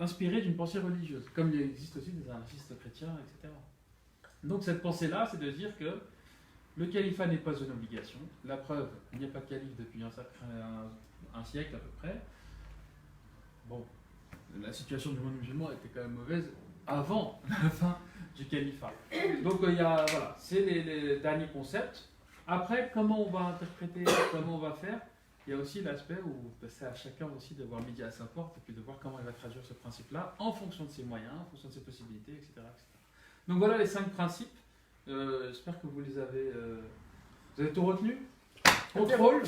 S1: inspiré d'une pensée religieuse, comme il existe aussi des anarchistes chrétiens, etc. Donc cette pensée-là, c'est de dire que le califat n'est pas une obligation. La preuve, il n'y a pas de calife depuis un siècle à peu près. Bon, la situation du monde musulman était quand même mauvaise avant la fin du califat. Donc c'est les derniers concepts. Après, comment on va interpréter, comment on va faire, il y a aussi l'aspect où c'est à chacun aussi de voir midi à sa porte et puis de voir comment il va traduire ce principe-là en fonction de ses moyens, en fonction de ses possibilités, etc. etc. Donc voilà les 5 principes. J'espère que vous les avez... vous avez tout retenu? Contrôle,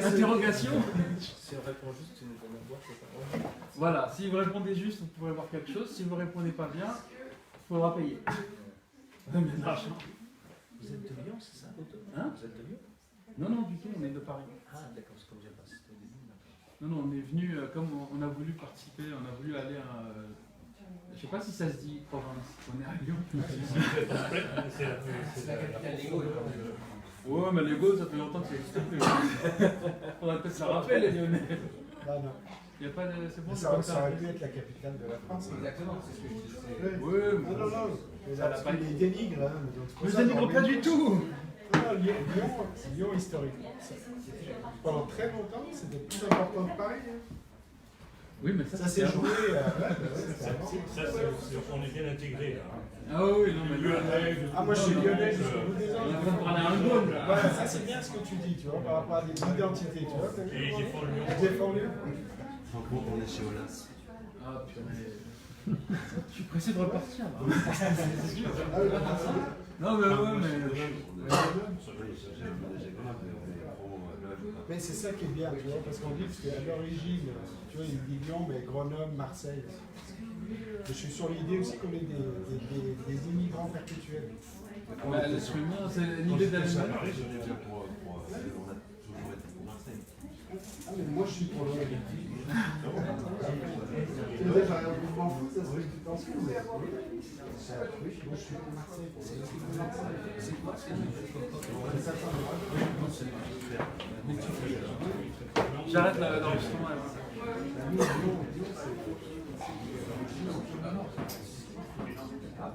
S1: interrogation.
S12: Si on répond juste, tu nous donnes un boîte, c'est ça?
S1: Voilà, si vous répondez juste, vous pourrez avoir quelque chose. Si vous ne répondez pas bien, il faudra payer.
S12: Vous êtes de Lyon, c'est ça?
S1: Hein?
S12: Vous êtes de Lyon?
S1: Non, du tout, on est de Paris.
S12: Ah, d'accord, c'est comme j'ai passé au début.
S1: Non, on est venu, comme on a voulu participer, on a voulu aller à... je sais pas si ça se dit province, on est à Lyon.
S7: C'est la capitale des Gaules.
S1: Ouais, mais les Gaules, ça fait longtemps que ça existe plus. Faudrait peut-être se rappeler, les Lyonnais.
S4: Non.
S1: Il y a pas de... C'est bon,
S4: ça aurait pu être la capitale de la France.
S7: Exactement, c'est ce que je disais.
S1: Ouais,
S4: mais parce qu'il les dénigre. Hein,
S1: mais ça dénigre pas du tout.
S4: Non, Lyon historiquement, pendant très longtemps, c'était plus important que Paris. Hein.
S1: Oui, mais ça
S4: s'est joué.
S6: On est bien intégré là.
S1: Ah oui, non, mais
S6: Lyonnais.
S4: Moi je suis lyonnais jusqu'au bout des ans.
S1: On est en train de parler à un Gaule.
S4: Voilà, ça c'est bien ce que tu dis, tu vois, par rapport à des identités, tu vois.
S6: Et
S4: je défends Lyon.
S5: En gros, on est chez Olas.
S1: Ah purée. Je suis pressé de repartir là. Non, mais
S4: Mais c'est ça qui est bien, tu vois, parce qu'on dit qu'à l'origine, tu vois, il dit Lyon, mais Grenoble, Marseille. Je suis sur l'idée aussi qu'on est des immigrants perpétuels.
S1: L'être humain, c'est l'idée d'Allemagne.
S4: Ah, mais moi je suis pour le je m'en fous, ça serait que tu penses que c'est un truc. Moi je suis pour Marseille. C'est quoi
S1: J'arrête l'enregistrement.
S4: Ah,